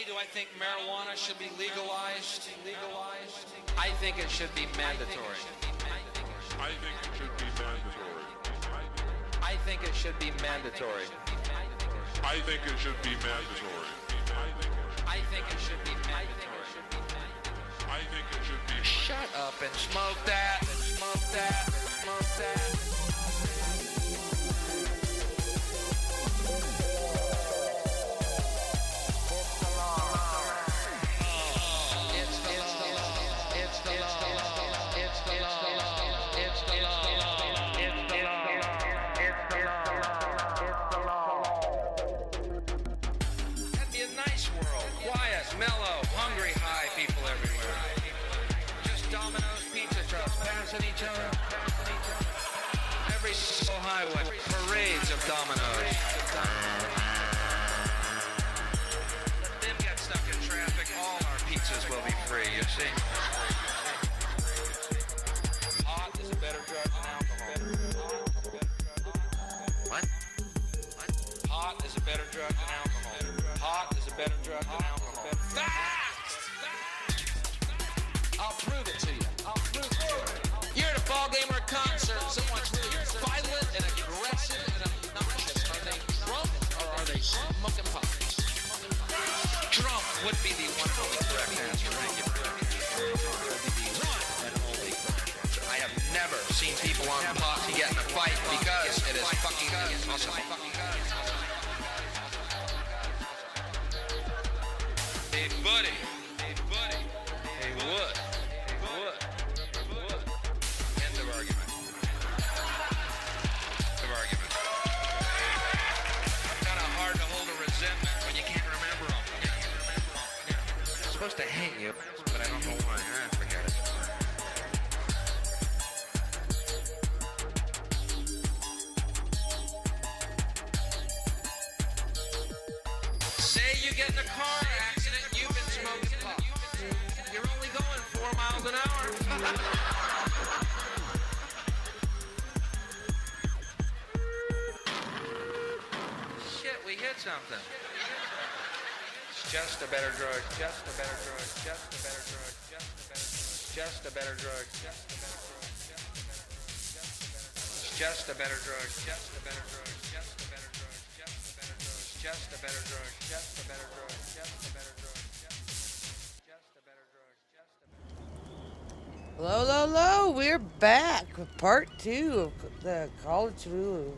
only do I think marijuana should be legalized, I think it should be mandatory. I think it should be mandatory. I think it should be mandatory. I think it should be mandatory. I think it should be mandatory. I think it should be. Shut up and smoke that, and smoke that, and smoke that. Each other. Every highway, parades of dominoes. Let them get stuck in traffic. All our pizzas will be free, you see. Pot is a better drug than alcohol. What? Pot is a better drug than alcohol. Pot is a better drug than alcohol. Facts! I'll prove it to you. I'll prove it to you. You're at a ball game or a concert, someone's really violent and aggressive and obnoxious. Are they drunk or are they smoking pot? Drunk would be the one and only correct answer. Thank you. Would be the one and only correct answer. I have never seen people on pot get in a fight because it is fucking impossible. Hey buddy, hey buddy, hey what? I'm supposed to hate you, but I don't know why. Forget it. Say you get in a car accident and you've been smoking pot. You're only going 4 miles an hour. Shit, we hit something. Just a better drug, just a better drug, just a better drug, just a better drug, just a better drug, just a better drug, just a better drug, just a better drug, just a better drug, just a better drug, just a better drug, just a better drug, just a better drug. Hello, we're back with part 2 of the Call of Cthulhu.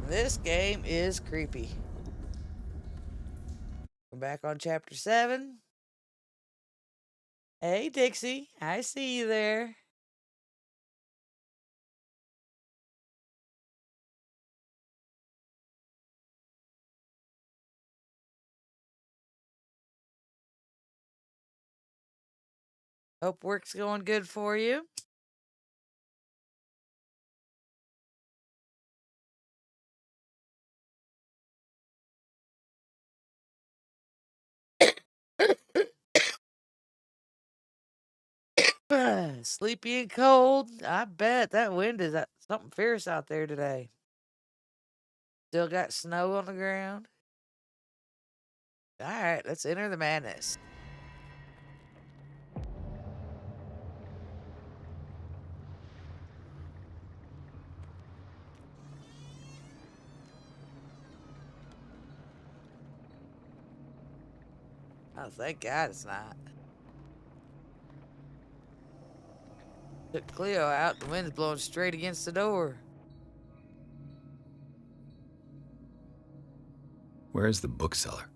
This game is creepy. We're back on chapter 7. Hey, Dixie. I see you there. Hope work's going good for you. Sleepy and cold. I bet that wind is something fierce out there today. Still got snow on the ground. All right, let's enter the madness. Oh, thank God it's not. Took Cleo out, the wind's blowing straight against the door. Where's the bookseller?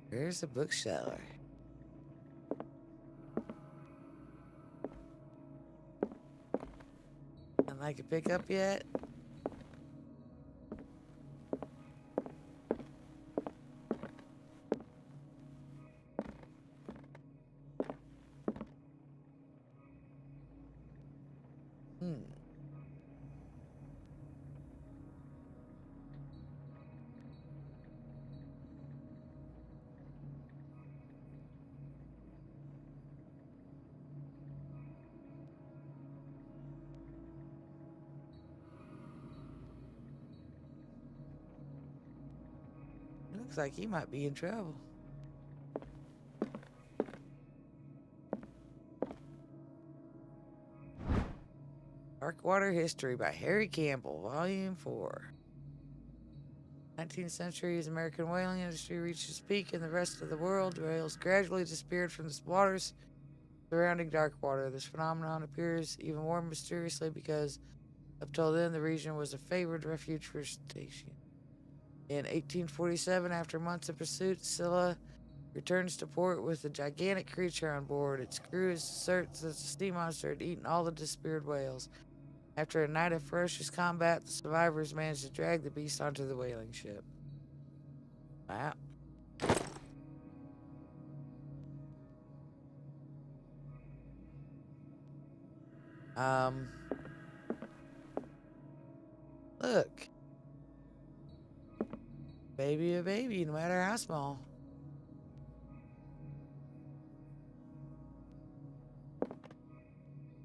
Where's the bookseller? Nothing I can pick up yet? Looks like he might be in trouble. Darkwater History by Harry Campbell, Volume 4. 19th century's American whaling industry reached its peak in the rest of the world. Whales gradually disappeared from the waters surrounding Darkwater. This phenomenon appears even more mysteriously because up till then the region was a favored refuge for cetaceans. In 1847, after months of pursuit, Scylla returns to port with a gigantic creature on board. Its crew asserts that the sea monster had eaten all the disappeared whales. After a night of ferocious combat, the survivors managed to drag the beast onto the whaling ship. Wow. Look. Baby a baby, no matter how small.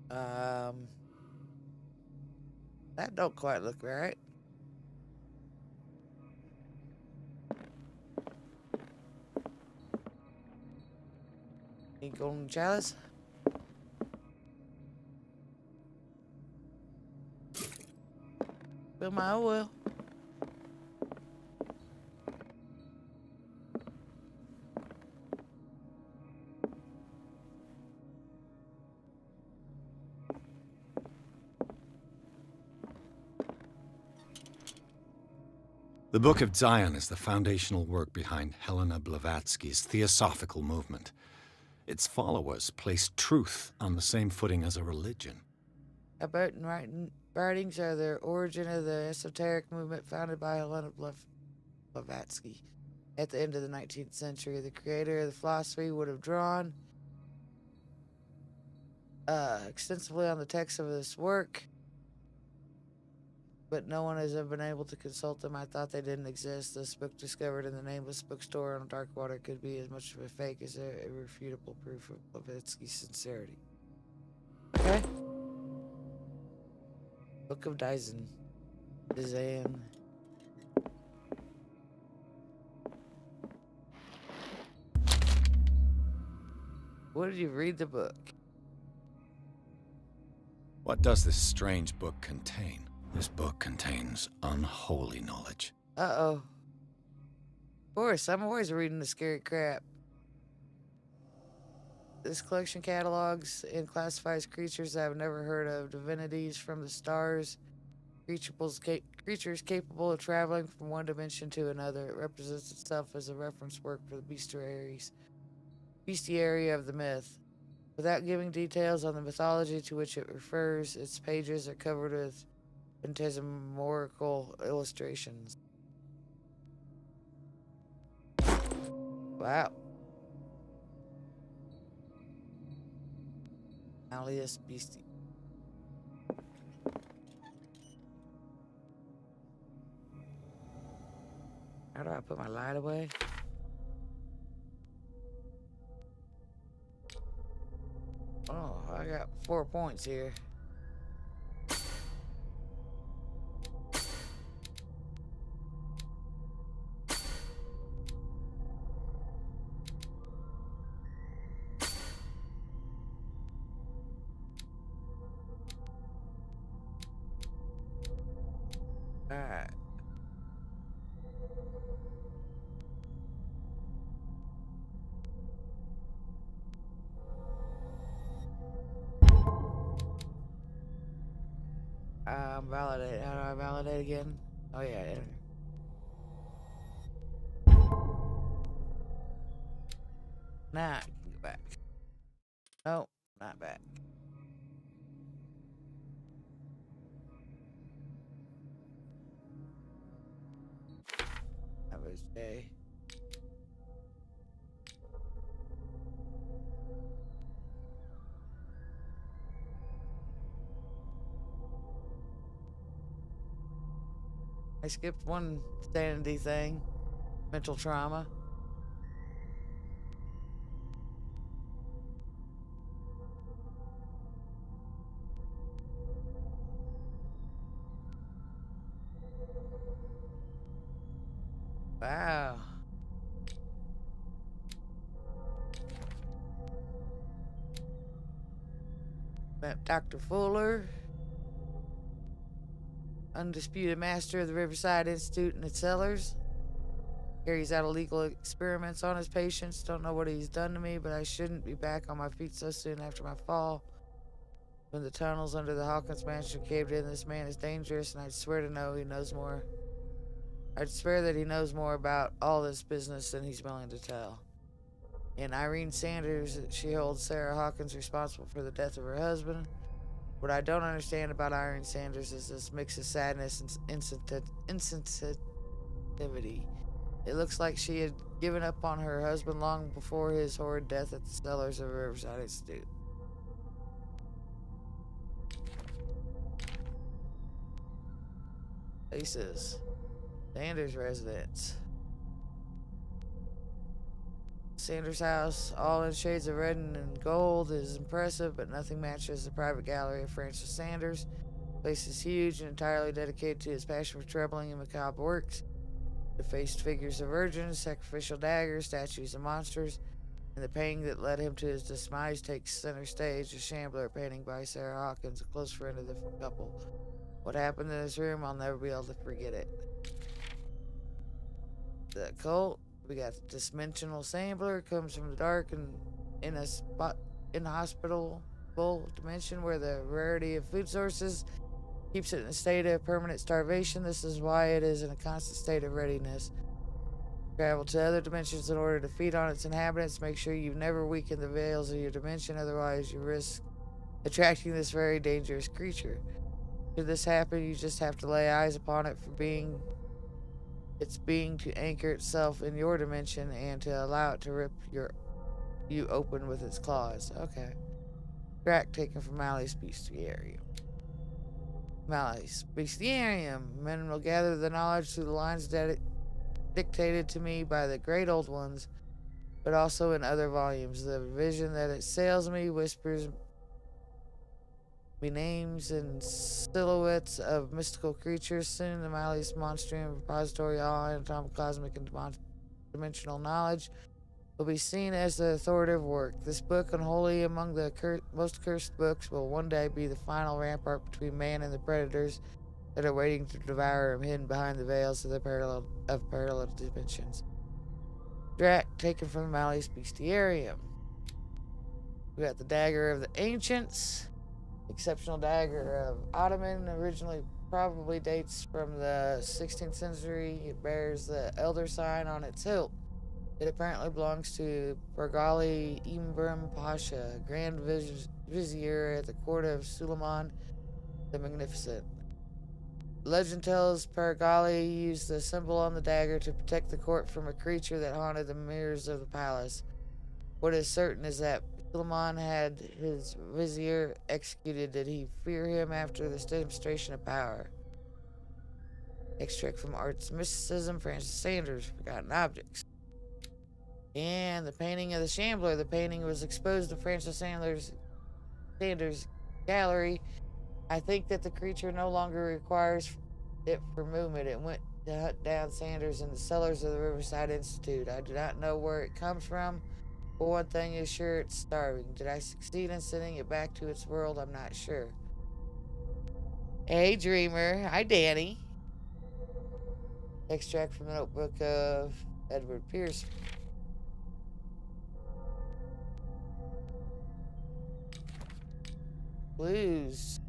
That don't quite look right. Any golden chalice? Fill my oil. The Book of Zion is the foundational work behind Helena Blavatsky's Theosophical movement. Its followers place truth on the same footing as a religion. About writings are the origin of the esoteric movement founded by Helena Blavatsky. At the end of the 19th century, the creator of the philosophy would have drawn extensively on the text of this work, but no one has ever been able to consult them. I thought they didn't exist. This book, discovered in the nameless bookstore on Darkwater, could be as much of a fake as a irrefutable proof of Blavatsky's sincerity. Okay. Book of DayZ. What did you read the book? What does this strange book contain? This book contains unholy knowledge. Uh-oh. Of course, I'm always reading the scary crap. This collection catalogs and classifies creatures I've never heard of, divinities from the stars, creatures capable of traveling from one dimension to another. It represents itself as a reference work for the bestiary of the myth. Without giving details on the mythology to which it refers, its pages are covered with phantasmagorical illustrations. Wow. Alias Beastie. How do I put my light away? Oh, I got 4 points here. Alright. Validate. How do I validate again? Oh yeah, enter. Now I can go back. No, not back. That was J. I skipped one sanity thing. Mental trauma. Wow. Met Dr. Fuller, undisputed master of the Riverside Institute and its cellars. Carries out illegal experiments on his patients. Don't know what he's done to me, but I shouldn't be back on my feet so soon after my fall. When the tunnels under the Hawkins mansion caved in, this man is dangerous, and I'd swear to know he knows more. I'd swear that he knows more about all this business than he's willing to tell. And Irene Sanders, she holds Sarah Hawkins responsible for the death of her husband. What I don't understand about Irene Sanders is this mix of sadness and insensitivity. It looks like she had given up on her husband long before his horrid death at the cellars of Riverside Institute. Faces. Sanders residence. Sanders' house, all in shades of red and gold, is impressive, but nothing matches the private gallery of Francis Sanders. The place is huge and entirely dedicated to his passion for troubling and macabre works. Defaced figures of virgins, sacrificial daggers, statues of monsters, and the painting that led him to his demise takes center stage. A Shambler painting by Sarah Hawkins, a close friend of the couple. What happened in this room, I'll never be able to forget it. The cult, we got the Dimensional Shambler, comes from the dark and in a spot in hospitable dimension where the rarity of food sources keeps it in a state of permanent starvation. This is why it is in a constant state of readiness. Travel to other dimensions in order to feed on its inhabitants. Make sure you've never weakened the veils of your dimension, otherwise you risk attracting this very dangerous creature. Should this happen, you just have to lay eyes upon it for its being to anchor itself in your dimension and to allow it to rip you open with its claws. Okay. Track taken from Malleus Bestiarium. Malleus Bestiarium. Men will gather the knowledge through the lines dictated to me by the great old ones, but also in other volumes. The vision that it sails me whispers me names and silhouettes of mystical creatures. Soon the Malleus Monstrium repository, all anatomical, cosmic, and dimensional knowledge will be seen as the authoritative work. This book, unholy among the most cursed books, will one day be the final rampart between man and the predators that are waiting to devour him, hidden behind the veils of the parallel dimensions. Drac taken from the Malleus Bestiarium. We got the Dagger of the Ancients. Exceptional dagger of Ottoman, originally probably dates from the 16th century. It bears the elder sign on its hilt. It apparently belongs to Bergali Imbrim Pasha, Grand Vizier at the court of Suleiman the Magnificent. Legend tells Bergali used the symbol on the dagger to protect the court from a creature that haunted the mirrors of the palace. What is certain is that Suleiman had his vizier executed. Did he fear him after this demonstration of power? Extract from Arts Mysticism, Francis Sanders, Forgotten Objects. And the painting of the Shambler. The painting was exposed to Francis Sanders' gallery. I think that the creature no longer requires it for movement. It went to hunt down Sanders in the cellars of the Riverside Institute. I do not know where it comes from. But one thing is sure, it's starving. Did I succeed in sending it back to its world? I'm not sure. Hey, Dreamer. Hi, Danny. Extract from the notebook of Edward Pierce. Clues.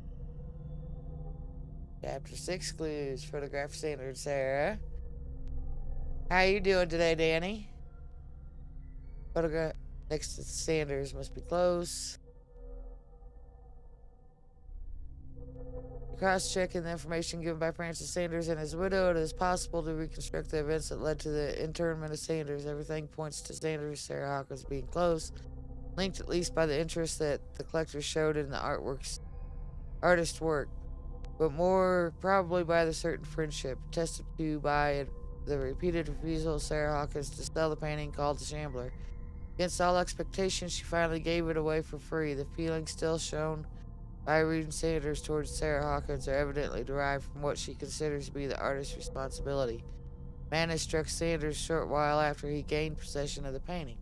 Chapter 6 clues. Photograph Sanders, Sarah. How you doing today, Danny? Photograph next to Sanders must be close. Cross-checking the information given by Francis Sanders and his widow, it is possible to reconstruct the events that led to the internment of Sanders. Everything points to Sanders, Sarah Hawkins being close, linked at least by the interest that the collector showed in the artist's work, but more probably by the certain friendship, attested to by the repeated refusal of Sarah Hawkins to sell the painting called The Shambler. Against all expectations, she finally gave it away for free. The feelings still shown by Irene Sanders towards Sarah Hawkins are evidently derived from what she considers to be the artist's responsibility. Madness struck Sanders a short while after he gained possession of the painting.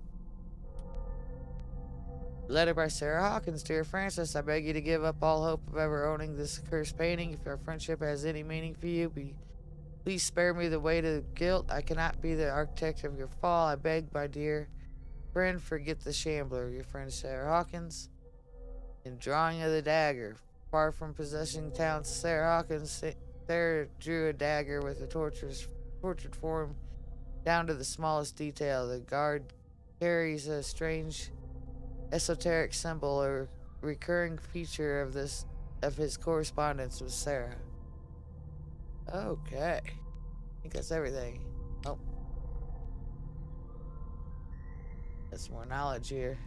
Letter by Sarah Hawkins. Dear Francis, I beg you to give up all hope of ever owning this cursed painting. If our friendship has any meaning for you, please spare me the weight of guilt. I cannot be the architect of your fall. I beg, my dear friend, forget the Shambler. Your friend Sarah Hawkins. In drawing of the dagger. Far from possessing talents, Sarah Hawkins, Sarah drew a dagger with a tortured form down to the smallest detail. The guard carries a strange esoteric symbol, a recurring feature of his correspondence with Sarah. Okay. I think that's everything. Oh. That's more knowledge here.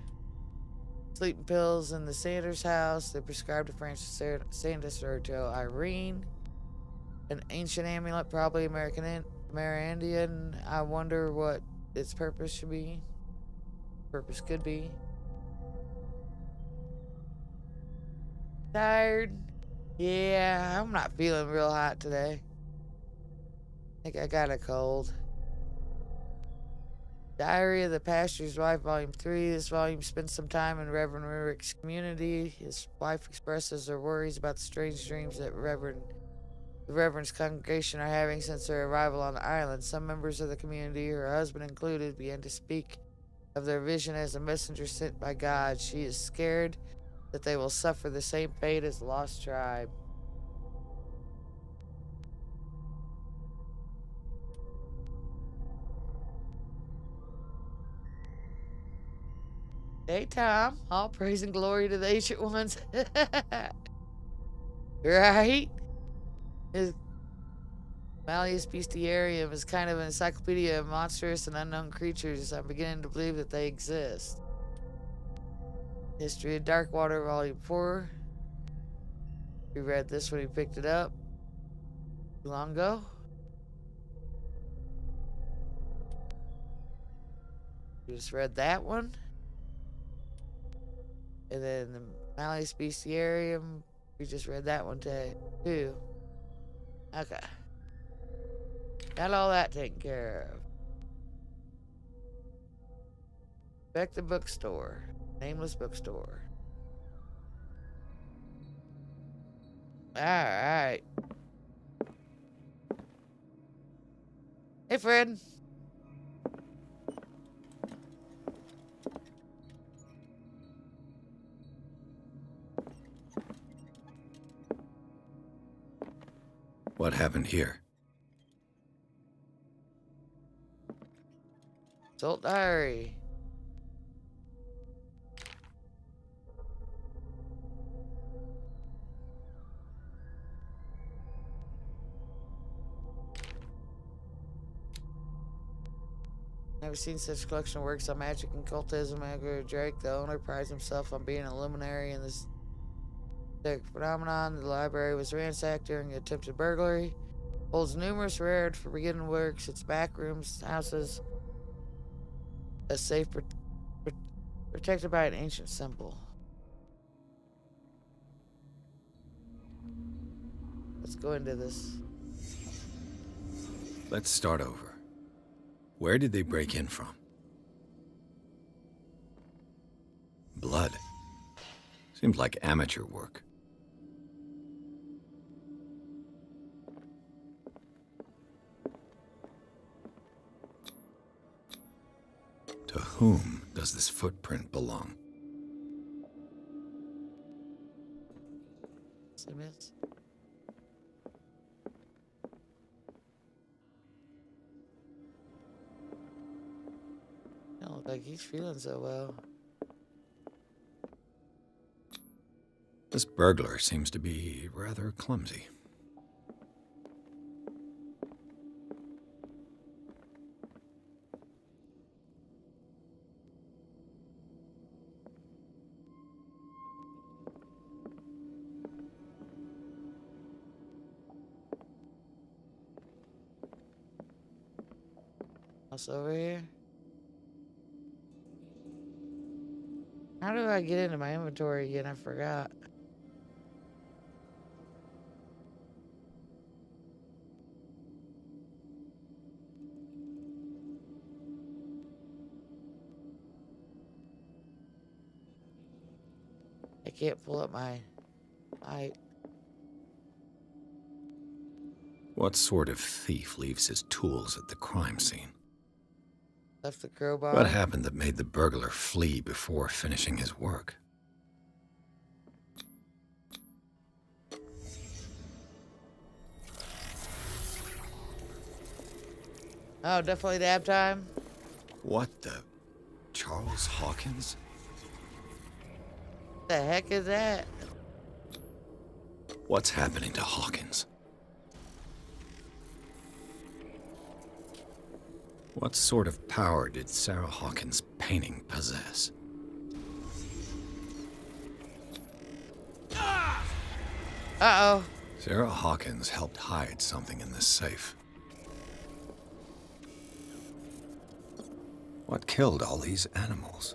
Sleeping pills in the Sanders house. They prescribed to Francis Sanders or to Irene. An ancient amulet, probably Amerindian. I wonder what its purpose should be. Purpose could be. Tired? Yeah, I'm not feeling real hot today. I think I got a cold. Diary of the Pastor's Wife, Volume 3. This volume spends some time in Reverend Rurick's community. His wife expresses her worries about the strange dreams that the Reverend's congregation are having since their arrival on the island. Some members of the community, her husband included, began to speak of their vision as a messenger sent by God. She is scared that they will suffer the same fate as the lost tribe. Daytime, all praise and glory to the ancient ones. Right? His Malleus Bestiarium is kind of an encyclopedia of monstrous and unknown creatures. I'm beginning to believe that they exist. History of Darkwater, Volume 4. We read this when we picked it up. Too long ago. We just read that one. And then the Malleus Bestiarium, we just read that one too. Okay. Got all that taken care of. Back to bookstore. Nameless bookstore. Alright. Hey, Fred. What happened here? Salt Diary. Never seen such a collection of works on magic and cultism. Edgar Drake, the owner, prides himself on being a luminary in this phenomenon. The library was ransacked during an attempted burglary. Holds numerous rare and forbidden works. Its back rooms, houses, a safe protected by an ancient symbol. Let's go into this. Let's start over. Where did they break in from? Blood. Seems like amateur work. To whom does this footprint belong? Submits. Don't look like he's feeling so well. This burglar seems to be rather clumsy. What's over here? How do I get into my inventory again? I forgot. can't pull up my... What sort of thief leaves his tools at the crime scene? Left the crowbar. What happened that made the burglar flee before finishing his work? Oh, definitely nap time. What the... Charles Hawkins? What the heck is that? What's happening to Hawkins? What sort of power did Sarah Hawkins' painting possess? Uh-oh. Sarah Hawkins helped hide something in this safe. What killed all these animals?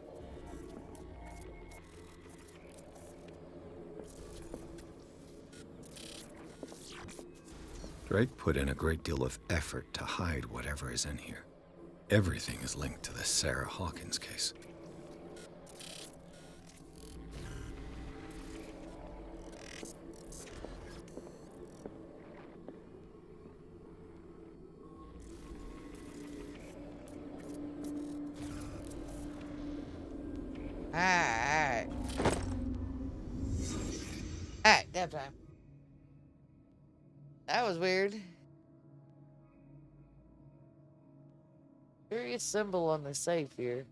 Drake put in a great deal of effort to hide whatever is in here. Everything is linked to the Sarah Hawkins case. Alright. Alright, nap time. That was weird. Curious symbol on the safe here.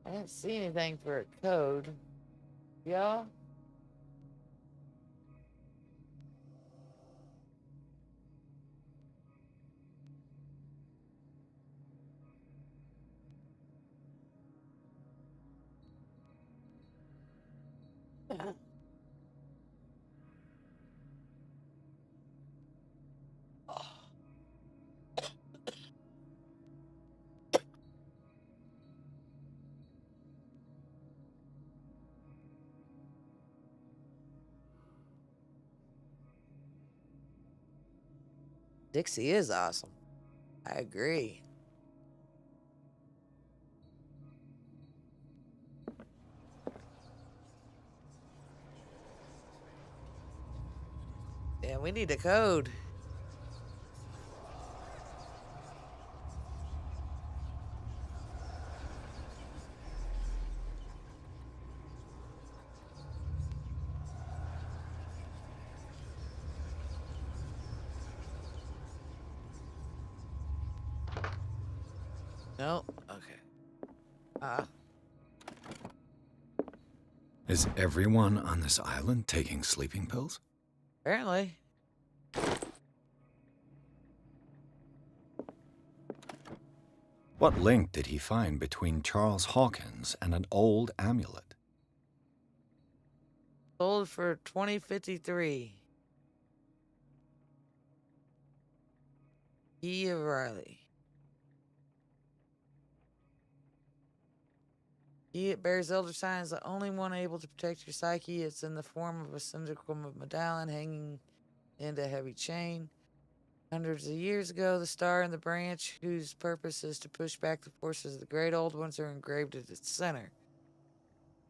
I didn't see anything for a code. Y'all? Dixie is awesome. I agree. Yeah, we need a code. No? Okay. Is everyone on this island taking sleeping pills? Apparently. What link did he find between Charles Hawkins and an old amulet? Sold for $20.53. Key of Riley. Key, it bears elder signs, the only one able to protect your psyche. It's in the form of a cylindrical medallion hanging into a heavy chain. Hundreds of years ago, the star and the branch, whose purpose is to push back the forces of the great old ones, are engraved at its center.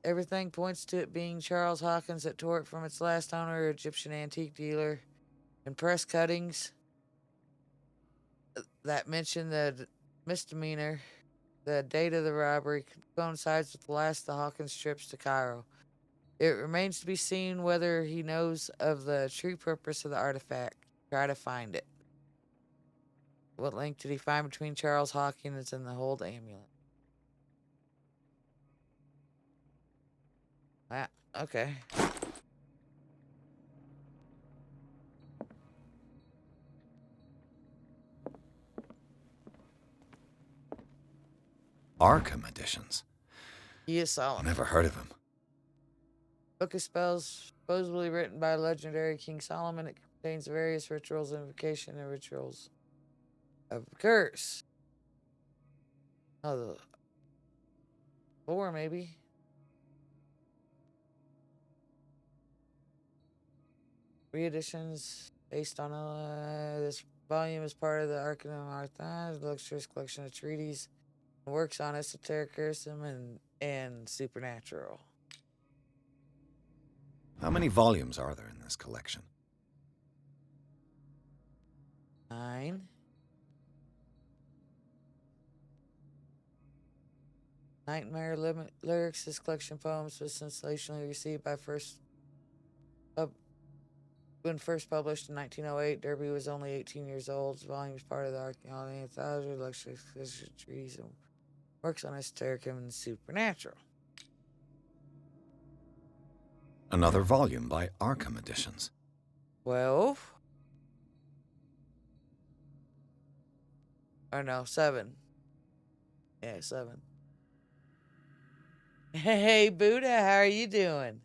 Everything points to it being Charles Hawkins that tore it from its last owner, Egyptian antique dealer. And press cuttings that mention the misdemeanor, the date of the robbery, coincides with the last of the Hawkins trips to Cairo. It remains to be seen whether he knows of the true purpose of the artifact. Try to find it. What link did he find between Charles Hawkins and the old amulet? Ah, okay. Arkham editions. He is Solomon. Never heard of him. Book of spells, supposedly written by legendary King Solomon. It contains various rituals, invocation, and rituals of curse. Oh, the 4 maybe. Re-editions based on this volume is part of the Arcanum Arthur, the luxurious collection of treaties and works on esotericism and supernatural. How many volumes are there in this collection? 9. Nightmare lyrics. This collection of poems was sensationally received by when first published in 1908. Derby was only 18 years old. His volume is part of the archaeology anthology, lectures, trees, and works on esoteric and supernatural. Another volume by Arkham Editions. 12. Or no, 7. Yeah, 7. Hey, Buddha, how are you doing?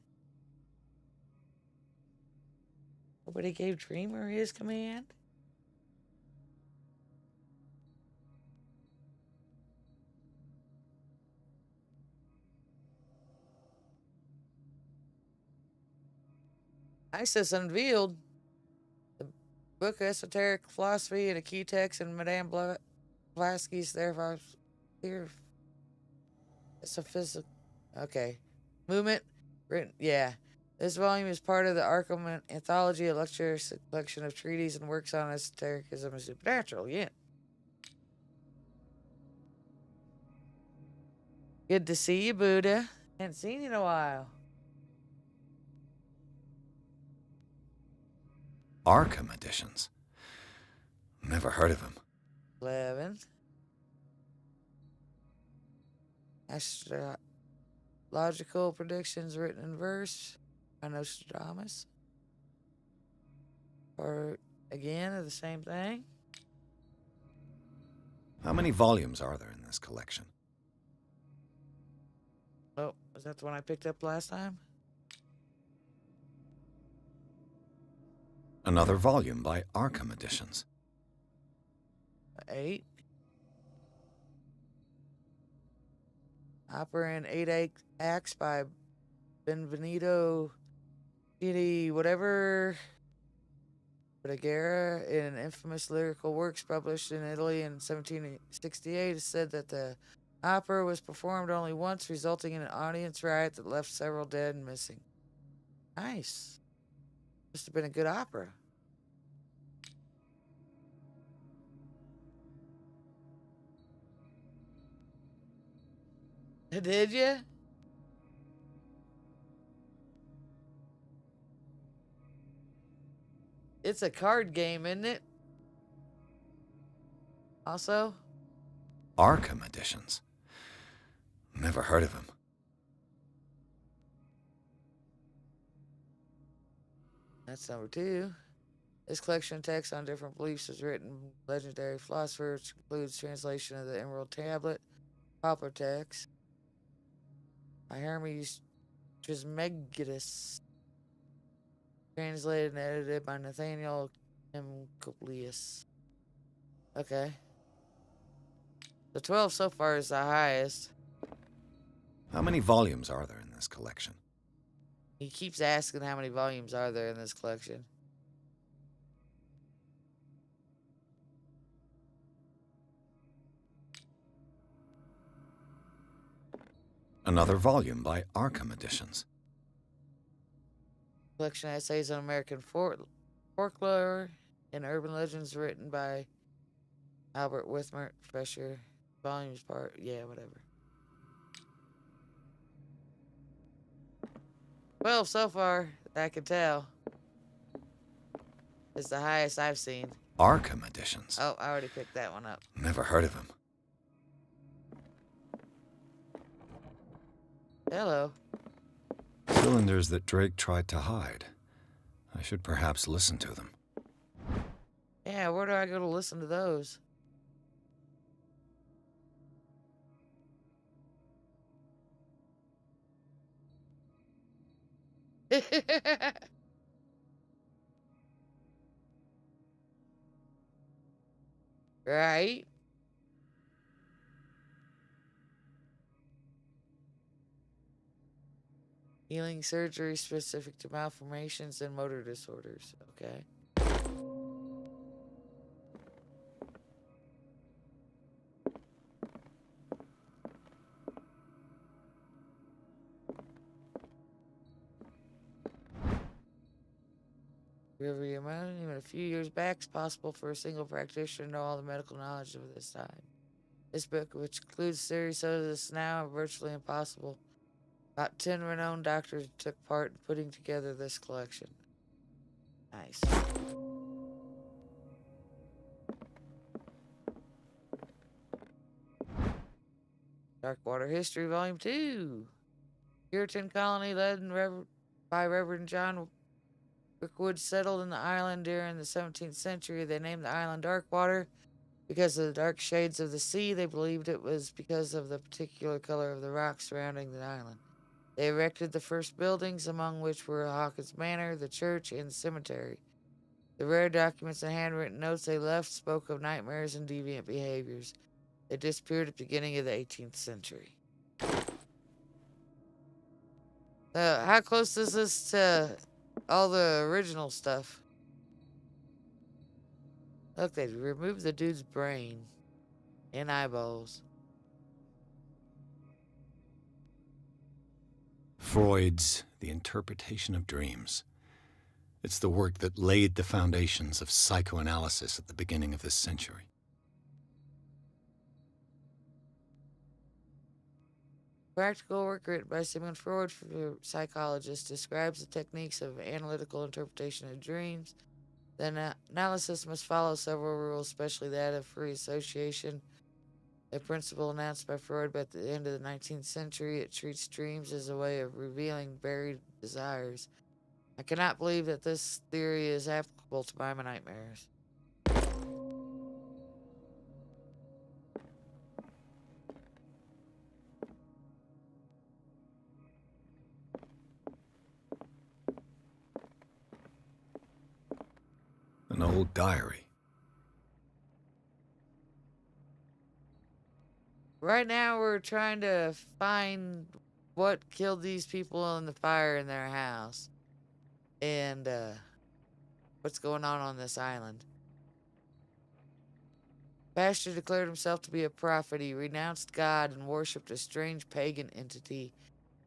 Nobody gave Dreamer his command? ISIS Unveiled, the book of esoteric philosophy and a key text in Madame Blavatsky's here. It's a physical. Okay. Movement. Written. Yeah. This volume is part of the Arkham Anthology, a lecture collection of treatises and works on esotericism and supernatural. Yeah. Good to see you, Buddha. Hadn't seen you in a while. Arkham Editions. Never heard of him. 11. Astrological predictions written in verse by Nostradamus. Or again of the same thing. How many volumes are there in this collection? Oh, was that the one I picked up last time? Another volume by Arkham Editions. 8. Opera in 8 acts by Benvenuto Cini, whatever. Bragera, in infamous lyrical works published in Italy in 1768, is said that the opera was performed only once, resulting in an audience riot that left several dead and missing. Nice. Must have been a good opera. Did you? It's a card game, isn't it? Also? Arkham Editions. Never heard of him. That's number 2. This collection of texts on different beliefs was written by legendary philosophers, which includes translation of the Emerald Tablet, Poplar text by Hermes Trismegistus, translated and edited by Nathaniel Coplius. Okay. The 12 so far is the highest. How many volumes are there in this collection? He keeps asking how many volumes are there in this collection. Another volume by Arkham Editions. Collection of essays on American folklore and urban legends written by Albert Withmer, Professor. Volumes part, yeah, whatever. 12 so far, I can tell. It's the highest I've seen. Arkham Editions. Oh, I already picked that one up. Never heard of him. Hello. Cylinders that Drake tried to hide. I should perhaps listen to them. Yeah, where do I go to listen to those? Right? Healing surgery specific to malformations and motor disorders. Okay. River Yamon, even a few years back, it's possible for a single practitioner to know all the medical knowledge of this time. This book, which includes series so is now virtually impossible. About 10 renowned doctors took part in putting together this collection. Nice. Darkwater History, Volume 2. Puritan colony led by Reverend John Wickwood settled in the island during the 17th century. They named the island Darkwater because of the dark shades of the sea. They believed it was because of the particular color of the rocks surrounding the island. They erected the first buildings, among which were Hawkins Manor, the church, and the cemetery. The rare documents and handwritten notes they left spoke of nightmares and deviant behaviors. They disappeared at the beginning of the 18th century. How close is this to all the original stuff? Look, they removed the dude's brain and eyeballs. Freud's The Interpretation of Dreams. It's the work that laid the foundations of psychoanalysis at the beginning of this century. Practical work written by Sigmund Freud, for psychologists, describes the techniques of analytical interpretation of dreams. The analysis must follow several rules, especially that of free association, a principle announced by Freud at the end of the 19th century. It treats dreams as a way of revealing buried desires. I cannot believe that this theory is applicable to my nightmares. An old diary. Right now, we're trying to find what killed these people in the fire in their house. And, what's going on this island. Pastor declared himself to be a prophet. He renounced God and worshipped a strange pagan entity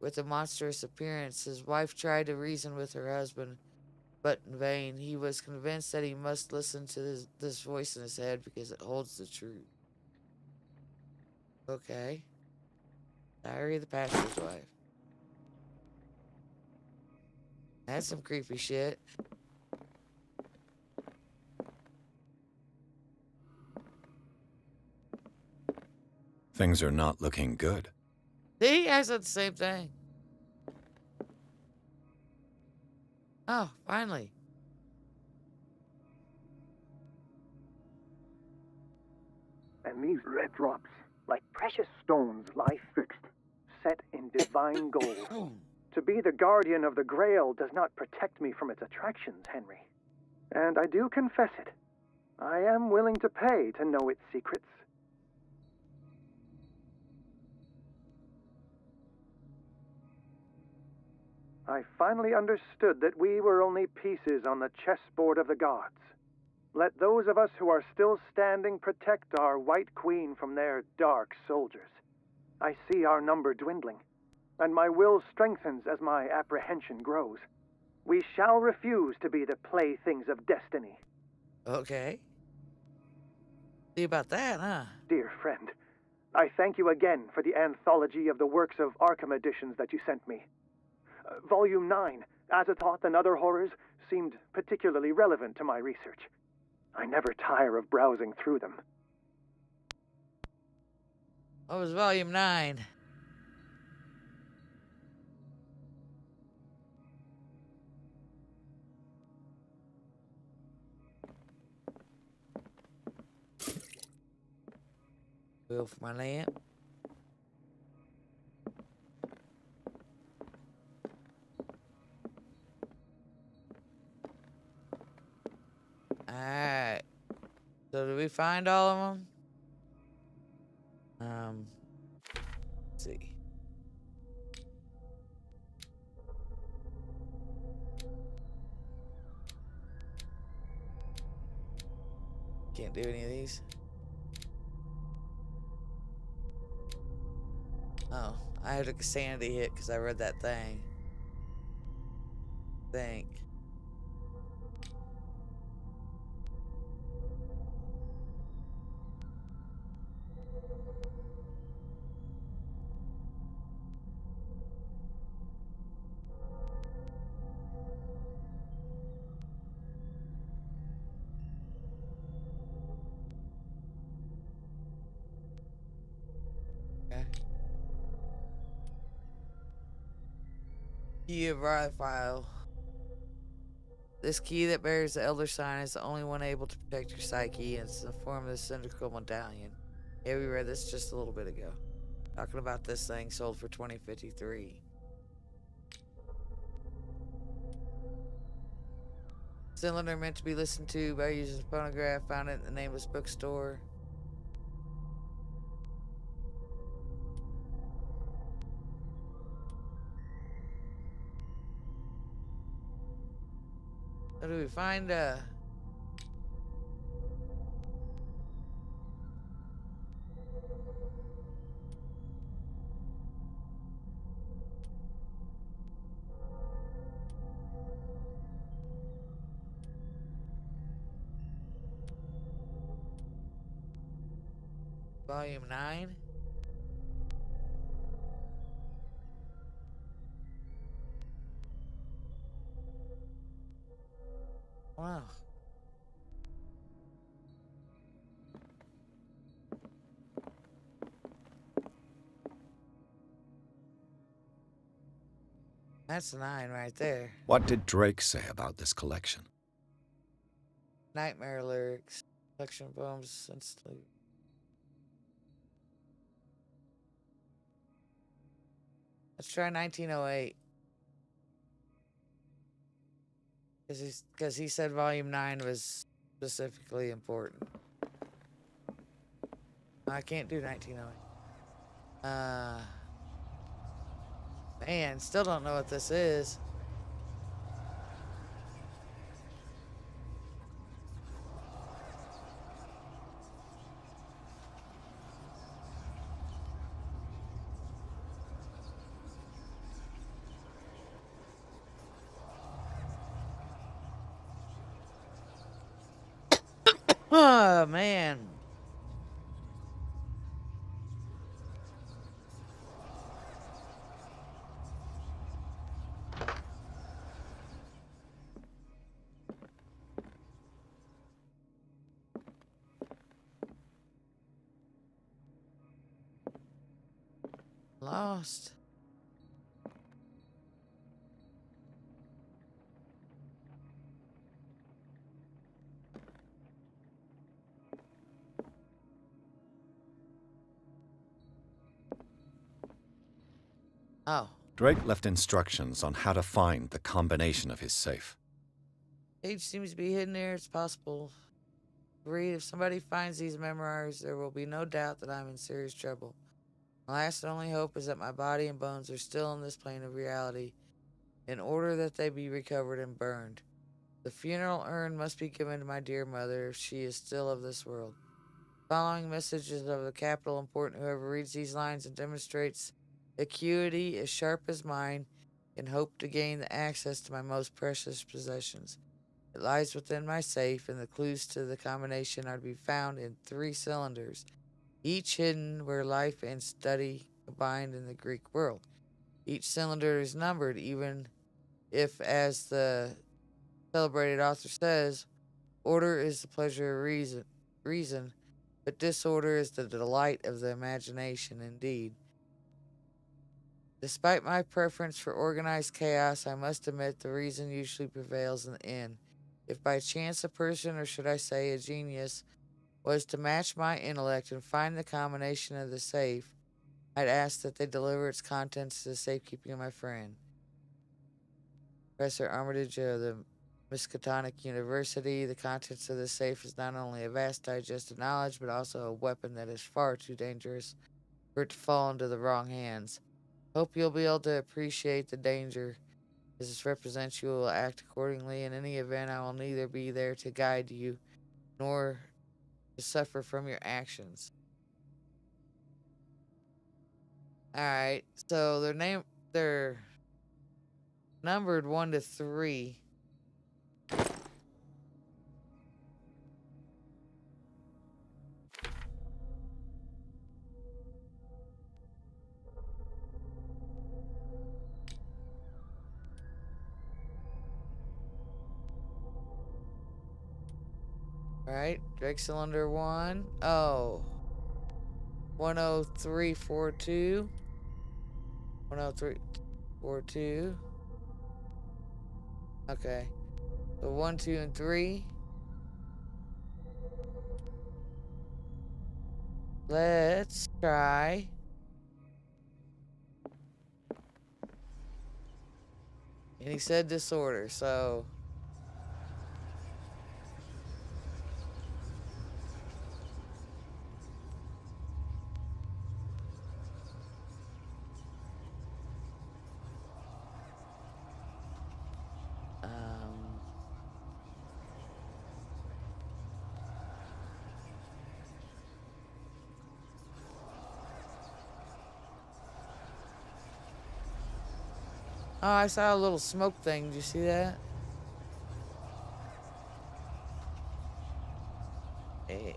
with a monstrous appearance. His wife tried to reason with her husband, but in vain. He was convinced that he must listen to this voice in his head because it holds the truth. Okay. Diary of the pastor's wife. That's some creepy shit. Things are not looking good. See, I said the same thing. Oh, finally. And these red drops, like precious stones, lie fixed, set in divine gold. To be the guardian of the Grail does not protect me from its attractions, Henry. And I do confess it. I am willing to pay to know its secrets. I finally understood that we were only pieces on the chessboard of the gods. Let those of us who are still standing protect our White Queen from their dark soldiers. I see our number dwindling, and my will strengthens as my apprehension grows. We shall refuse to be the playthings of destiny. Okay. See about that, huh? Dear friend, I thank you again for the anthology of the works of Arkham editions that you sent me. Volume 9, Azathoth and Other Horrors, seemed particularly relevant to my research. I never tire of browsing through them. What was Volume 9? Wheel for my lamp. Alright. So did we find all of them? Let's see. Can't do any of these. Oh, I took a sanity hit because I read that thing. Think. Key of File. This key that bears the Elder Sign is the only one able to protect your psyche, and it's in the form of the Syndical Medallion. Yeah, we read this just a little bit ago. Talking about this thing sold for $20.53. Cylinder meant to be listened to by using a phonograph. Found it in the nameless bookstore. How do we find volume 9? Wow. That's 9 right there. What did Drake say about this collection? Nightmare lyrics. Collection of poems since sleep. Let's try 1908. Because he said volume 9 was specifically important. I can't do 1908. Man, still don't know what this is. Oh, man. Lost. Oh. Drake left instructions on how to find the combination of his safe. Page seems to be hidden there. It's possible. Read, if somebody finds these memoirs, there will be no doubt that I'm in serious trouble. My last and only hope is that my body and bones are still in this plane of reality, in order that they be recovered and burned. The funeral urn must be given to my dear mother if she is still of this world. Following messages of the capital important. Whoever reads these lines and demonstrates acuity as sharp as mine can hope to gain the access to my most precious possessions. It lies within my safe, and the clues to the combination are to be found in 3 cylinders, each hidden where life and study combined in the Greek world. Each cylinder is numbered, even if, as the celebrated author says, order is the pleasure of reason, but disorder is the delight of the imagination indeed. Despite my preference for organized chaos, I must admit the reason usually prevails in the end. If by chance a person, or should I say a genius, was to match my intellect and find the combination of the safe, I'd ask that they deliver its contents to the safekeeping of my friend, Professor Armitage of the Miskatonic University. The contents of the safe is not only a vast digest of knowledge, but also a weapon that is far too dangerous for it to fall into the wrong hands. Hope you'll be able to appreciate the danger. As this represents, you will act accordingly. In any event, I will neither be there to guide you, nor to suffer from your actions. Alright, so they're numbered 1 to 3. Alright, Drake cylinder 1. Oh. 10342. 10342. Okay. So 1, 2, and 3. Let's try. And he said disorder, so. Oh, I saw a little smoke thing. Did you see that? Eh.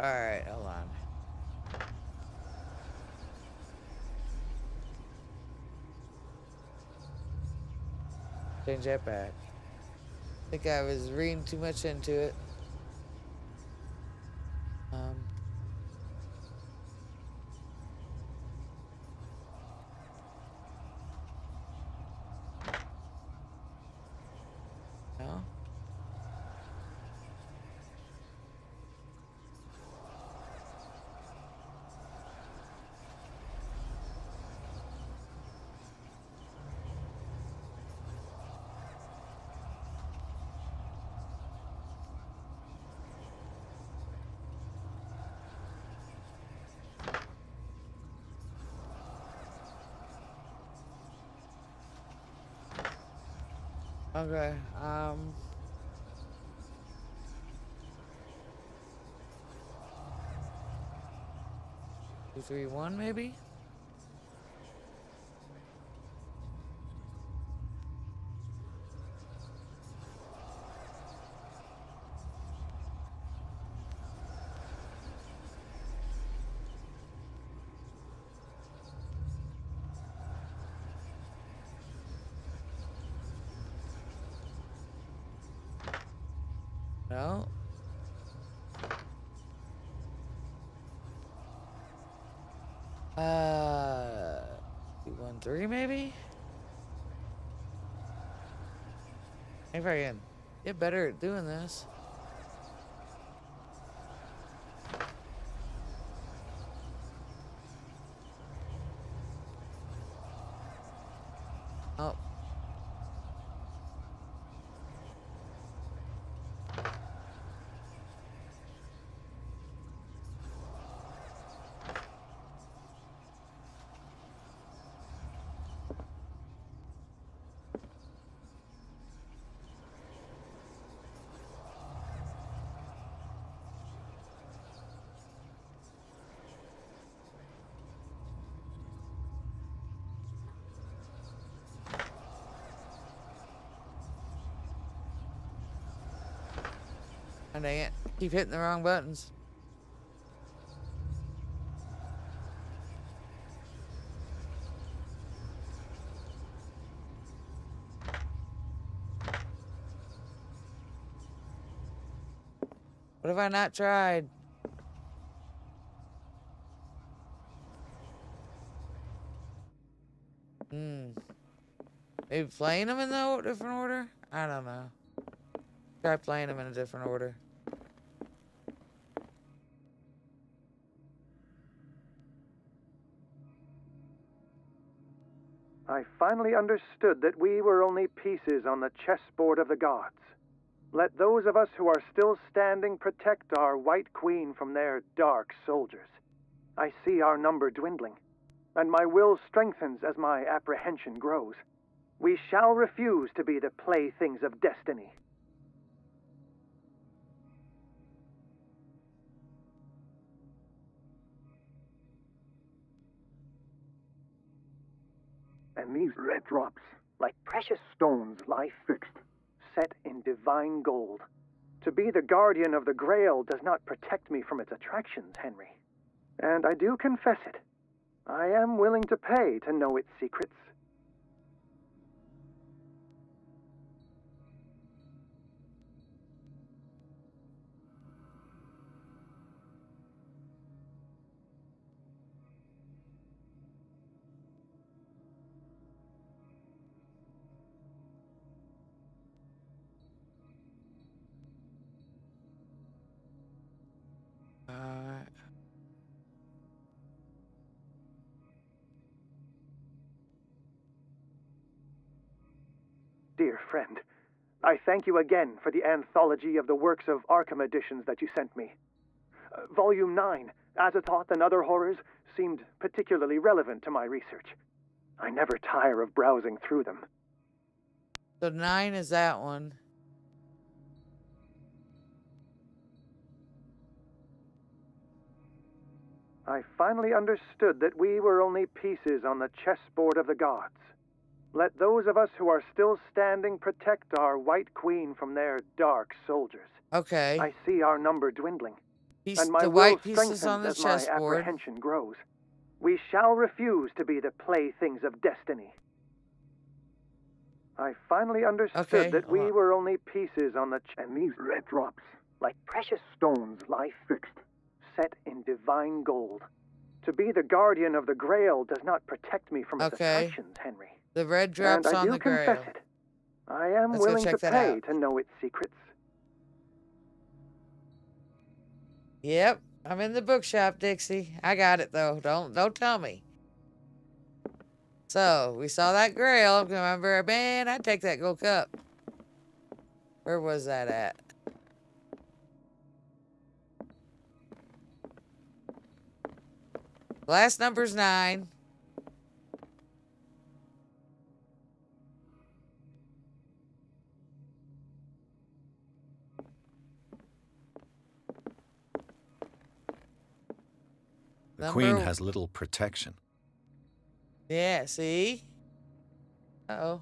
Alright, hold on. Change that back. I think I was reading too much into it. No? Okay, 2, 3, 1, maybe? No? 2, 1, 3, maybe? If I can get better at doing this. Oh. Oh, dang it. Keep hitting the wrong buttons. What have I not tried? Maybe playing them in a different order? I don't know. Try playing them in a different order. I finally understood that we were only pieces on the chessboard of the gods. Let those of us who are still standing protect our White Queen from their dark soldiers. I see our number dwindling, and my will strengthens as my apprehension grows. We shall refuse to be the playthings of destiny. And these red drops, like precious stones, lie fixed, set in divine gold. To be the guardian of the Grail does not protect me from its attractions, Henry. And I do confess it. I am willing to pay to know its secrets. Dear friend, I thank you again for the anthology of the works of Arkham editions that you sent me. Volume 9, Azathoth and Other Horrors, seemed particularly relevant to my research. I never tire of browsing through them. So 9 is that one. I finally understood that we were only pieces on the chessboard of the gods. Let those of us who are still standing protect our White Queen from their dark soldiers. Okay. I see our number dwindling, and my the will white pieces on strengthens the as my chessboard. apprehension grows. We shall refuse to be the playthings of destiny. I finally understood that we were only pieces on the and these red drops, like precious stones, lie fixed, set in divine gold. To be the guardian of the Grail does not protect me from its attractions, Henry. The red drops and I on do the confess Grail. it. I am Let's go willing to check that pay out. to know its secrets. Yep, I'm in the bookshop, Dixie. I got it though. Don't tell me. So we saw that Grail. Remember, man, I'd take that gold cup. Where was that at? Last number's 9. The Queen has little protection. Yeah, see? Uh-oh.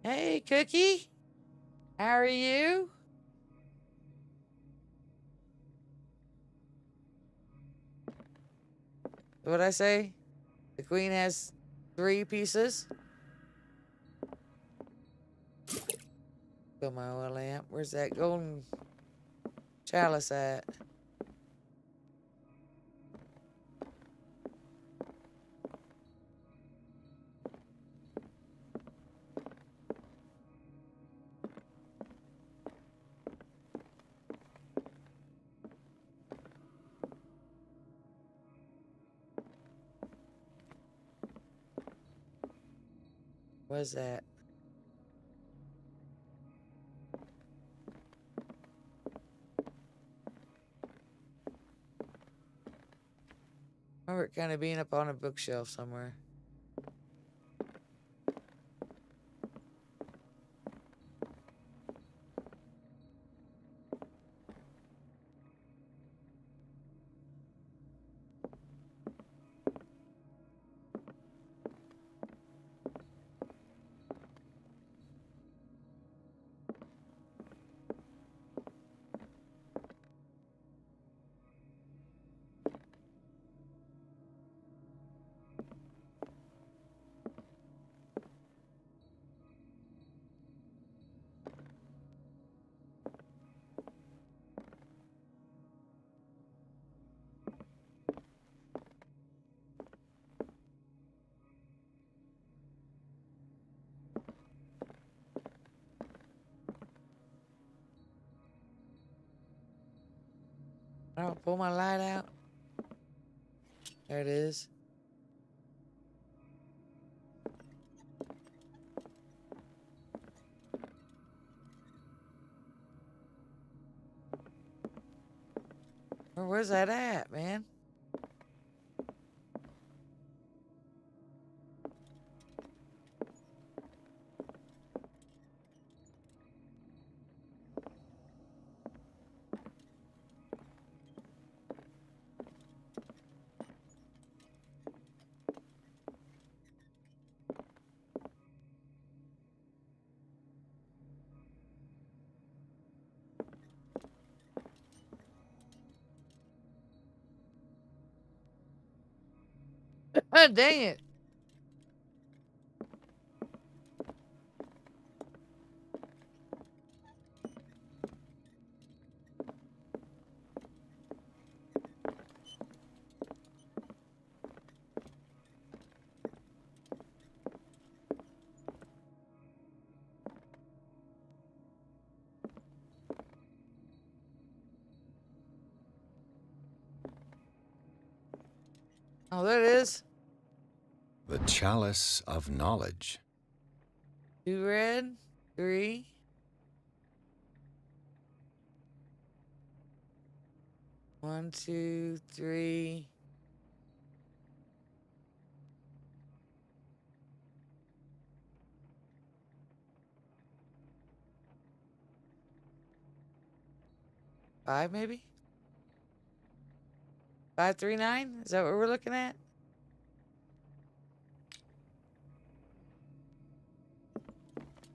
Hey, Cookie. How are you? What'd I say? The Queen has 3 pieces. Got my oil lamp. Where's that golden chalice at? What's that? I remember it kind of being up on a bookshelf somewhere. I'll pull my light out. There it is. Where's that at, man? Dang it. Oh, there it is. The Chalice of Knowledge. 2 red, 3. One, 2, 3. Five, maybe? 539? Is that what we're looking at?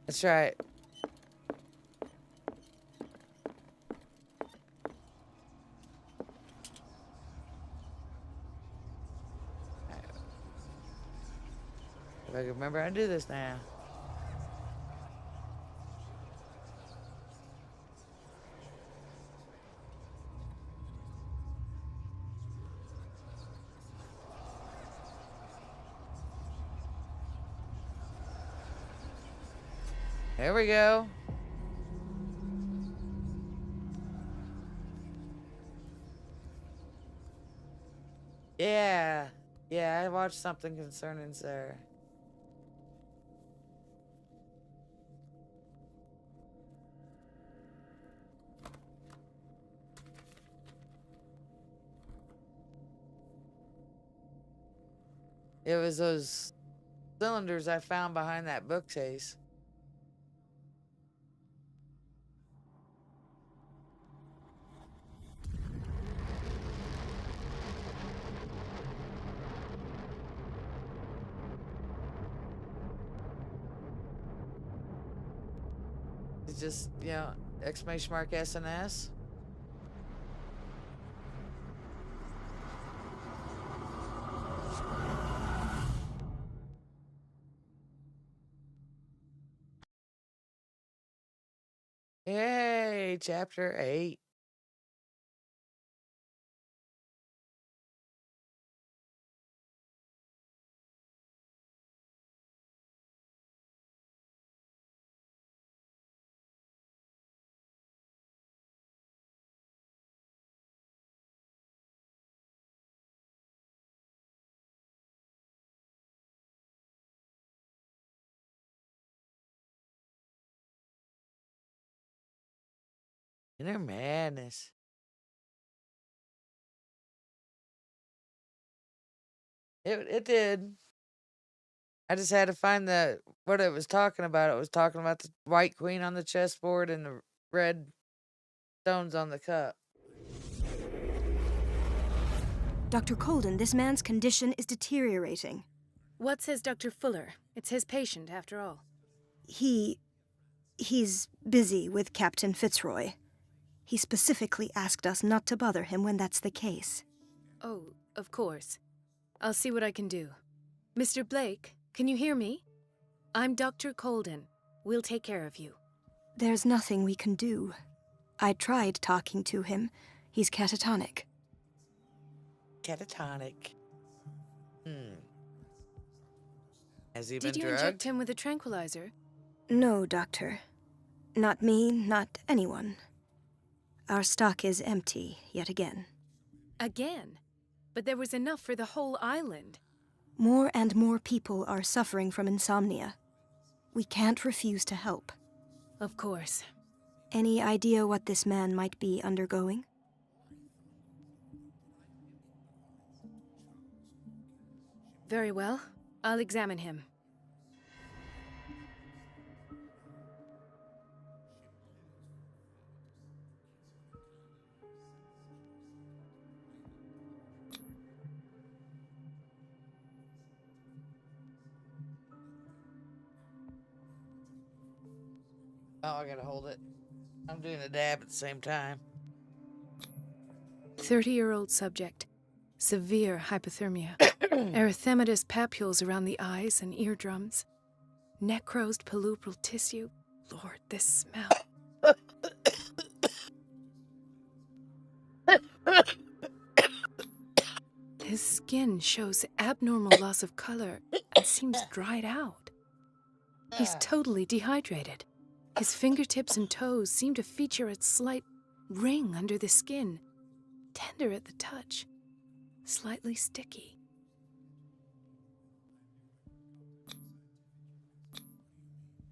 That's right. If I can remember how to do this now. There we go. Yeah. Yeah, I watched something concerning Sarah. It was those cylinders I found behind that bookcase. It's just, you know, exclamation mark SNS. Yay, chapter 8. Inner madness. It did. I just had to find the what it was talking about. It was talking about the white queen on the chessboard and the red stones on the cup. Dr. Colden, this man's condition is deteriorating. What says Dr. Fuller? It's his patient, after all. He's busy with Captain Fitzroy. He specifically asked us not to bother him when that's the case. Oh, of course. I'll see what I can do. Mr. Blake, can you hear me? I'm Dr. Colden. We'll take care of you. There's nothing we can do. I tried talking to him. He's catatonic. Catatonic. Has he Did been you drugged? inject him with a tranquilizer? No, Doctor. Not me, not anyone. Our stock is empty, yet again. Again? But there was enough for the whole island. More and more people are suffering from insomnia. We can't refuse to help. Of course. Any idea what this man might be undergoing? Very well. I'll examine him. Oh, I gotta hold it. I'm doing a dab at the same time. 30-year-old subject. Severe hypothermia. Erythematous papules around the eyes and eardrums. Necrosed palpebral tissue. Lord, this smell. His skin shows abnormal loss of color and seems dried out. He's totally dehydrated. His fingertips and toes seem to feature a slight ring under the skin, tender at the touch, slightly sticky.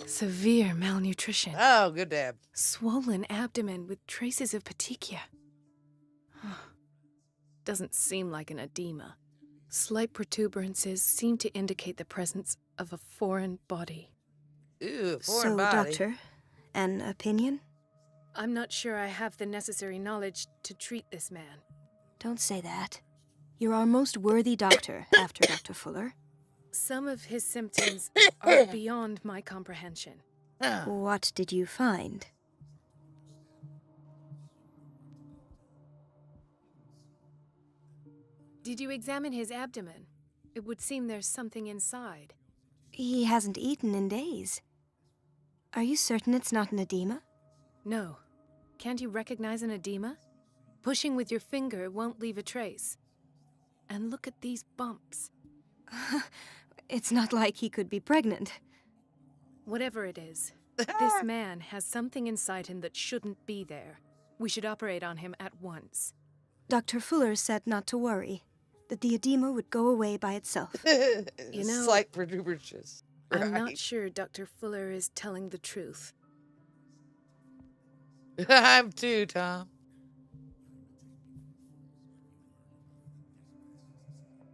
Severe malnutrition. Oh, good dab. Swollen abdomen with traces of petechia. Doesn't seem like an edema. Slight protuberances seem to indicate the presence of a foreign body. Ew, So, foreign body. Doctor, an opinion? I'm not sure I have the necessary knowledge to treat this man. Don't say that. You're our most worthy doctor after Dr. Fuller. Some of his symptoms are beyond my comprehension. What did you find? Did you examine his abdomen? It would seem there's something inside. He hasn't eaten in days. Are you certain it's not an edema? No. Can't you recognize an edema? Pushing with your finger won't leave a trace. And look at these bumps. It's not like he could be pregnant. Whatever it is, this man has something inside him that shouldn't be there. We should operate on him at once. Dr. Fuller said not to worry, that the edema would go away by itself. You know, Slight protuberances. I'm Right. not sure Dr. Fuller is telling the truth. I'm too, Tom.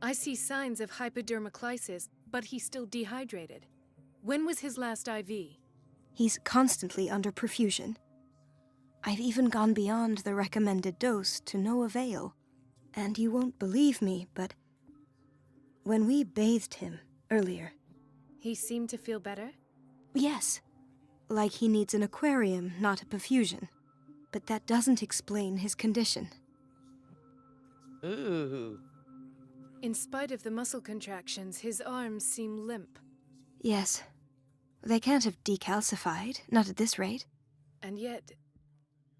I see signs of hypodermoclysis, but he's still dehydrated. When was his last IV? He's constantly under perfusion. I've even gone beyond the recommended dose to no avail. And you won't believe me, but when we bathed him earlier, He seemed to feel better? yes, like he needs an aquarium, not a perfusion. But that doesn't explain his condition. Ooh. In spite of the muscle contractions, his arms seem limp. Yes, they can't have decalcified, not at this rate. And yet,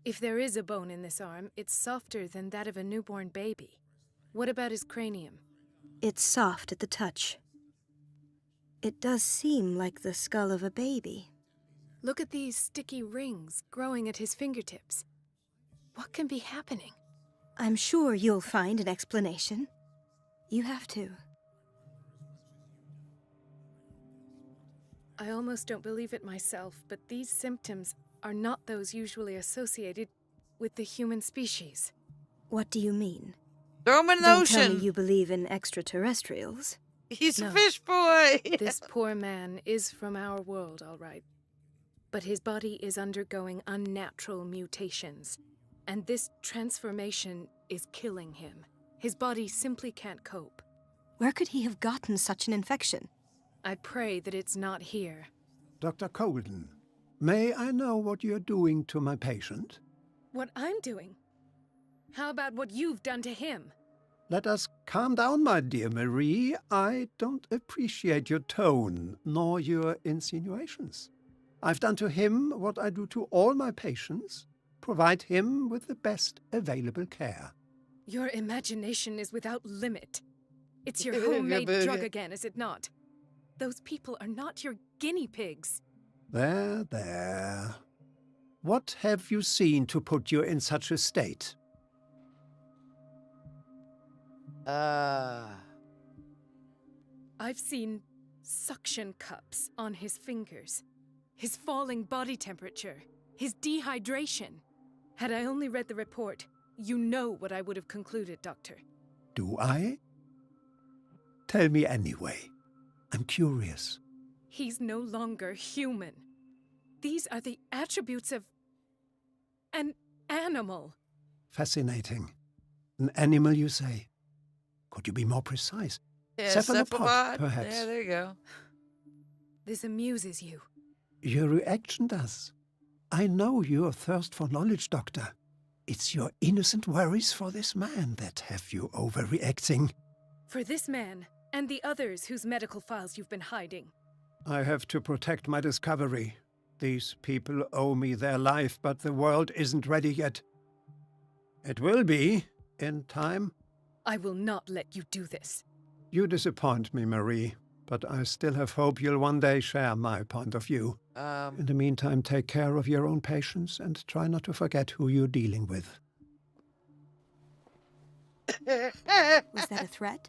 if there is a bone in this arm, it's softer than that of a newborn baby. What about his cranium? It's soft at the touch. It does seem like the skull of a baby. Look at these sticky rings growing at his fingertips. What can be happening? I'm sure you'll find an explanation. You have to. I almost don't believe it myself, but these symptoms are not those usually associated with the human species. What do you mean? Throw him in the Don't ocean. tell me you believe in extraterrestrials. He's a No. fish boy. This poor man is from our world, all right. But his body is undergoing unnatural mutations, and this transformation is killing him. His body simply can't cope. Where could he have gotten such an infection? I pray that it's not here. Dr. Colden, may I know what you're doing to my patient? What I'm doing? How about what you've done to him? Let us calm down, my dear Marie. I don't appreciate your tone, nor your insinuations. I've done to him what I do to all my patients, provide him with the best available care. Your imagination is without limit. It's your homemade drug again, is it not? Those people are not your guinea pigs. There, there. What have you seen to put you in such a state? I've seen suction cups on his fingers, his falling body temperature, his dehydration. Had I only read the report, you know what I would have concluded, Doctor. Do I? Tell me anyway. I'm curious. He's no longer human. These are the attributes of an animal. Fascinating. An animal, you say? Could you be more precise? Yeah, Cephalopod, perhaps. Yeah, there you go. This amuses you. Your reaction does. I know your thirst for knowledge, Doctor. It's your innocent worries for this man that have you overreacting. For this man, and the others whose medical files you've been hiding. I have to protect my discovery. These people owe me their life, but the world isn't ready yet. It will be, in time. I will not let you do this. You disappoint me, Marie, but I still have hope you'll one day share my point of view. In the meantime, take care of your own patients and try not to forget who you're dealing with. Was that a threat?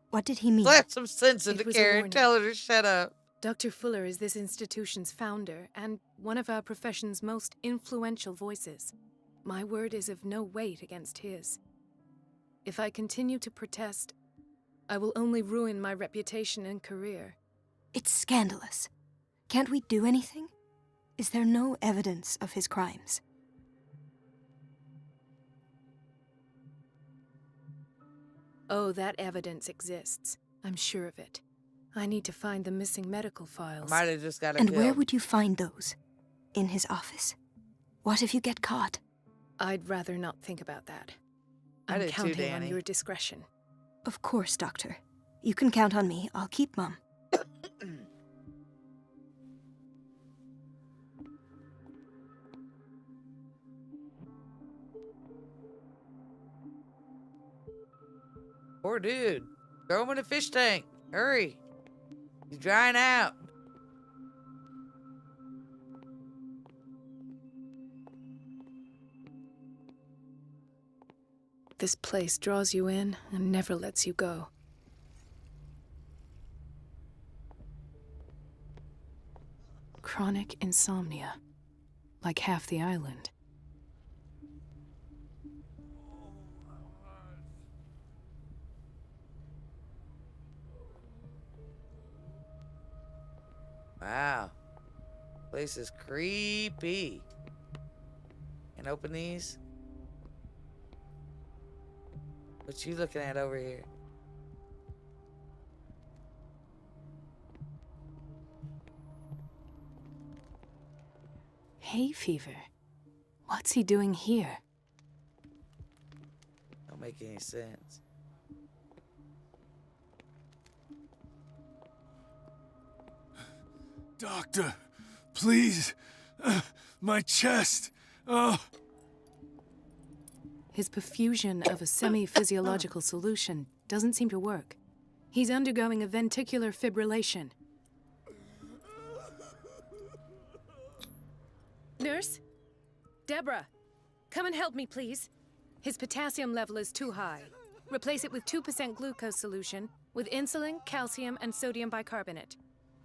What did he mean? Slap some sense into It was a Karen. warning. Tell her to shut up. Dr. Fuller is this institution's founder and one of our profession's most influential voices. My word is of no weight against his. If I continue to protest, I will only ruin my reputation and career. It's scandalous. Can't we do anything? Is there no evidence of his crimes? Oh, that evidence exists. I'm sure of it. I need to find the missing medical files. Might have just got a And kill. where would you find those? In his office? What if you get caught? I'd rather not think about that. I I'm do too, counting on Danny. your discretion. Of course, Doctor. You can count on me. I'll keep Mum. Poor dude. Throw him in a fish tank. Hurry. He's drying out. This place draws you in and never lets you go. Chronic insomnia. Like half the island. Wow. Place is creepy. Can open these? What you looking at over here? Hay fever. What's he doing here? Don't make any sense. Doctor, please. My chest. Oh. His perfusion of a semi-physiological solution doesn't seem to work. He's undergoing a ventricular fibrillation. Nurse? Deborah, come and help me, please. His potassium level is too high. Replace it with 2% glucose solution with insulin, calcium, and sodium bicarbonate.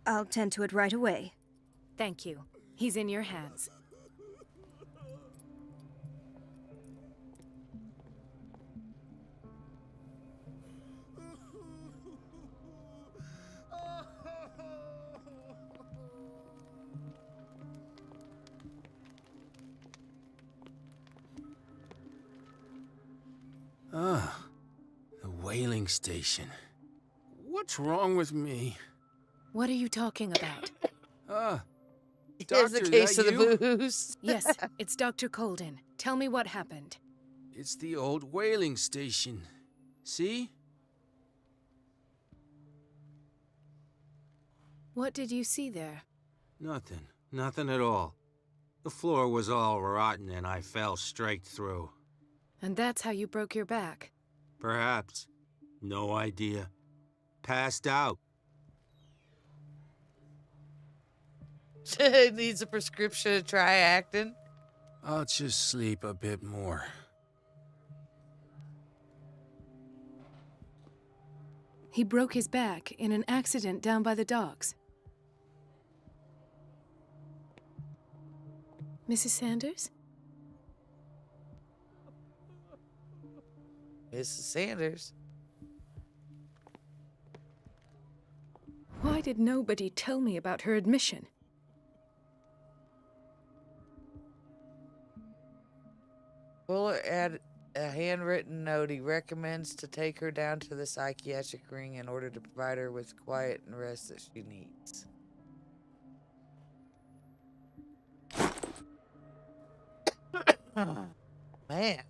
I'll tend to it right away. Thank you. He's in your hands. Ah, the whaling station. What's wrong with me? What are you talking about? Here's the Doctor, case that of the you? booze. Yes, it's Dr. Colden. Tell me what happened. It's the old whaling station. See? What did you see there? Nothing. Nothing at all. The floor was all rotten and I fell straight through. And that's how you broke your back. Perhaps. No idea. Passed out. Needs a prescription to try acting. I'll just sleep a bit more. He broke his back in an accident down by the docks. Mrs. Sanders? Mrs. Sanders. did nobody tell me about her admission? Fuller added a handwritten note. He recommends to take her down to the psychiatric ring in order to provide her with quiet and rest that she needs. Man.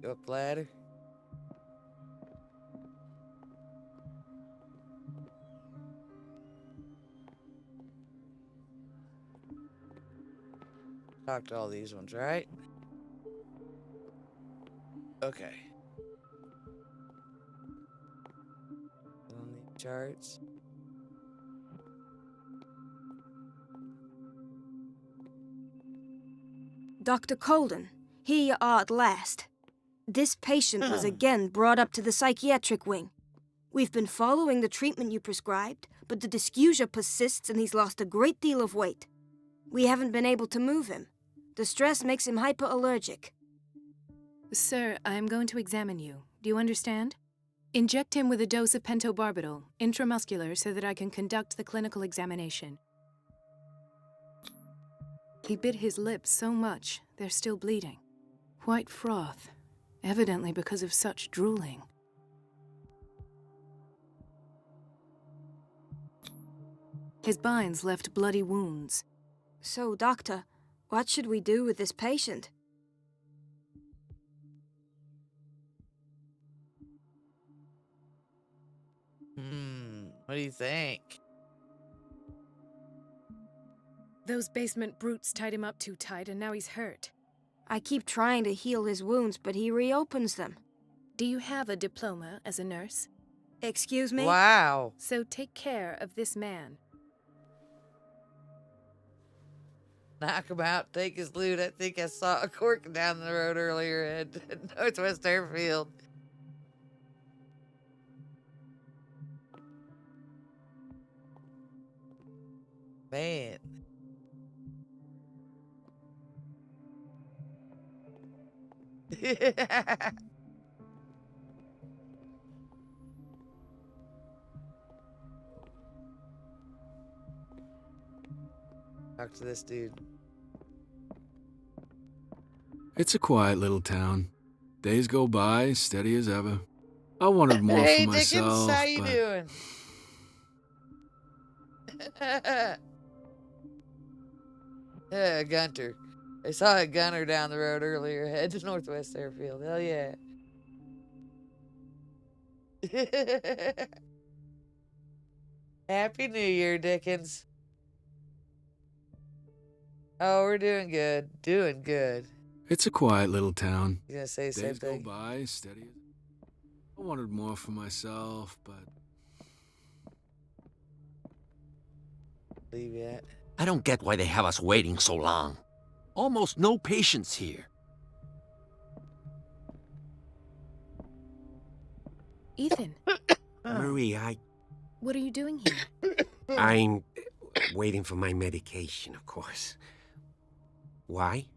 Go up the ladder. Talk to all these ones, right? Okay. On the charts. Dr. Colden, here you are at last. This patient was again brought up to the psychiatric wing. We've been following the treatment you prescribed, but the dysgeusia persists and he's lost a great deal of weight. We haven't been able to move him. The stress makes him hyperallergic. Sir, I am going to examine you. Do you understand? Inject him with a dose of pentobarbital, intramuscular, so that I can conduct the clinical examination. He bit his lips so much, they're still bleeding. White froth, evidently because of such drooling. His binds left bloody wounds. So, Doctor, what should we do with this patient? What do you think? Those basement brutes tied him up too tight, and now he's hurt. I keep trying to heal his wounds, but he reopens them. Do you have a diploma as a nurse? Excuse me? Wow. So take care of this man. Knock him out, take his loot. I think I saw a cork down the road earlier at Northwest Airfield. Man. Talk to this dude. It's a quiet little town. Days go by, steady as ever. I wanted more Hey, for myself, Dickens, how you but doing? Yeah, Gunter. I saw a gunner down the road earlier, head to Northwest Airfield. Hell yeah. Happy New Year, Dickens. Oh, we're doing good. Doing good. it's a quiet little town. You gonna say the same Days go thing? by, steady. I wanted more for myself, but Leave yet. I don't get why they have us waiting so long. Almost no patients here. Ethan, Marie, what are you doing here? I'm waiting for my medication, of course. Why?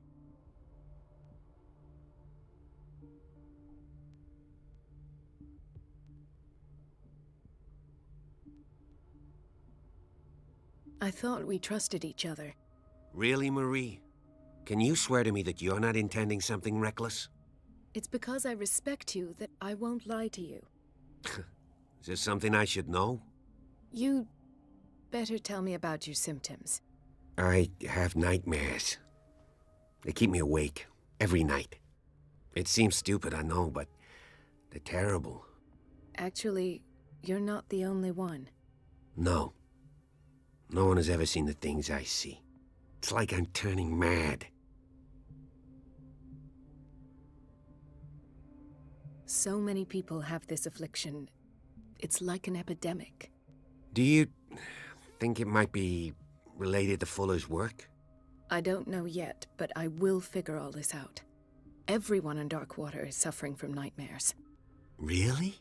I thought we trusted each other. Really, Marie? Can you swear to me that you're not intending something reckless? It's because I respect you that I won't lie to you. Is there something I should know? You better tell me about your symptoms. I have nightmares. They keep me awake every night. It seems stupid, I know, but they're terrible. Actually, you're not the only one. No. No one has ever seen the things I see. It's like I'm turning mad. So many people have this affliction. It's like an epidemic. Do you think it might be related to Fuller's work? I don't know yet, but I will figure all this out. Everyone in Darkwater is suffering from nightmares. Really?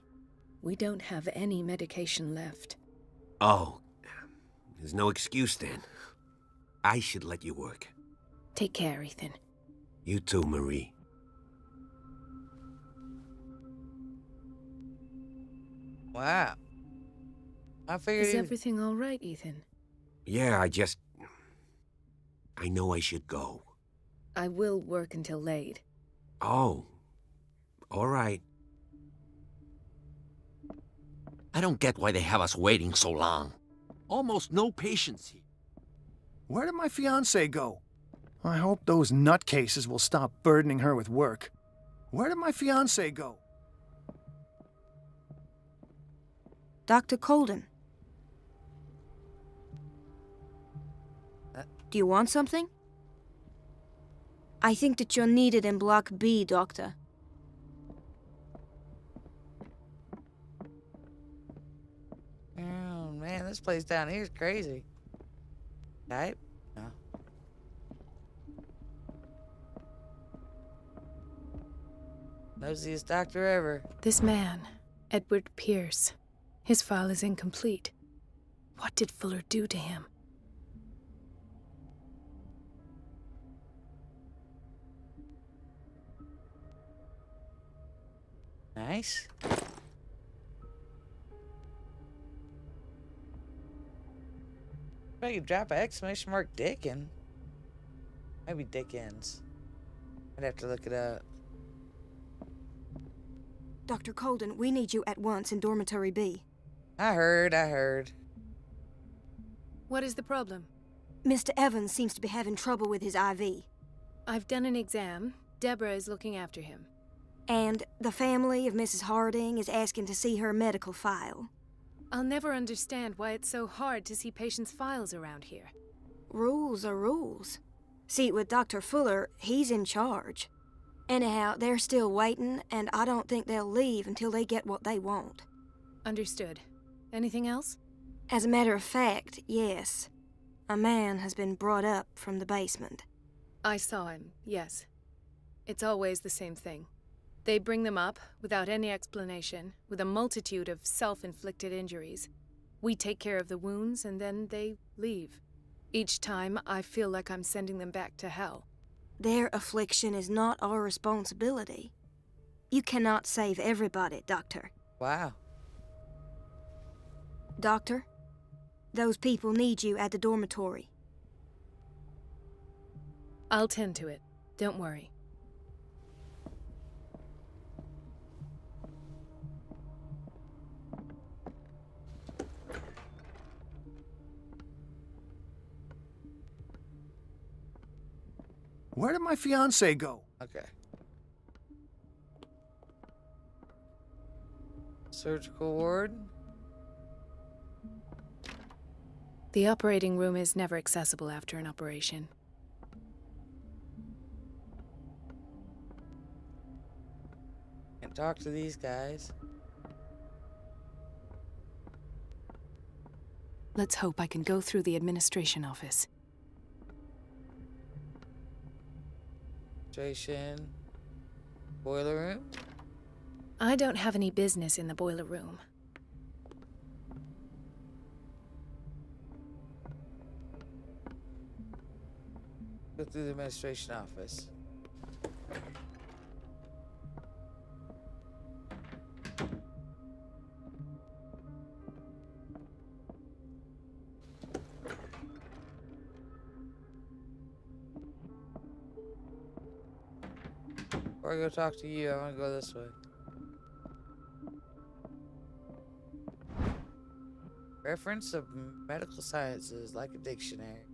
We don't have any medication left. Oh, there's no excuse then. I should let you work. Take care, Ethan. You too, Marie. Wow. I figured Is he... everything all right, Ethan? Yeah, I know I should go. I will work until late. Oh. All right. I don't get why they have us waiting so long. Almost no patience here. Where did my fiancée go? I hope those nutcases will stop burdening her with work. Where did my fiancée go? Dr. Colden. Do you want something? I think that you're needed in Block B, Doctor. Oh, man, this place down here is crazy. Type? No. Nosiest doctor ever. This man, Edward Pierce, his file is incomplete. What did Fuller do to him? Nice. Maybe drop an exclamation mark Dickin. Maybe Dickens. I'd have to look it up. Dr. Colden, we need you at once in Dormitory B. I heard. What is the problem? Mr. Evans seems to be having trouble with his IV. I've done an exam. Deborah is looking after him. And the family of Mrs. Harding is asking to see her medical file. I'll never understand why it's so hard to see patients' files around here. Rules are rules. See, with Dr. Fuller, he's in charge. Anyhow, they're still waiting, and I don't think they'll leave until they get what they want. Understood. Anything else? As a matter of fact, yes. A man has been brought up from the basement. I saw him, yes. It's always the same thing. They bring them up, without any explanation, with a multitude of self-inflicted injuries. We take care of the wounds, and then they leave. Each time, I feel like I'm sending them back to hell. Their affliction is not our responsibility. You cannot save everybody, Doctor. Wow. Doctor, those people need you at the dormitory. I'll tend to it. Don't worry. Where did my fiancée go? Okay. Surgical ward. The operating room is never accessible after an operation. Can't talk to these guys. Let's hope I can go through the administration office. Administration. Boiler room. I don't have any business in the boiler room. Go through the administration office. Before I go talk to you, I want to go this way. Reference of medical sciences, like a dictionary.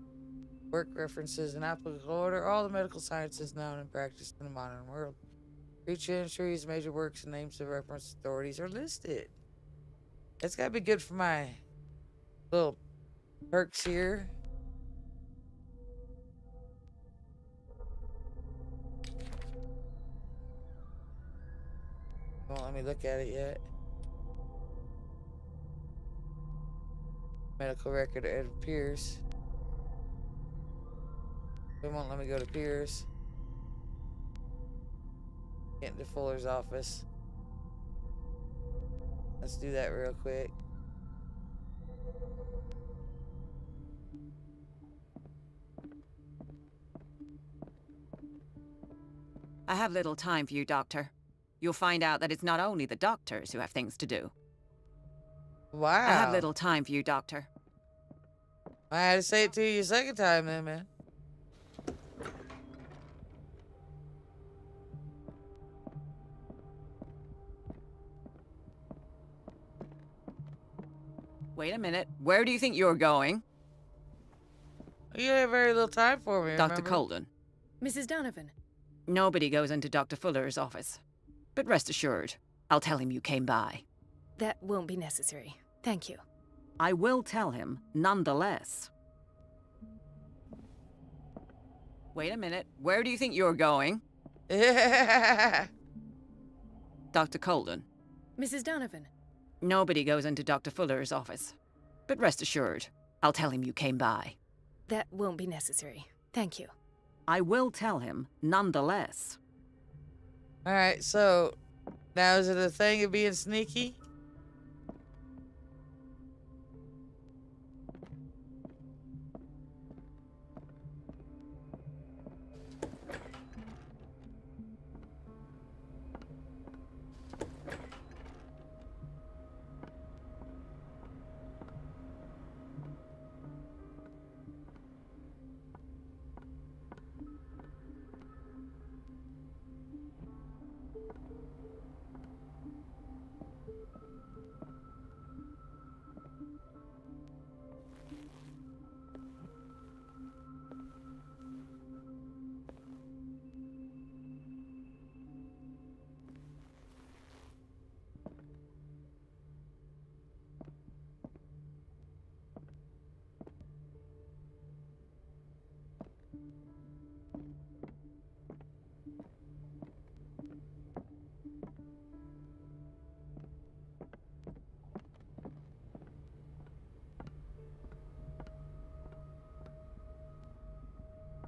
Work references in applicable order all the medical sciences known and practiced in the modern world. Creature entries, major works, and names of reference authorities are listed. That's gotta be good for my little perks here. Won't let me look at it yet. Medical record of Ed Pierce. They won't let me go to Pierce. Get into Fuller's office. Let's do that real quick. I have little time for you, Doctor. You'll find out that it's not only the doctors who have things to do. Wow. I have little time for you, Doctor. I had to say it to you a second time then, man. Wait a minute. Where do you think you're going? You have very little time for me, Dr. remember? Colden. Mrs. Donovan. Nobody goes into Dr. Fuller's office. But rest assured, I'll tell him you came by. That won't be necessary. Thank you. I will tell him, nonetheless. Wait a minute. Where do you think you're going? Dr. Colden. Mrs. Donovan. Nobody goes into Dr. Fuller's office. But rest assured, I'll tell him you came by. That won't be necessary. Thank you. I will tell him, nonetheless. Alright, so now is it a thing of being sneaky?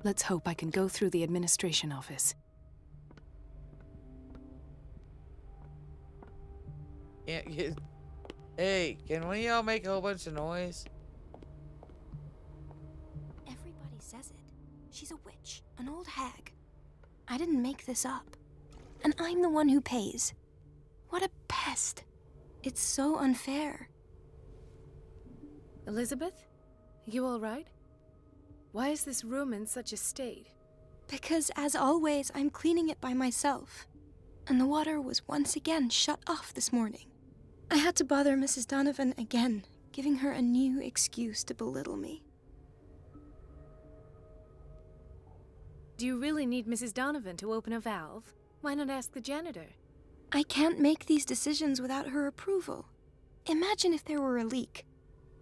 Let's hope I can go through the administration office. Hey, can one of y'all make a whole bunch of noise? Everybody says it. She's a witch, an old hag. I didn't make this up. And I'm the one who pays. What a pest. It's so unfair. Elizabeth? You all right? Why is this room in such a state? Because, as always, I'm cleaning it by myself. And the water was once again shut off this morning. I had to bother Mrs. Donovan again, giving her a new excuse to belittle me. Do you really need Mrs. Donovan to open a valve? Why not ask the janitor? I can't make these decisions without her approval. Imagine if there were a leak.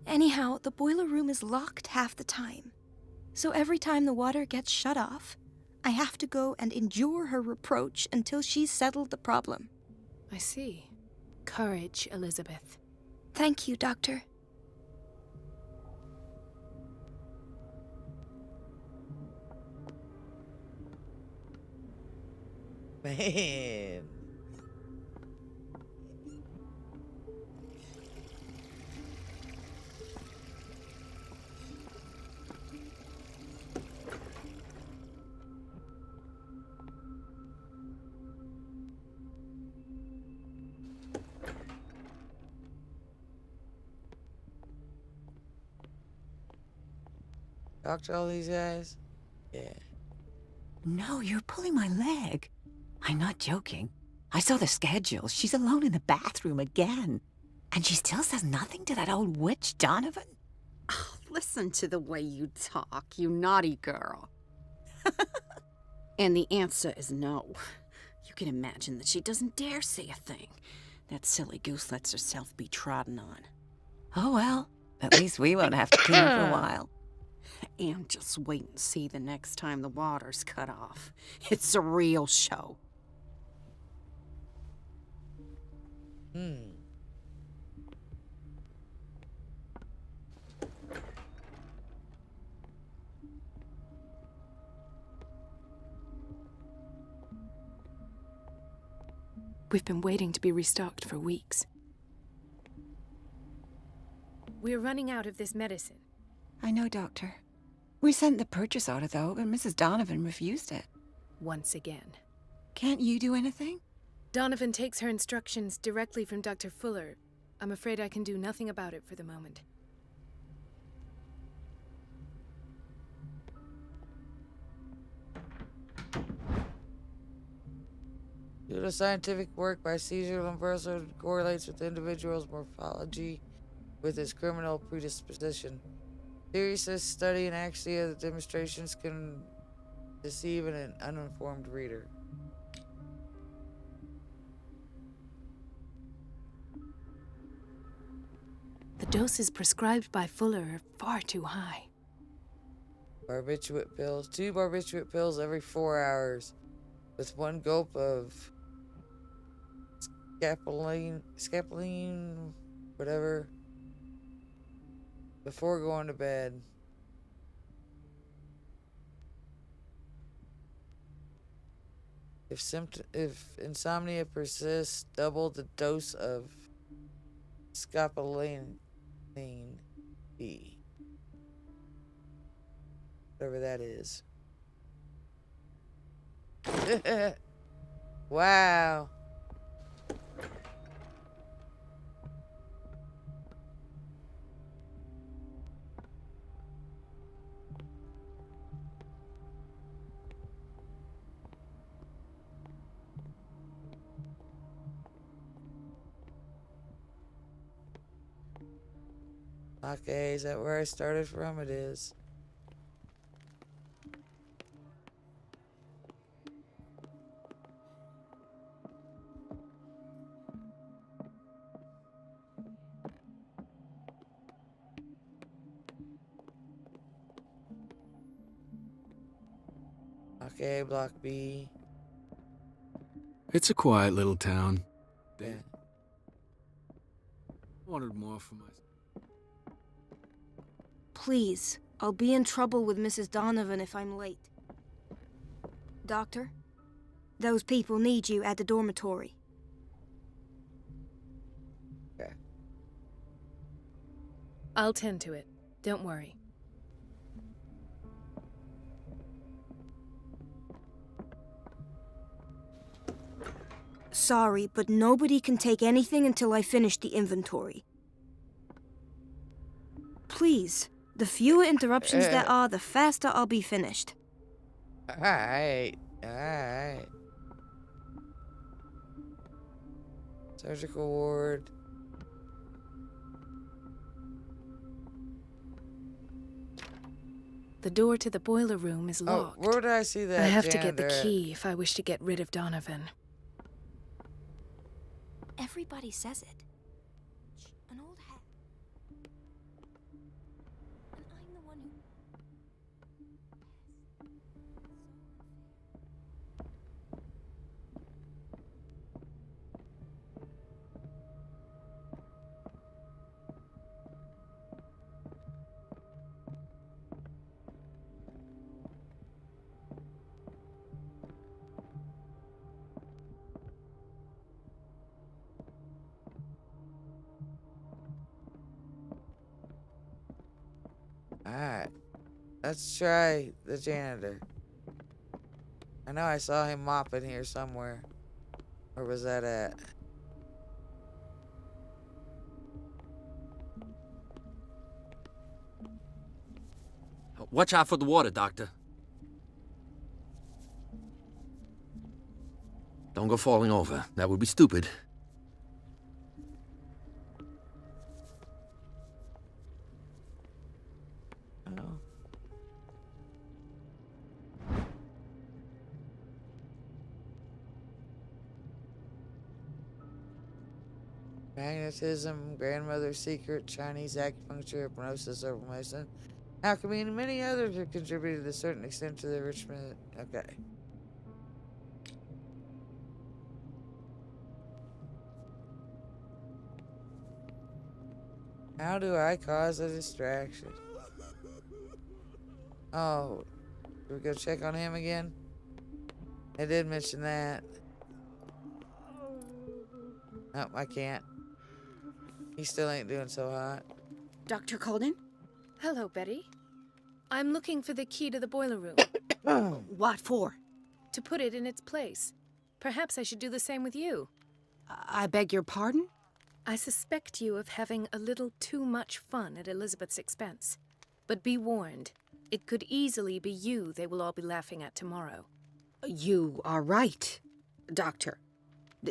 Anyhow, the boiler room is locked half the time. So every time the water gets shut off, I have to go and endure her reproach until she's settled the problem. I see. Courage, Elizabeth. Thank you, Doctor. Man. Talk to all these guys? Yeah. No, you're pulling my leg. I'm not joking. I saw the schedule. She's alone in the bathroom again. And she still says nothing to that old witch, Donovan? Oh, listen to the way you talk, you naughty girl. And the answer is no. You can imagine that she doesn't dare say a thing. That silly goose lets herself be trodden on. Oh, well. At least we won't have to clean for a while. And just wait and see the next time the water's cut off. It's a real show. We've been waiting to be restocked for weeks. We're running out of this medicine. I know, Doctor. We sent the purchase order, though, but Mrs. Donovan refused it. Once again. Can't you do anything? Donovan takes her instructions directly from Dr. Fuller. I'm afraid I can do nothing about it for the moment. Due to scientific work by Caesar Lombroso correlates with the individual's morphology with his criminal predisposition. Serious study and accuracy of the demonstrations can deceive an uninformed reader. The doses prescribed by Fuller are far too high. Barbiturate pills. 2 barbiturate pills every 4 hours. With 1 gulp of scapoline, whatever, before going to bed. If insomnia persists, double the dose of scapoline B. Whatever that is. Wow. Okay, is that where I started from? It is. Okay, block B. It's a quiet little town. Yeah. Wanted more for myself. Please, I'll be in trouble with Mrs. Donovan if I'm late. Doctor, those people need you at the dormitory. Okay. I'll tend to it. Don't worry. Sorry, but nobody can take anything until I finish the inventory. Please, the fewer interruptions there are, the faster I'll be finished. Alright. Alright. Surgical ward. The door to the boiler room is locked. Oh, where did I see that? I have to get the janitor? key if I wish to get rid of Donovan. Everybody says it. An old hat. And I'm the one who... Alright. Let's try the janitor. I know I saw him mopping here somewhere. Where was that at? Watch out for the water, Doctor. Don't go falling over. That would be stupid. Oh. Magnetism, grandmother's secret, Chinese acupuncture, hypnosis, herbal medicine, alchemy, and many others have contributed to a certain extent to the enrichment. Okay. How do I cause a distraction? Oh, do we go check on him again? I did mention that. No, I can't. He still ain't doing so hot. Dr. Colden? Hello, Betty. I'm looking for the key to the boiler room. What for? To put it in its place. Perhaps I should do the same with you. I beg your pardon? I suspect you of having a little too much fun at Elizabeth's expense. But be warned, it could easily be you they will all be laughing at tomorrow. You are right, Doctor.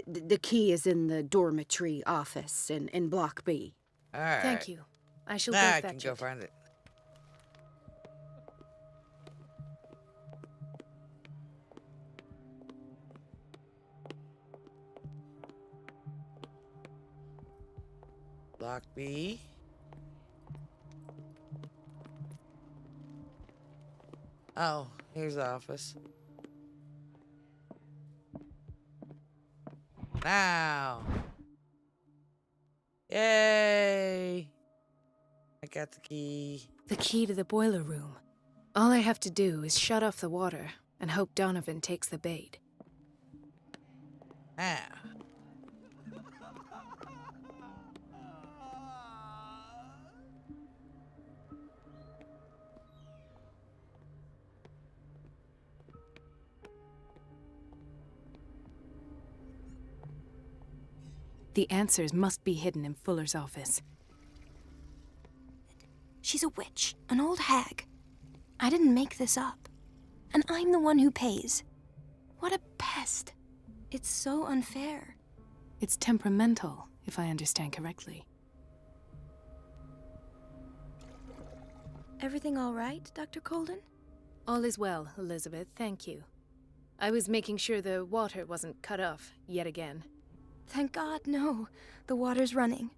The key is in the dormitory office in Block B. All right. Thank you. I shall Now go I fetch can go it. find it. Block B. Oh, here's the office. Now. Yay! I got the key. The key to the boiler room. All I have to do is shut off the water and hope Donovan takes the bait. Now. The answers must be hidden in Fuller's office. She's a witch, an old hag. I didn't make this up. And I'm the one who pays. What a pest. It's so unfair. It's temperamental, if I understand correctly. Everything all right, Dr. Colden? All is well, Elizabeth, thank you. I was making sure the water wasn't cut off yet again. Thank God, no. The water's running.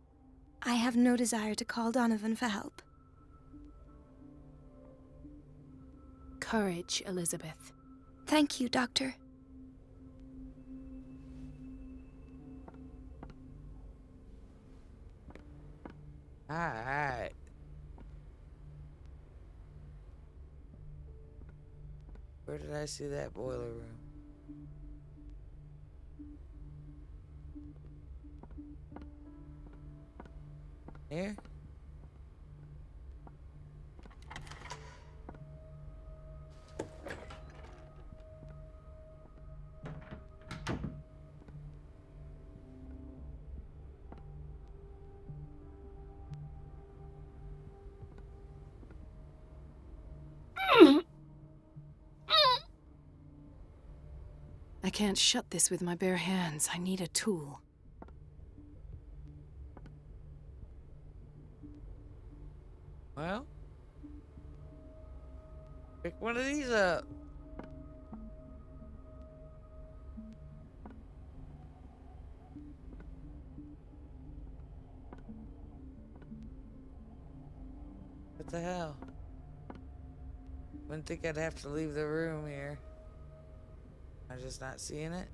I have no desire to call Donovan for help. Courage, Elizabeth. Thank you, Doctor. Alright. Where did I see that boiler room? Here? I can't shut this with my bare hands. I need a tool. Well, pick one of these up. What the hell? Wouldn't think I'd have to leave the room here. I'm just not seeing it.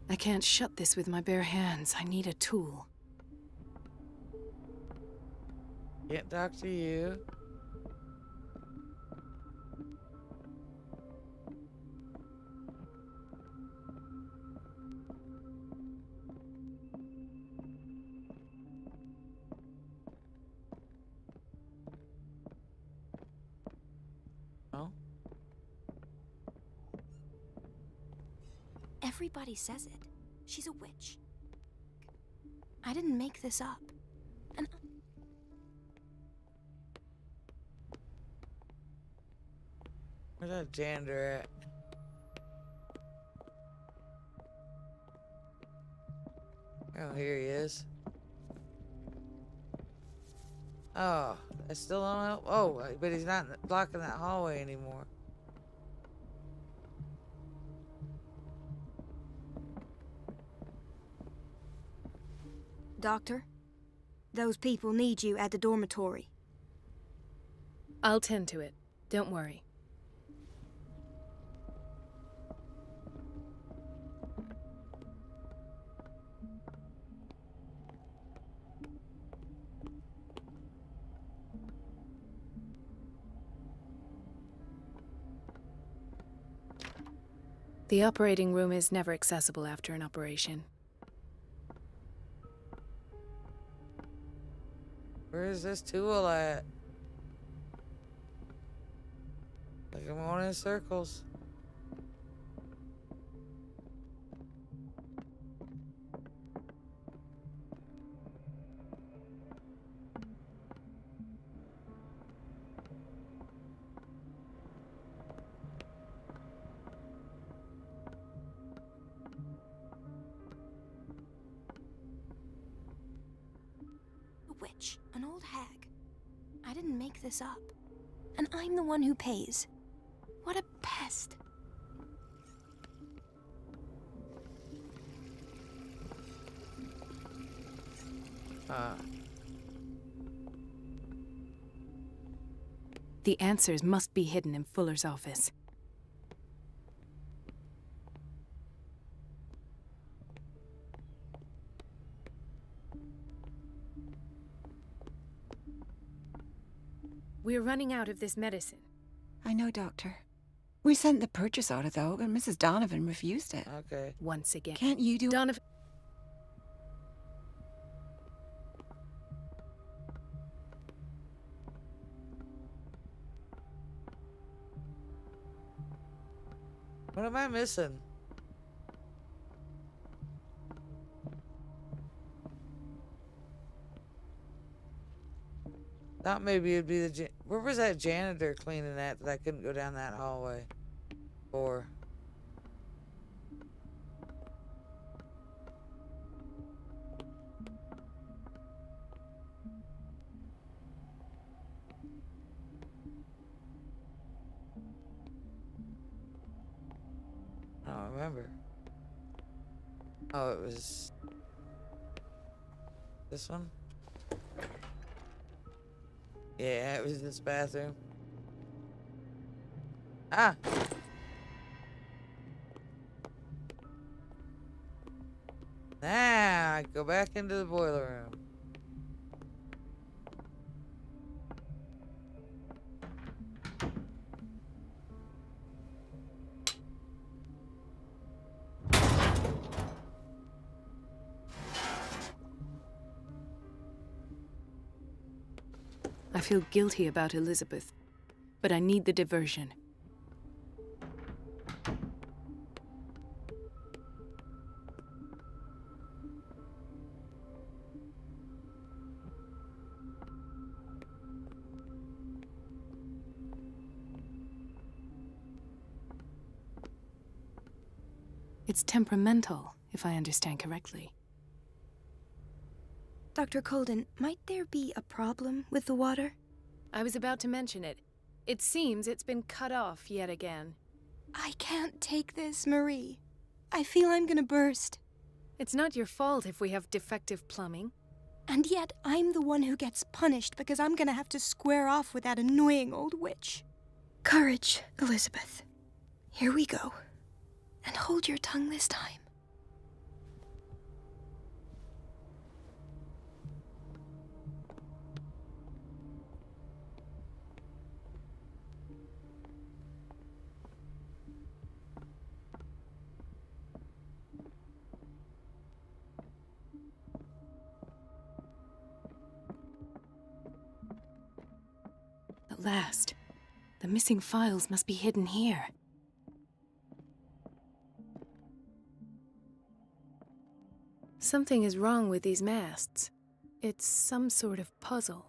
I can't shut this with my bare hands. I need a tool. Can't talk to you. Oh. Everybody says it. She's a witch. I didn't make this up. And Where's that janitor at? Oh, here he is. Oh, I still don't know. Oh, but he's not blocking that hallway anymore. Doctor, those people need you at the dormitory. I'll tend to it. Don't worry. The operating room is never accessible after an operation. Where is this tool at? Like I'm going in circles. A witch, an old hag. I didn't make this up. And I'm the one who pays. What a pest. The answers must be hidden in Fuller's office. We're running out of this medicine. I know, Doctor. We sent the purchase order, though, but Mrs. Donovan refused it. Okay. Once again. Can't you do... Donovan... What am I missing? Thought maybe it'd be the where was that janitor cleaning that I couldn't go down that hallway for? I don't remember. Oh, it was this one? Yeah, it was this bathroom. Ah! Now I go back into the boiler room. I feel guilty about Elizabeth, but I need the diversion. It's temperamental, if I understand correctly. Dr. Colden, might there be a problem with the water? I was about to mention it. It seems it's been cut off yet again. I can't take this, Marie. I feel I'm gonna burst. It's not your fault if we have defective plumbing. And yet, I'm the one who gets punished because I'm gonna have to square off with that annoying old witch. Courage, Elizabeth. Here we go. And hold your tongue this time. At last, the missing files must be hidden here. Something is wrong with these masts. It's some sort of puzzle.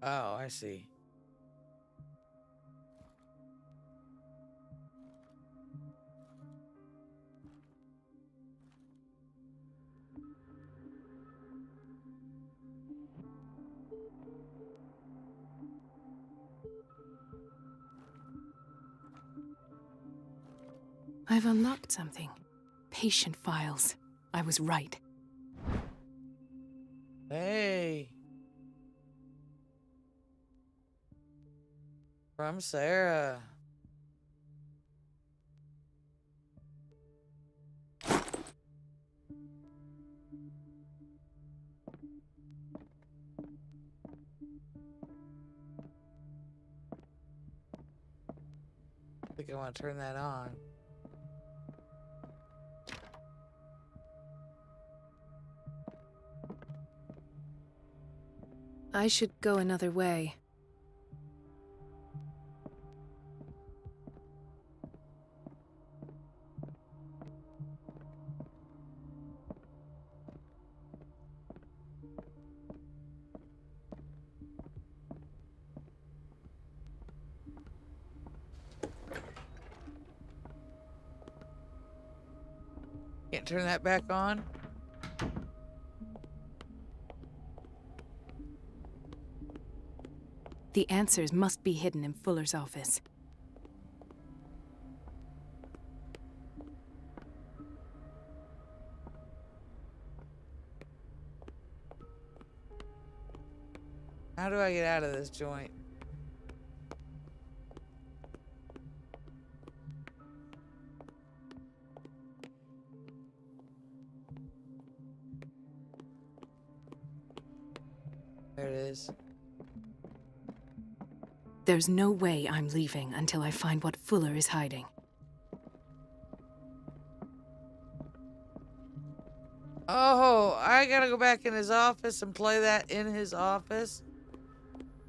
Oh, I see. I've unlocked something. Patient files. I was right. Hey. From Sarah. I think I want to turn that on. I should go another way. Can't turn that back on? The answers must be hidden in Fuller's office. How do I get out of this joint? There it is. There's no way I'm leaving until I find what Fuller is hiding. Oh, I gotta go back in his office and play that in his office?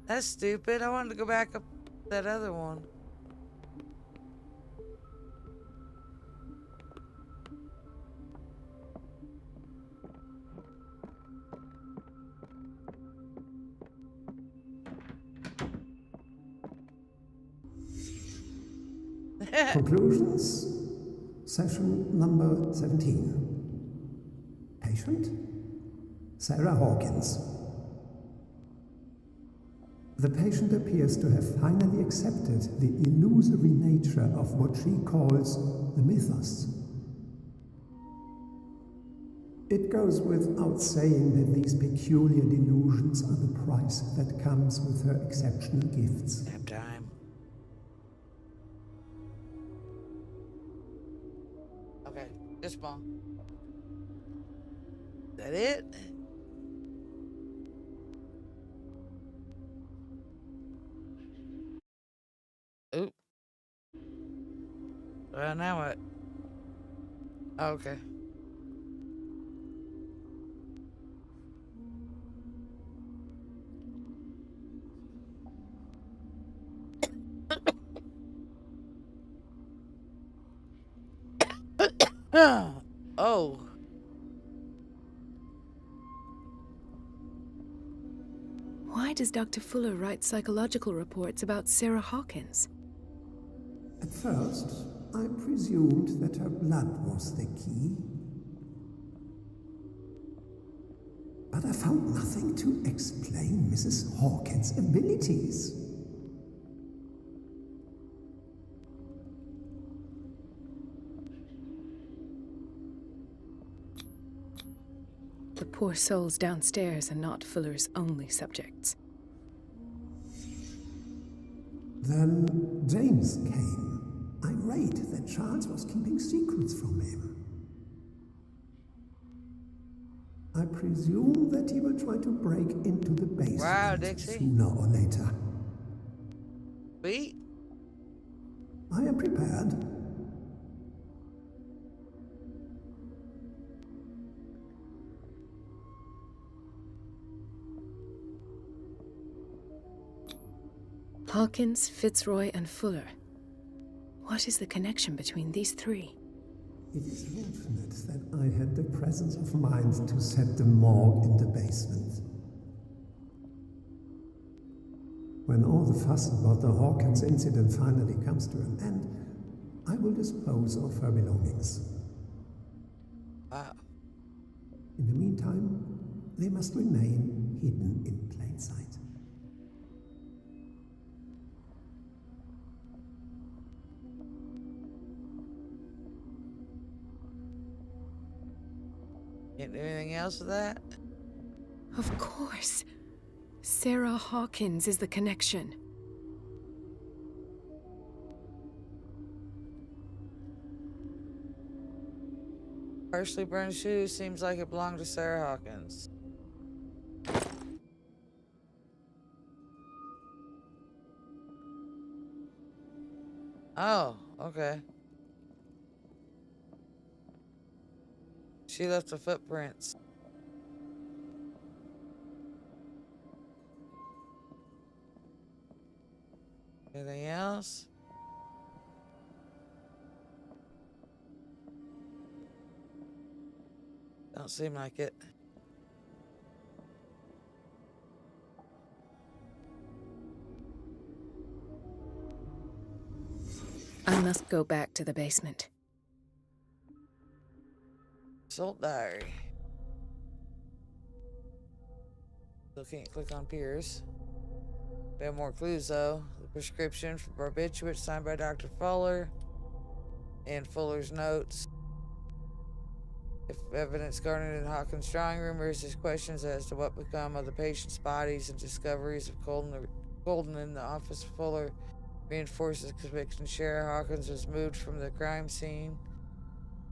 That's stupid. I wanted to go back up that other one. Conclusions. Session number 17. Patient? Sarah Hawkins. The patient appears to have finally accepted the illusory nature of what she calls the mythos. It goes without saying that these peculiar delusions are the price that comes with her exceptional gifts. Nap time. Okay, this small. Is that it? Oop. Well, now what? Oh, okay. Oh. Why does Dr. Fuller write psychological reports about Sarah Hawkins? At first, I presumed that her blood was the key. But I found nothing to explain Mrs. Hawkins' abilities. The poor souls downstairs are not Fuller's only subjects. Then James came, irate that Charles was keeping secrets from him. I presume that he will try to break into the basement Wow, Dixie. sooner or later. Sweet. I am prepared. Hawkins, Fitzroy, and Fuller. What is the connection between these three? It is fortunate that I had the presence of mind to set the morgue in the basement. When all the fuss about the Hawkins incident finally comes to an end, I will dispose of her belongings. Wow. In the meantime, they must remain hidden in plain sight. Can't do anything else with that? Of course. Sarah Hawkins is the connection. Partially burned shoes seems like it belonged to Sarah Hawkins. Oh, okay. She left the footprints. Anything else? Don't seem like it. I must go back to the basement. Assault diary. Still can't click on Pierce. We have more clues though. The prescription for barbiturate signed by Dr. Fuller. And Fuller's notes. If evidence garnered in Hawkins' drawing room raises questions as to what become of the patient's bodies, and discoveries of Golden in the office of Fuller reinforces conviction Sarah Hawkins was moved from the crime scene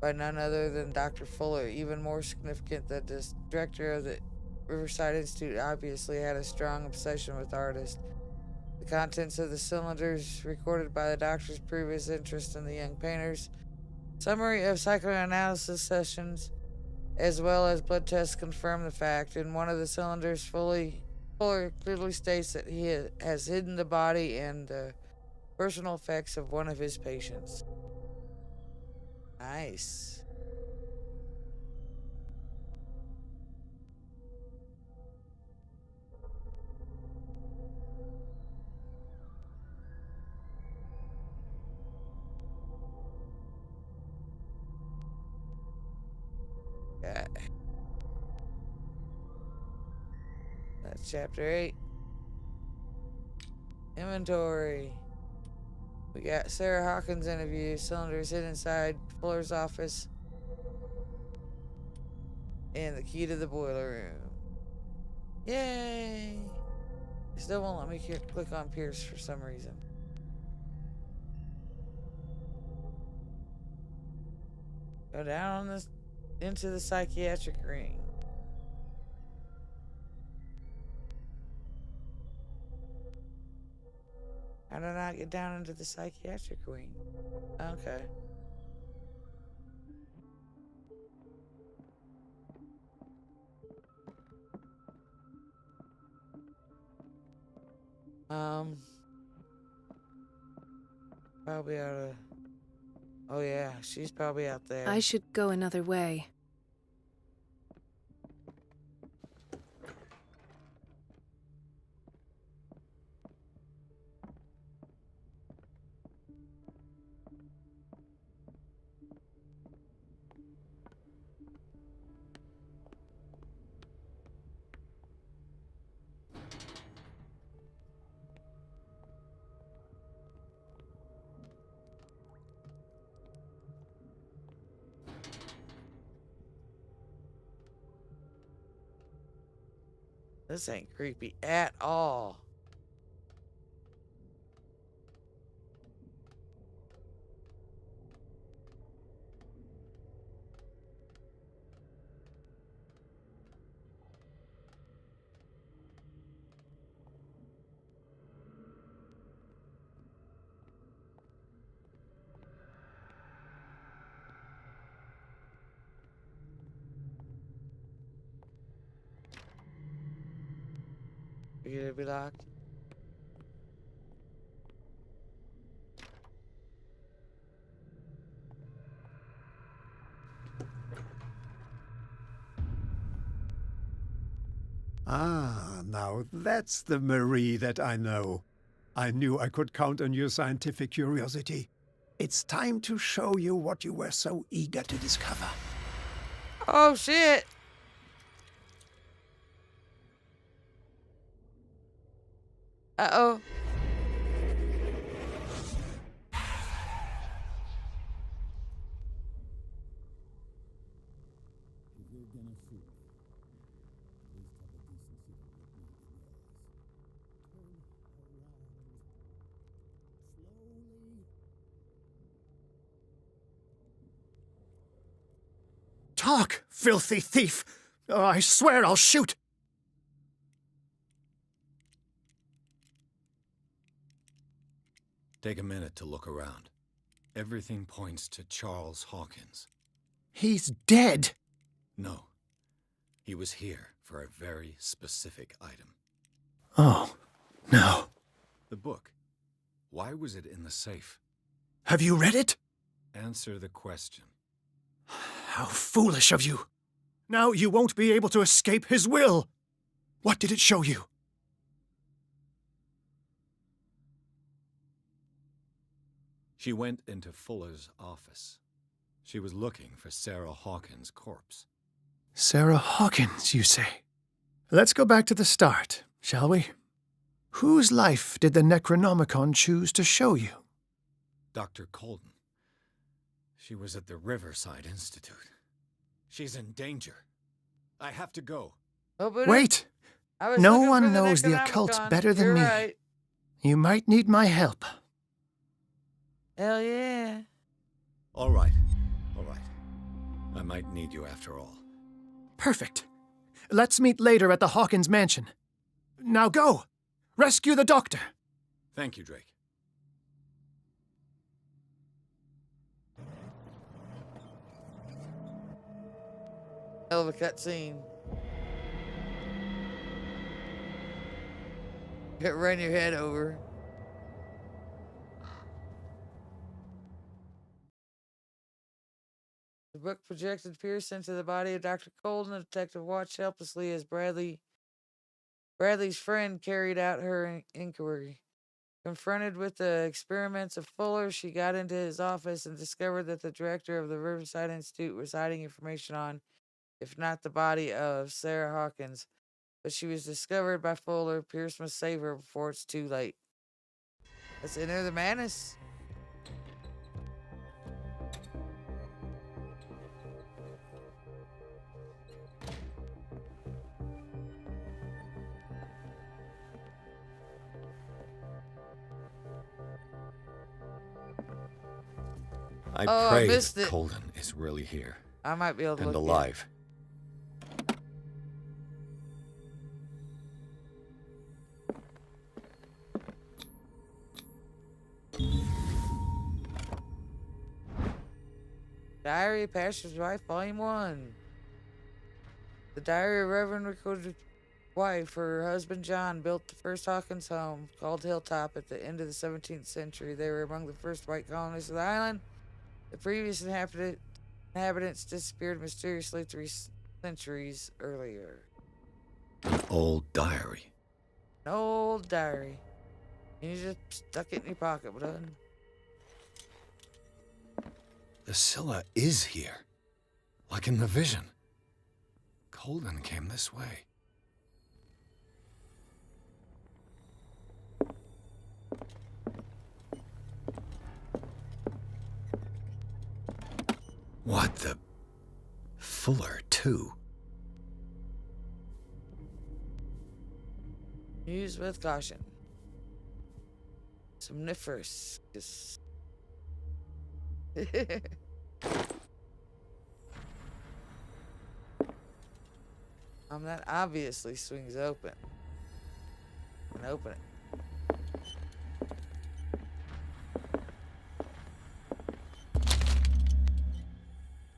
by none other than Dr. Fuller. Even more significant that this director of the Riverside Institute obviously had a strong obsession with artists. The contents of the cylinders recorded by the doctor's previous interest in the young painters. Summary of psychoanalysis sessions, as well as blood tests, confirm the fact. In one of the cylinders, Fuller clearly states that he has hidden the body and the personal effects of one of his patients. Nice. Okay. That's chapter 8. Inventory. We got Sarah Hawkins interview. Cylinders hid inside Fuller's office. And the key to the boiler room. Yay! It still won't let me click on Pierce for some reason. Go down on this into the psychiatric ring. How did I not get down into the psychiatric wing? Okay. Probably out of... Oh yeah, she's probably out there. I should go another way. This ain't creepy at all. Figured it'd be locked. Ah, now that's the Marie that I know. I knew I could count on your scientific curiosity. It's time to show you what you were so eager to discover. Oh shit! Uh-oh. If you're gonna talk, filthy thief! Or I swear I'll shoot! Take a minute to look around. Everything points to Charles Hawkins. He's dead! No. He was here for a very specific item. Oh, no. The book. Why was it in the safe? Have you read it? Answer the question. How foolish of you! Now you won't be able to escape his will! What did it show you? She went into Fuller's office. She was looking for Sarah Hawkins' corpse. Sarah Hawkins, you say? Let's go back to the start, shall we? Whose life did the Necronomicon choose to show you? Dr. Colden. She was at the Riverside Institute. She's in danger. I have to go. Wait! No one knows the occult better than me. Right. You might need my help. Hell yeah. All right. All right. I might need you after all. Perfect. Let's meet later at the Hawkins mansion. Now go! Rescue the doctor! Thank you, Drake. Hell of a cutscene. Run your head over. The book projected Pierce into the body of Dr. Colden. The detective watched helplessly as Bradley's friend carried out her inquiry. Confronted with the experiments of Fuller, she got into his office and discovered that the director of the Riverside Institute was hiding information on, if not the body of, Sarah Hawkins. But she was discovered by Fuller. Pierce must save her before it's too late. Let's enter the madness. I I pray missed that it. Colden is really here. I might be able to And look alive. Diary of Pastor's Wife, Volume 1. The diary of Reverend Recorded wife, her husband John, built the first Hawkins home, called Hilltop, at the end of the 17th century. They were among the first white colonists of the island. The previous inhabitants disappeared mysteriously 3 centuries earlier. An old diary. An old diary. And you just stuck it in your pocket, bud. The Scylla is here. Like in the vision. Colden came this way. What the... Fuller, too. Use with caution. Somniferous. That obviously swings open. And open it.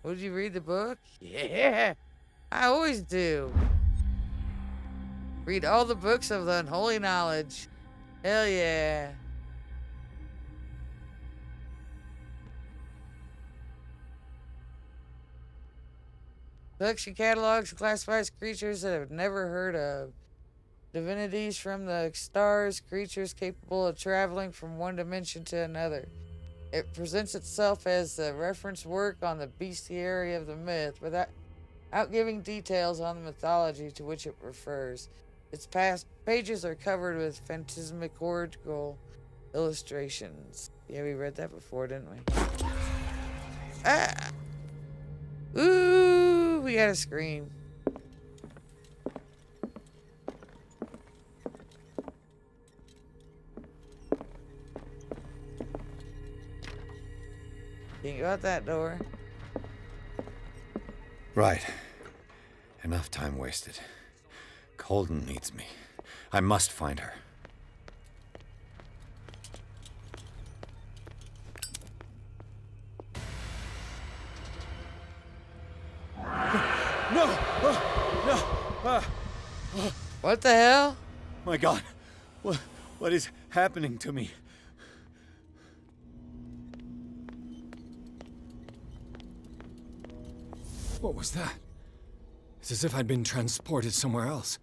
Would you read the book? Yeah, I always do. Read all the books of the unholy knowledge. Hell yeah. Collection catalogs and classifies creatures that I've never heard of. Divinities from the stars, creatures capable of traveling from one dimension to another. It presents itself as the reference work on the bestiary of the myth, without giving details on the mythology to which it refers. Its past pages are covered with phantasmagorical illustrations. Yeah, we read that before, didn't we? Ah! Ooh, we gotta scream. Can't go out that door. Right. Enough time wasted. Colden needs me. I must find her. No! No! What the hell? My God. What is happening to me? What was that? It's as if I'd been transported somewhere else.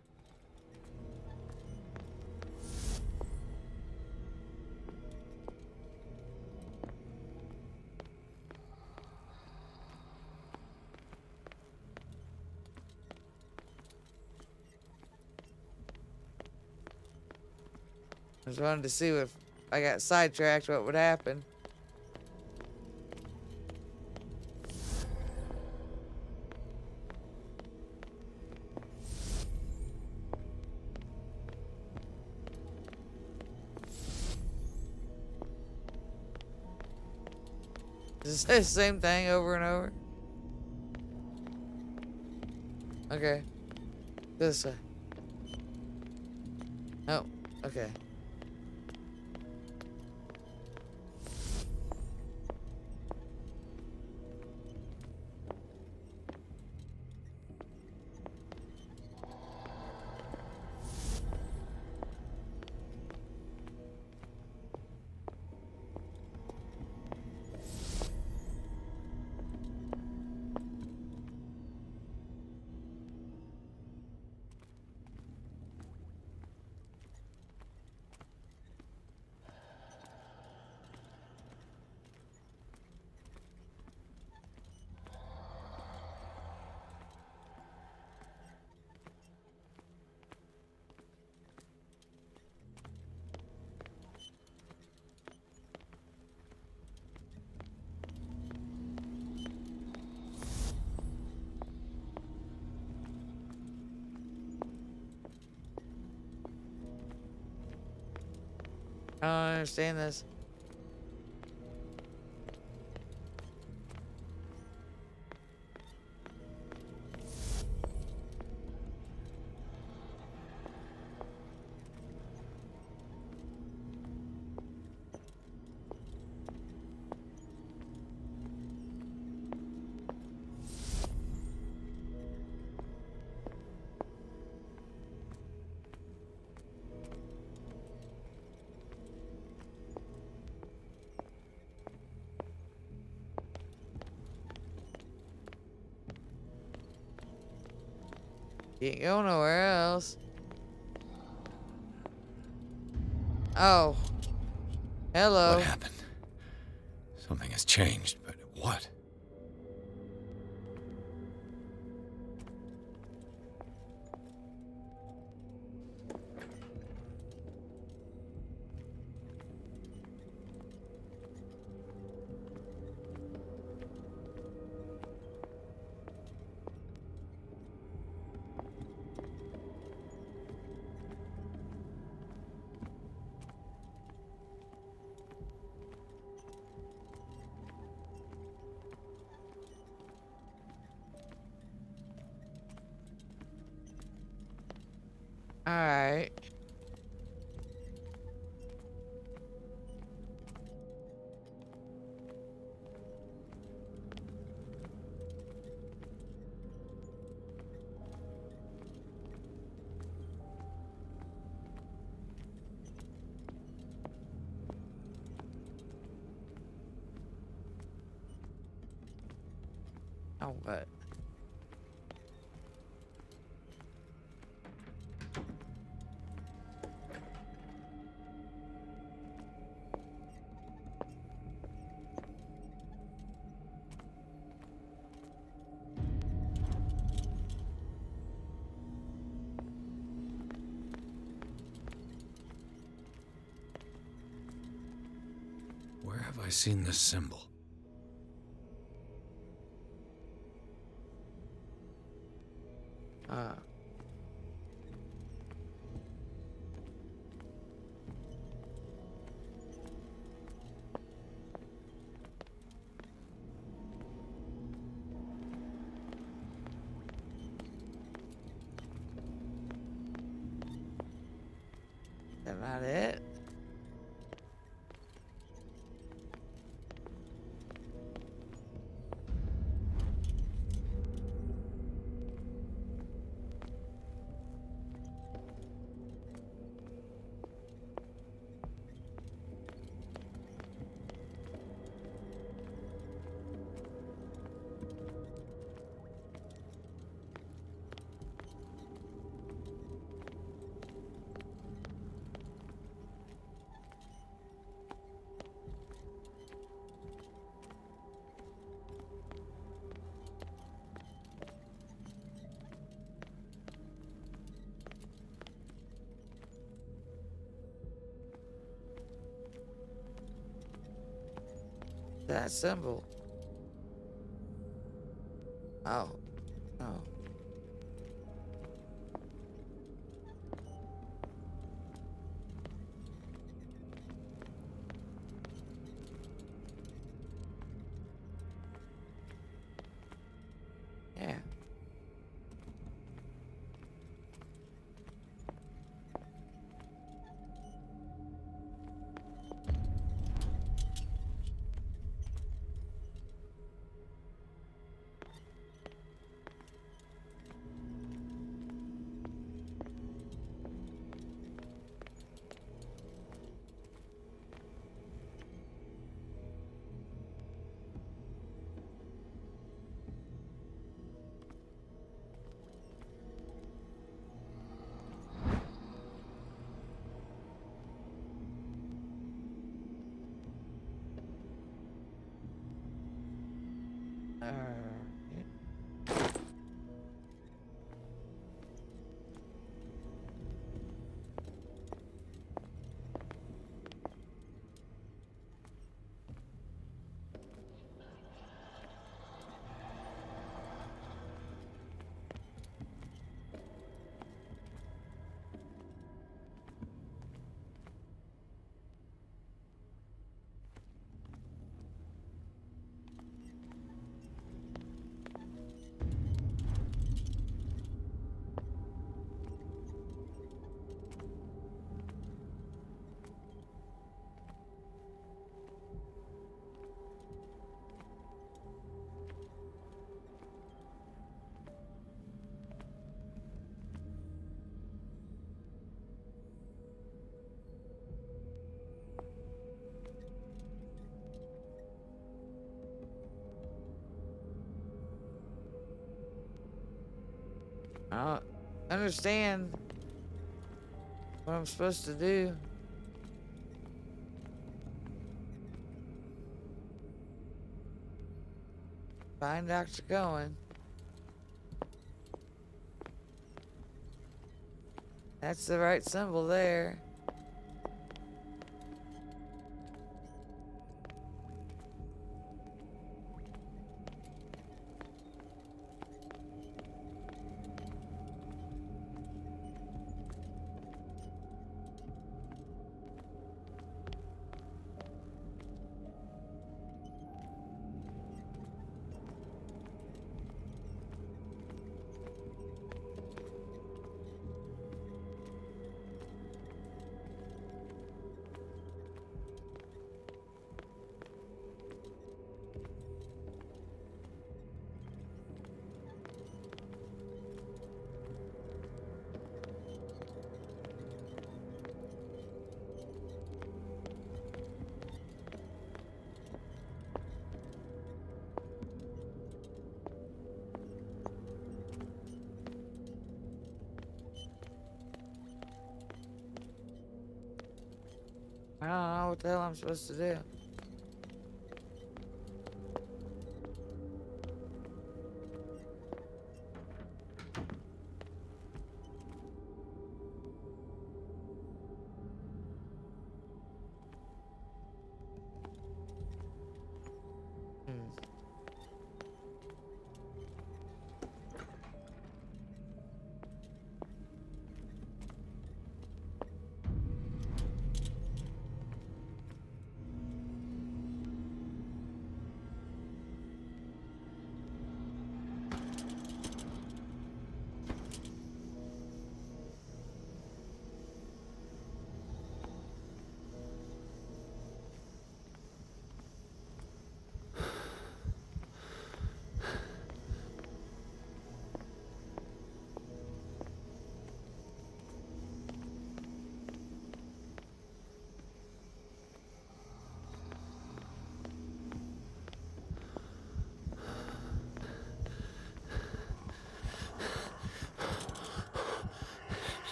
I just wanted to see if I got sidetracked, what would happen. Does it say the same thing over and over? Okay. This way. Oh, okay. I don't understand this. Can't go nowhere else. Oh. Hello. What happened? Something has changed, but what? All right. Oh, but. Where have I seen this symbol? That not it? That symbol. Oh. Oh. Yeah. I don't understand what I'm supposed to do. Find Dr. Cohen. That's the right symbol there. I don't know what the hell I'm supposed to do.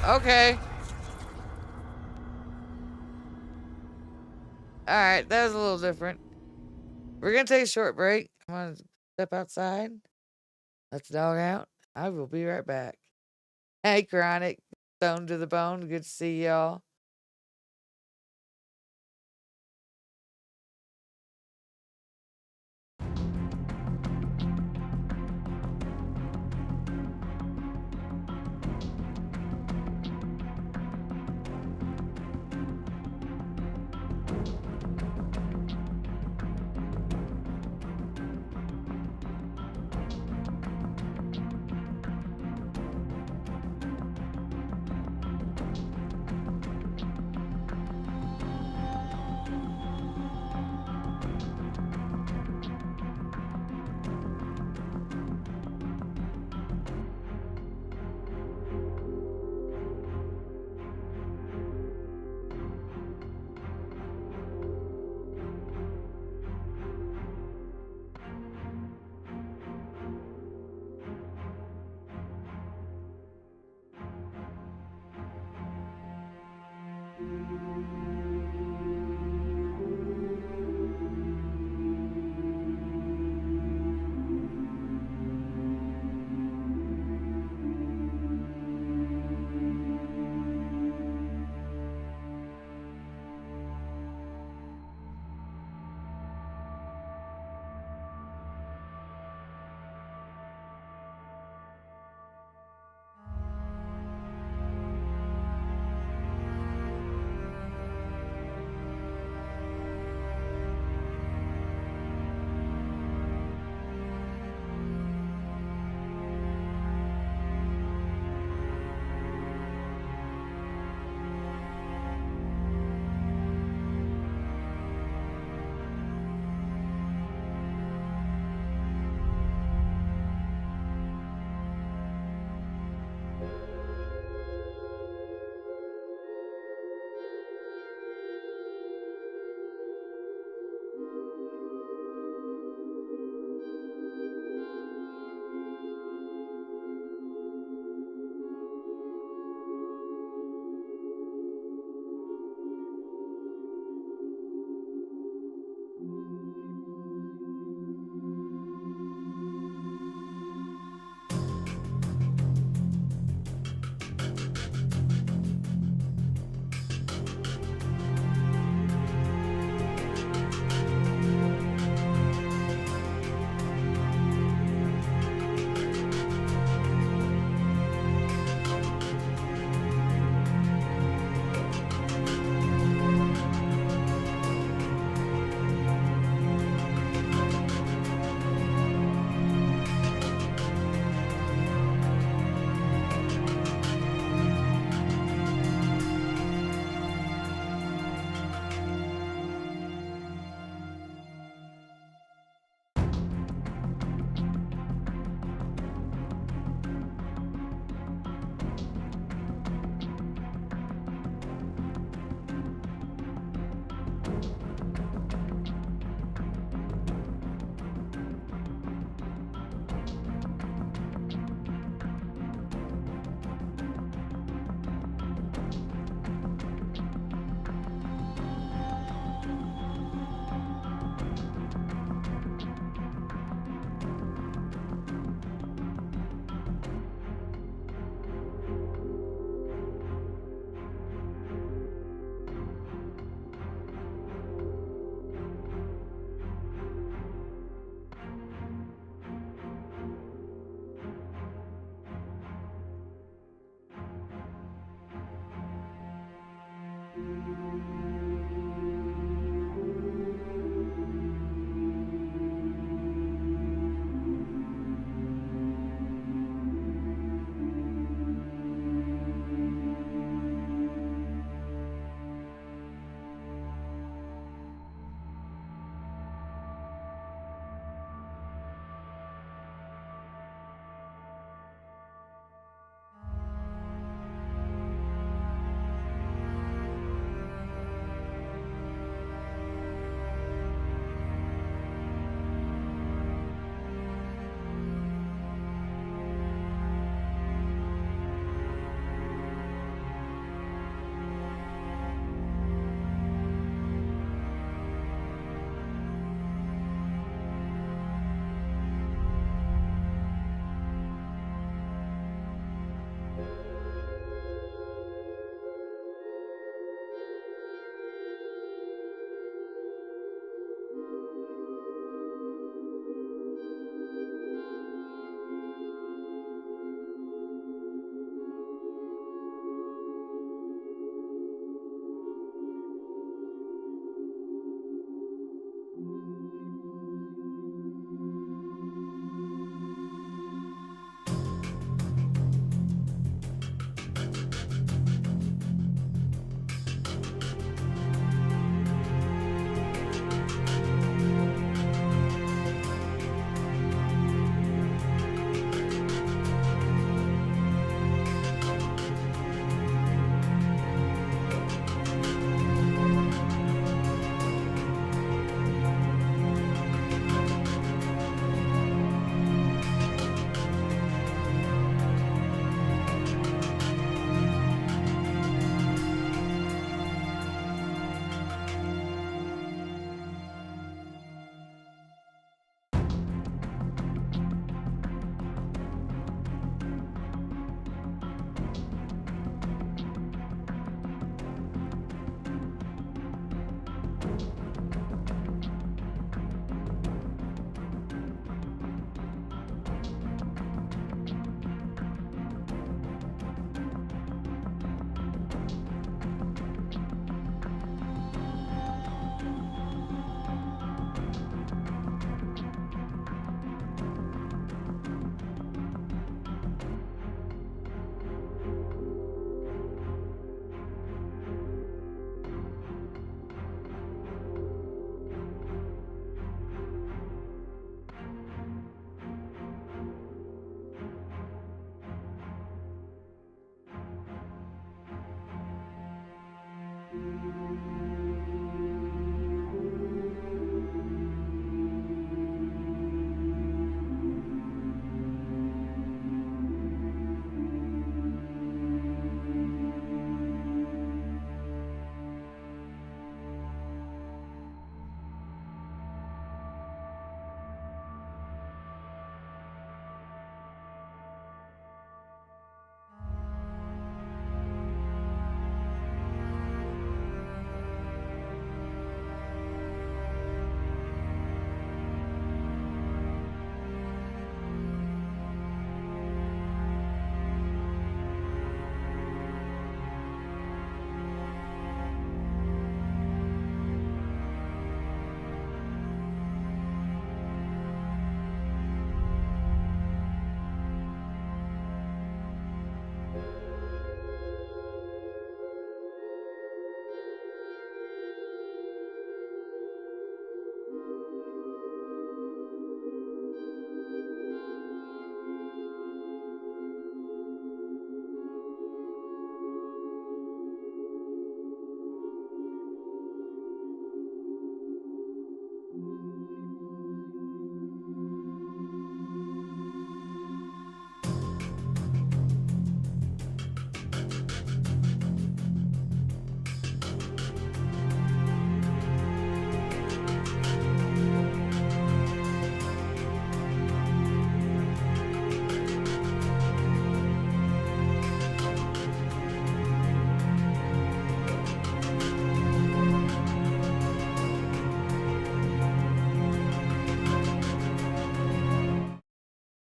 Okay. Alright, that was a little different. We're gonna take a short break. I'm gonna step outside. Let's dog out. I will be right back. Hey, Chronic. Stone to the bone. Good to see y'all.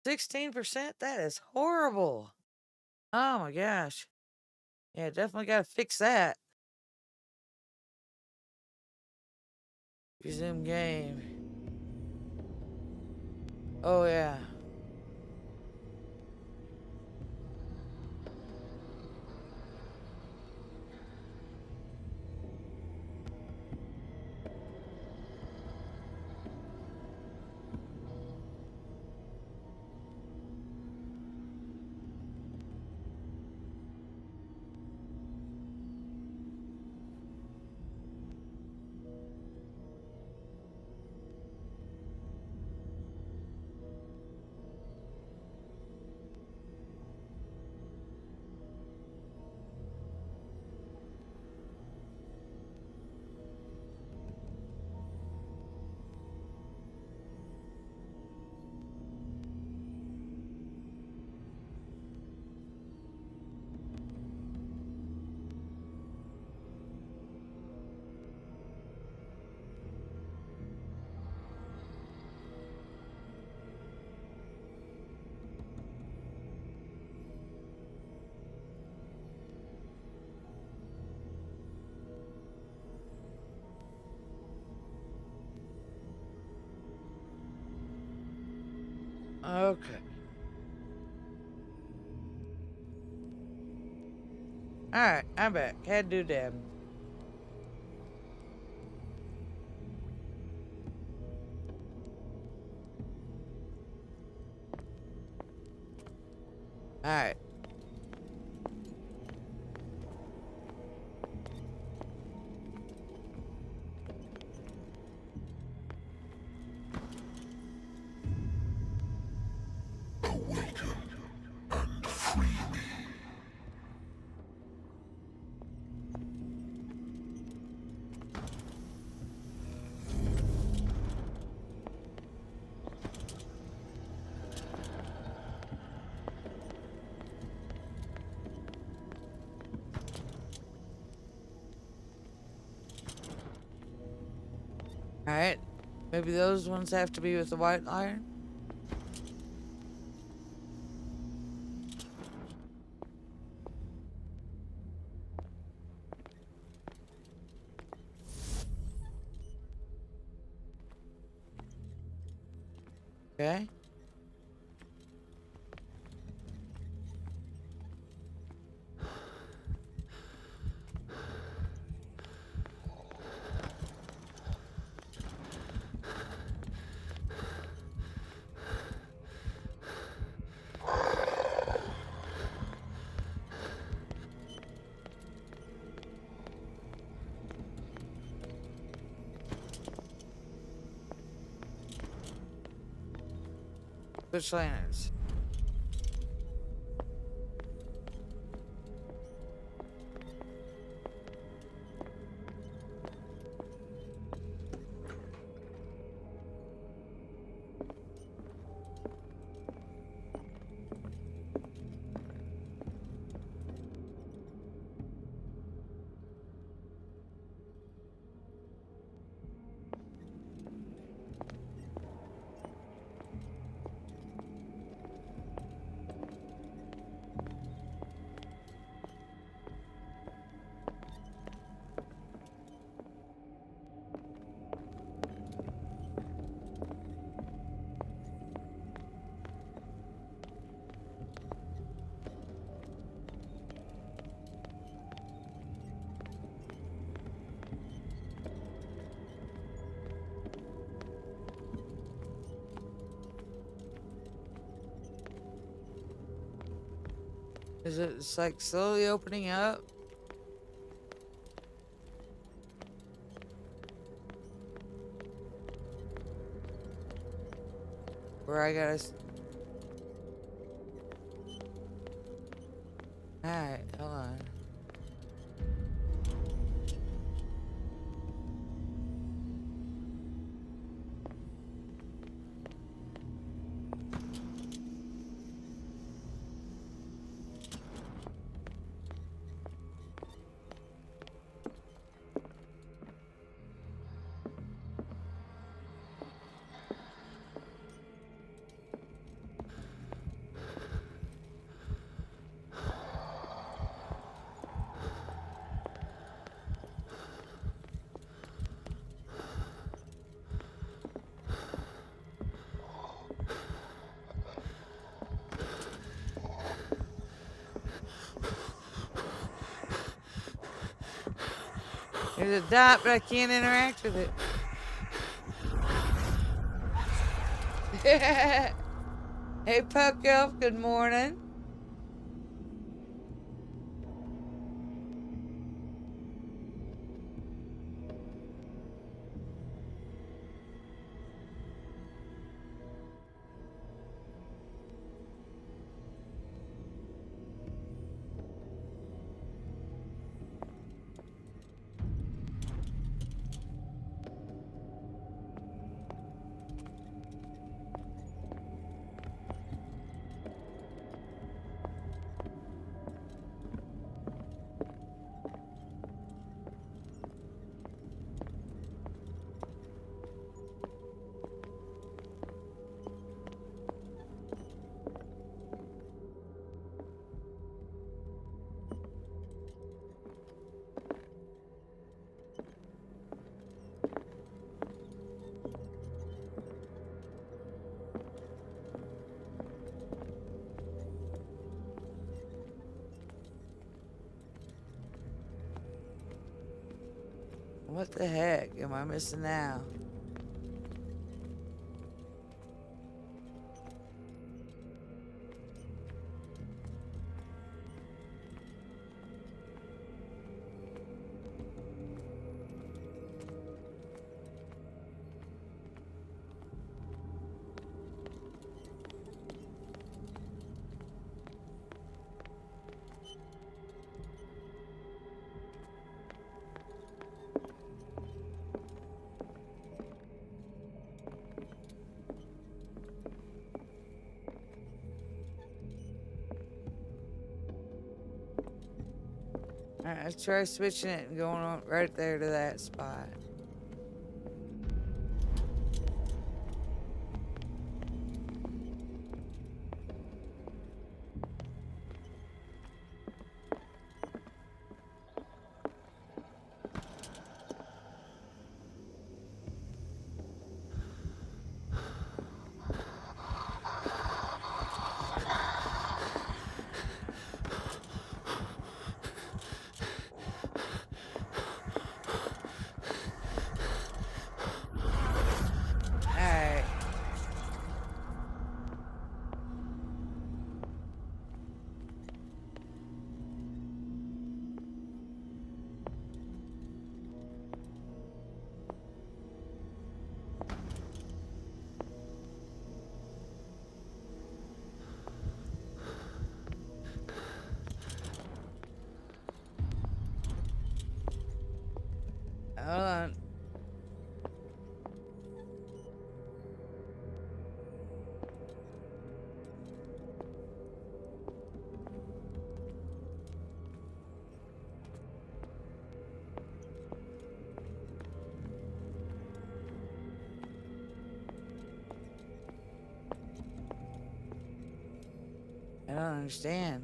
16%? That is horrible. Oh my gosh. Yeah, definitely got to fix that. Resume game. Oh, yeah. Okay. Alright, I'm back. Had to do that. Alright. Alright. Maybe those ones have to be with the white iron? Okay. Switch lanterns. Is it it's like slowly opening up? Where I gotta... Alright, hold on. There's a dot, but I can't interact with it. Hey, Puck Elf, good morning. What the heck am I missing now? Alright, let's try switching it and going on right there to that spot. Alright. Hold on. I don't understand.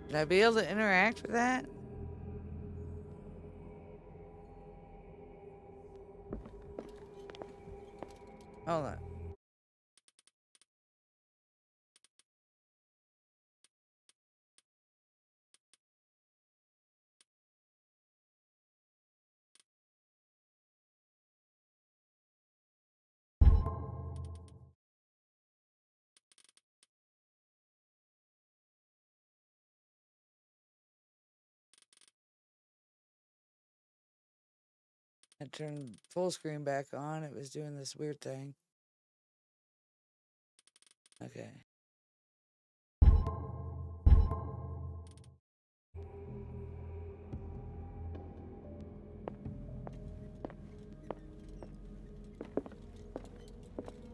Should I be able to interact with that? Hold on. I turned full screen back on. It was doing this weird thing. Okay.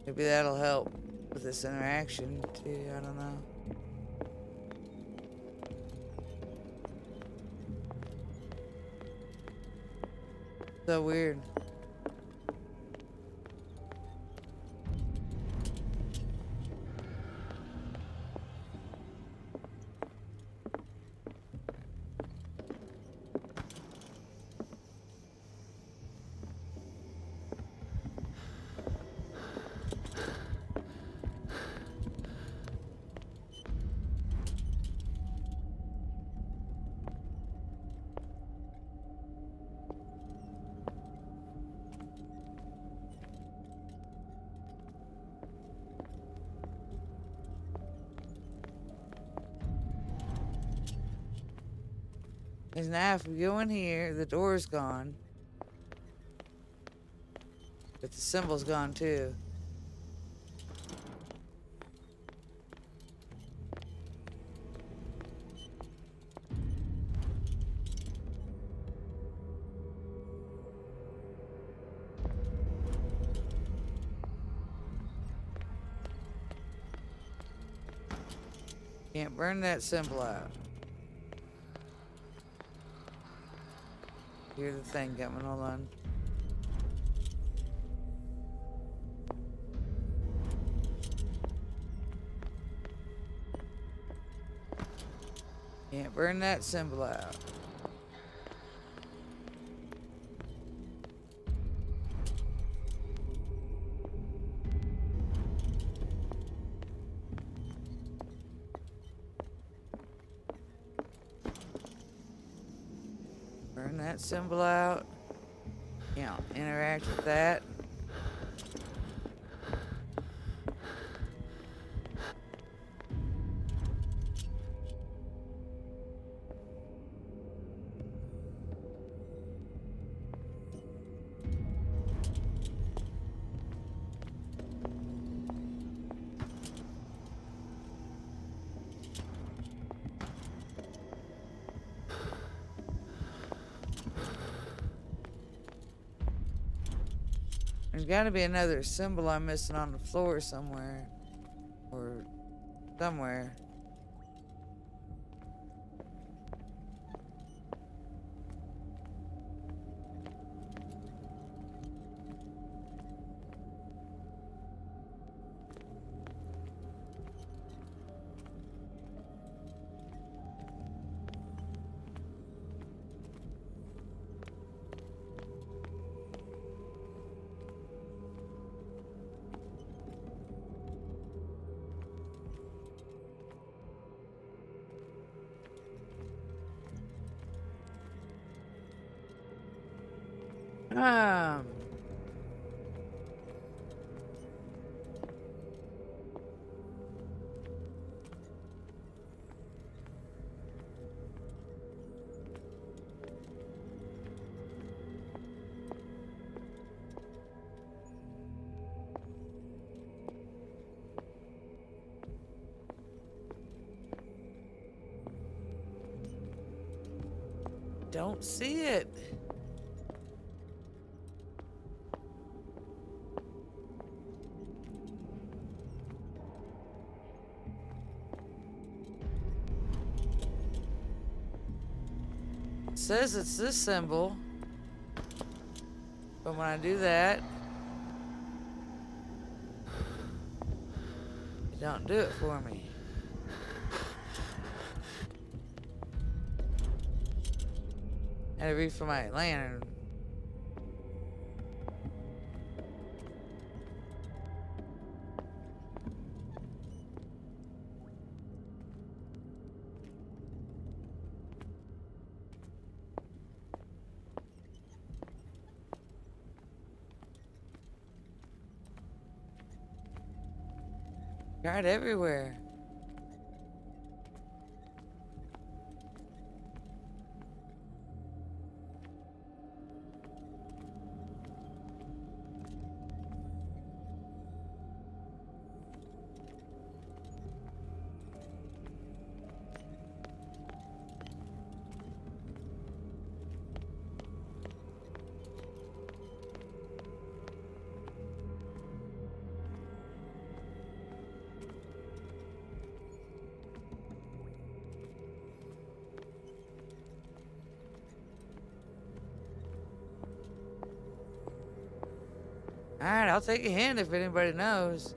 Maybe that'll help with this interaction too. I don't know. So weird. Because now if we go in here, the door's gone. But the symbol's gone too. Can't burn that symbol out. Hear the thing coming, hold on. Can't burn that symbol out. Burn that symbol out. Can't interact with that. There's got to be another symbol I'm missing on the floor somewhere. Or somewhere. Um. Don't see it. It says it's this symbol, but when I do that, it don't do it for me. I had to reach for my lantern. Tried everywhere. Alright, I'll take a hint if anybody knows.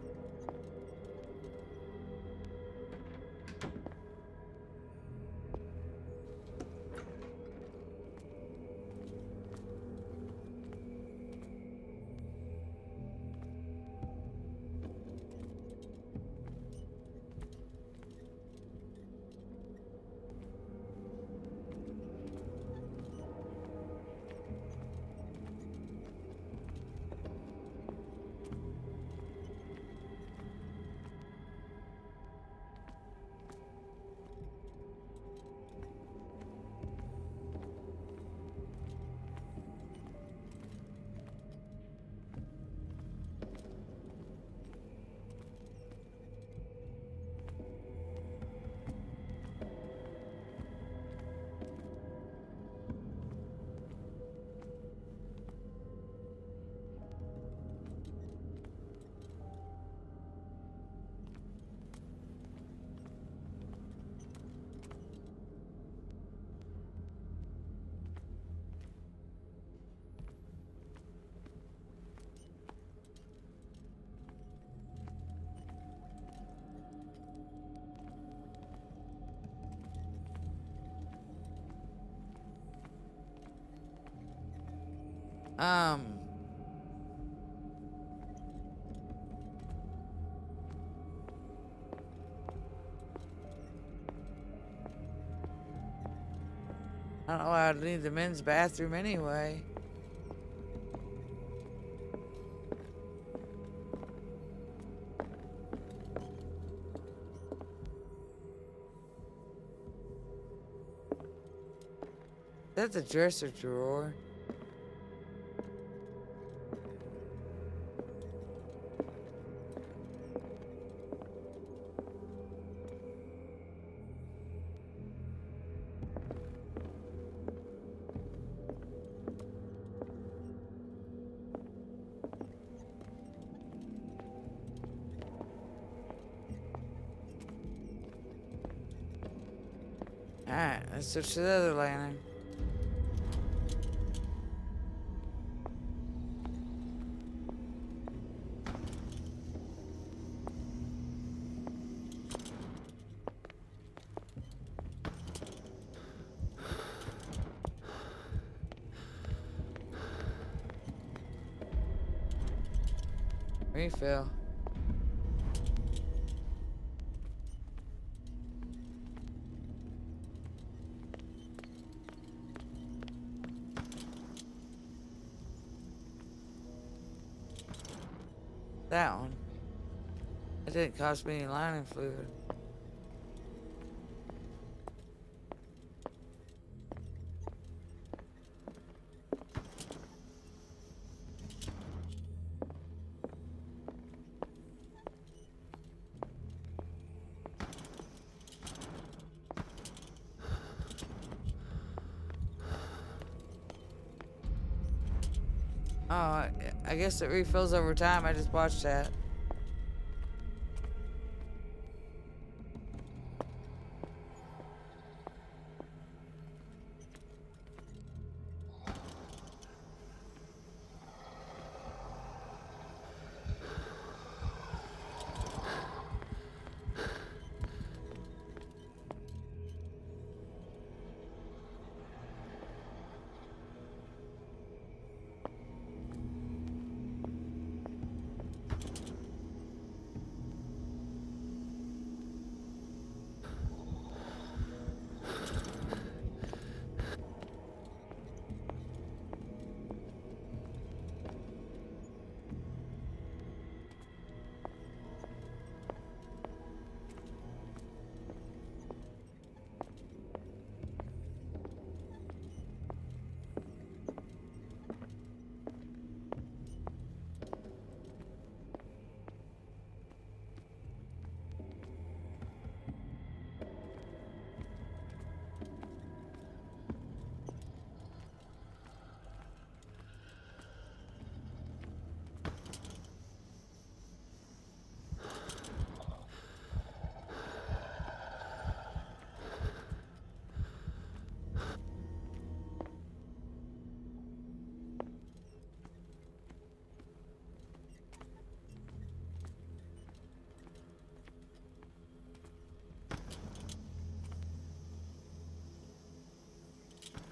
I don't know why I'd need the men's bathroom anyway. That's a dresser drawer. Alright, let's switch to the other lantern. Refill. That one. It didn't cost me any lining fluid. Oh, I guess it refills over time. I just watched that.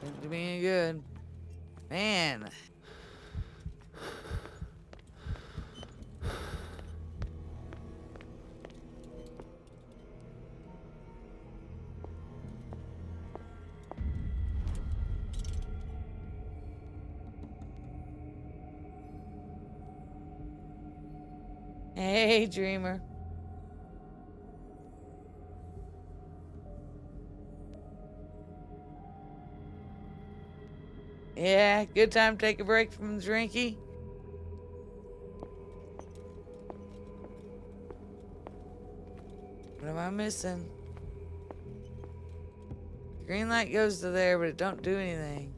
Seems to be any good. Man. Hey, dreamer. Yeah, good time to take a break from the drinky. What am I missing? Green light goes to there, but it don't do anything.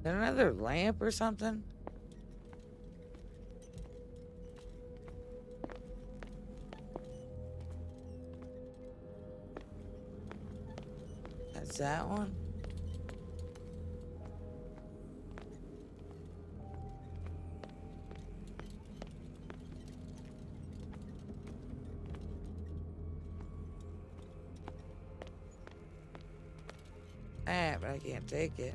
there another lamp or something? That's that one? Ah, but I can't take it.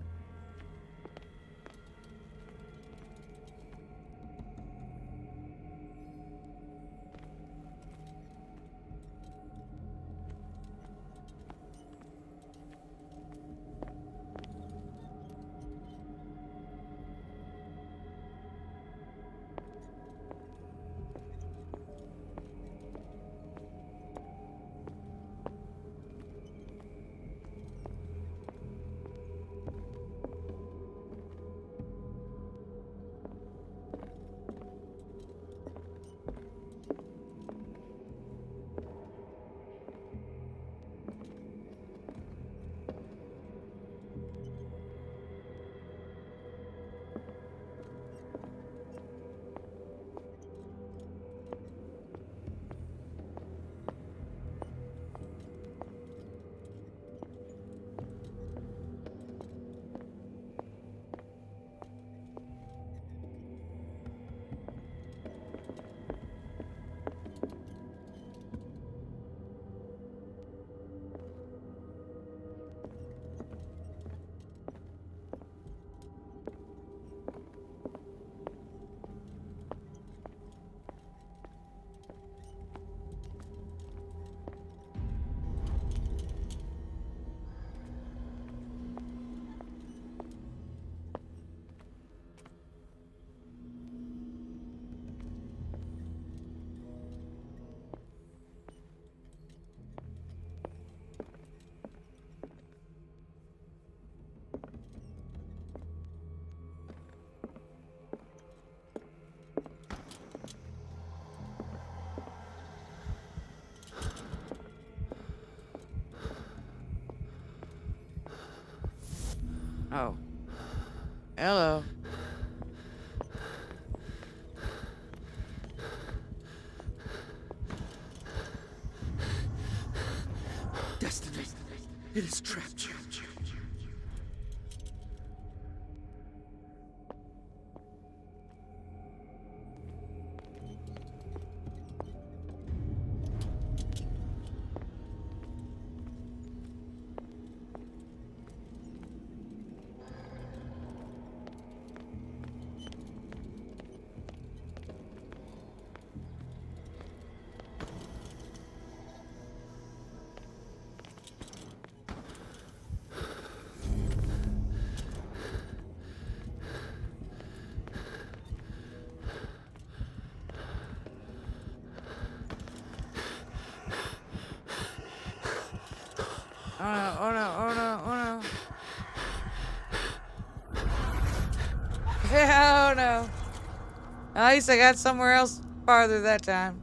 Oh. Hello. Destiny. It is trapped you. Oh no, oh no, oh no, oh no. Yeah, oh no. At least I got somewhere else farther that time.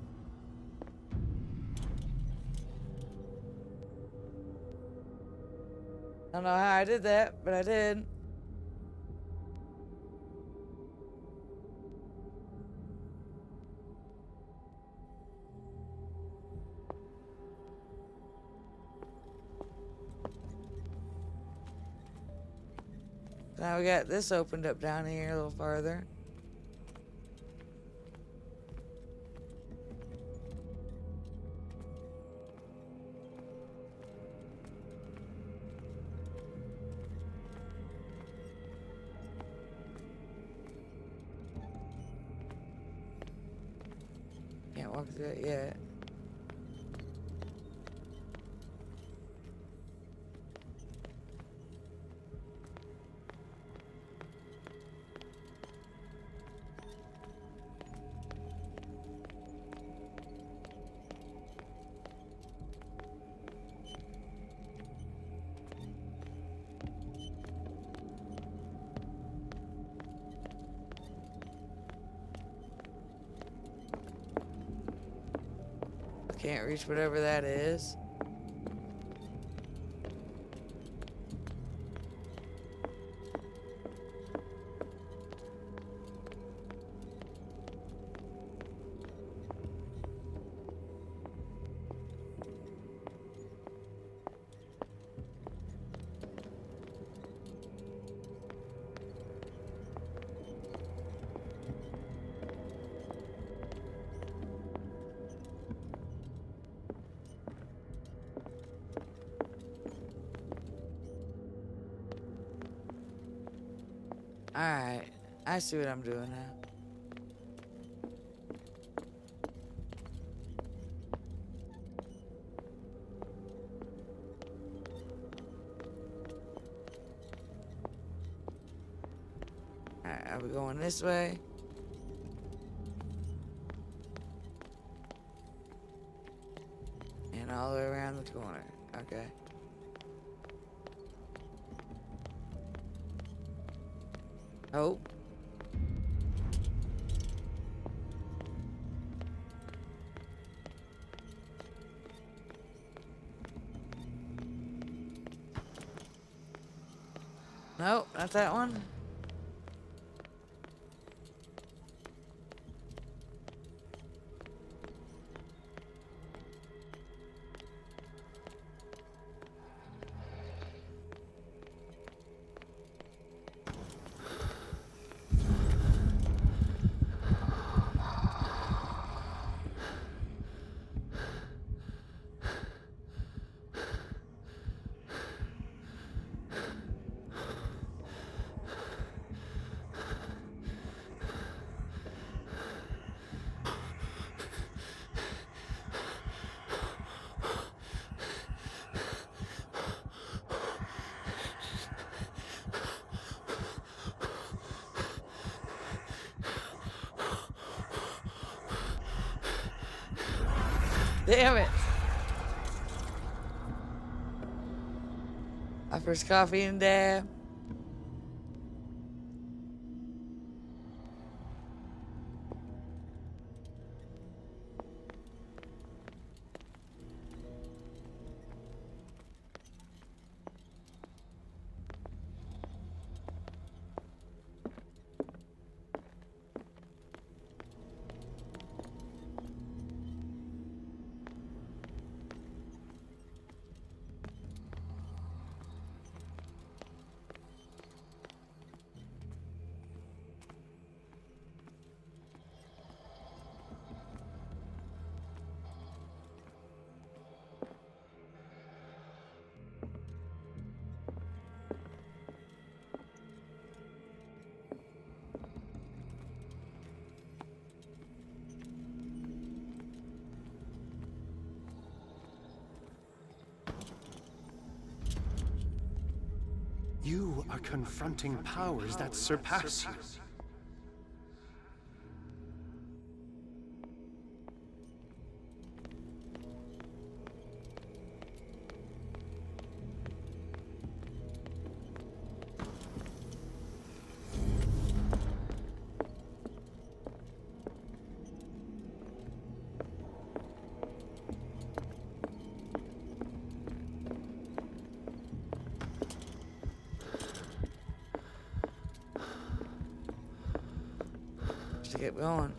I don't know how I did that, but I did. Now we got this opened up down here a little farther. Can't walk through it yet. Can't reach whatever that is. Alright. I see what I'm doing now. Alright, are we going this way? And all the way around the corner. Okay. Oh. Nope, not that one. Damn it. My first coffee and dab. You are confronting powers that surpass you. To get going.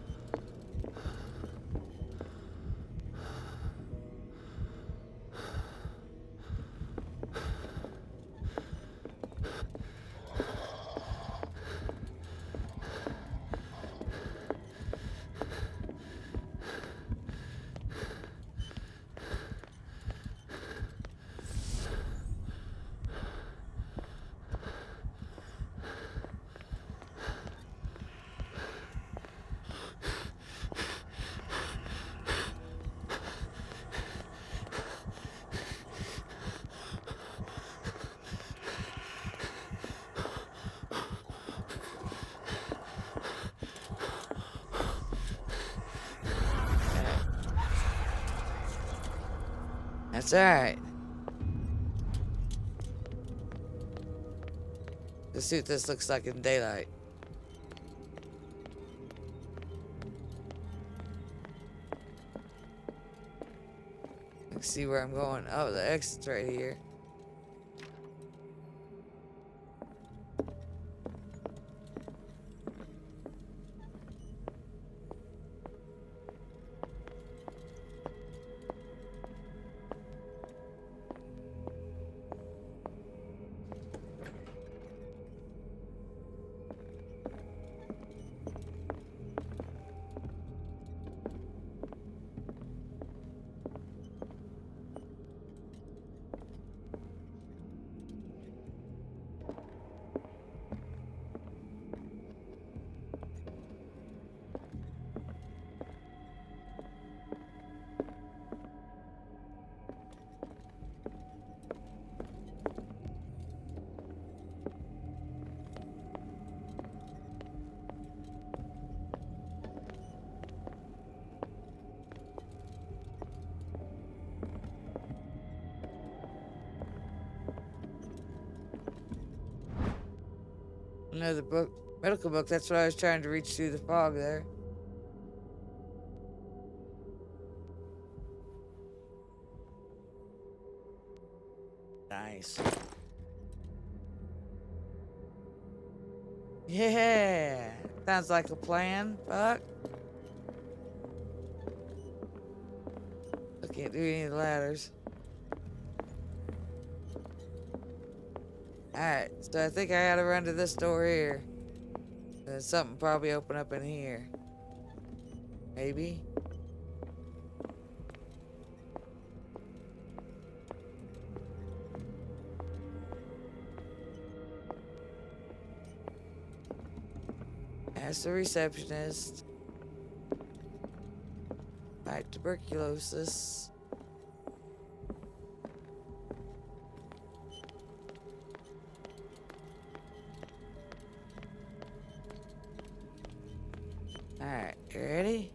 That's alright. Let's see what this looks like in daylight. Let's see where I'm going. Oh, the exit's right here. Another book. Medical book. That's what I was trying to reach through the fog there. Nice. Yeah. Sounds like a plan, Buck. I can't do any of the ladders. Alright, so I think I gotta run to this door here. There's something probably open up in here. Maybe? Ask the receptionist. Fight tuberculosis. Alright, you ready?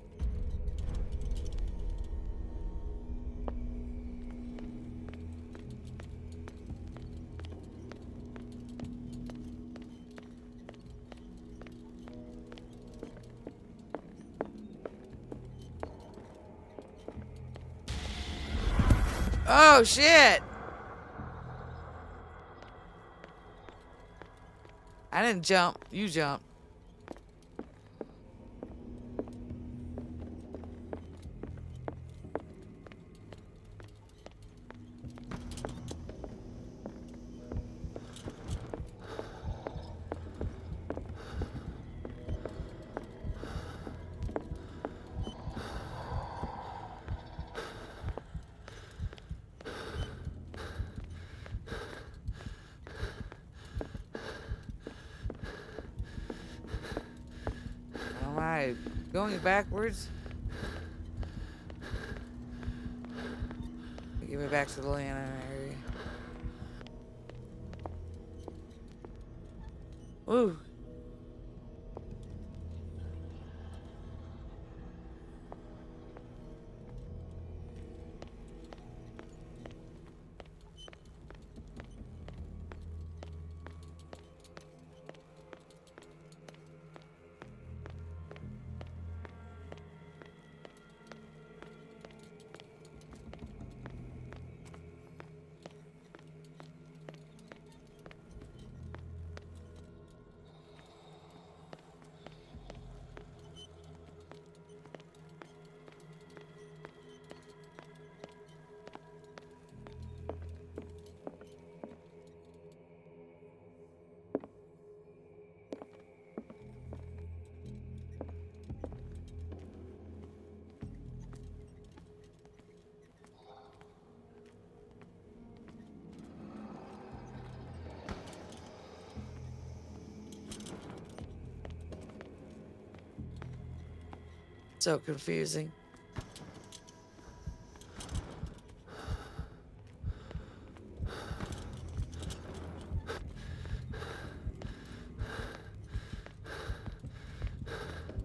Oh, shit! I didn't jump. You jumped. Am I going backwards? Give me back to the lantern area. Ooh. So confusing.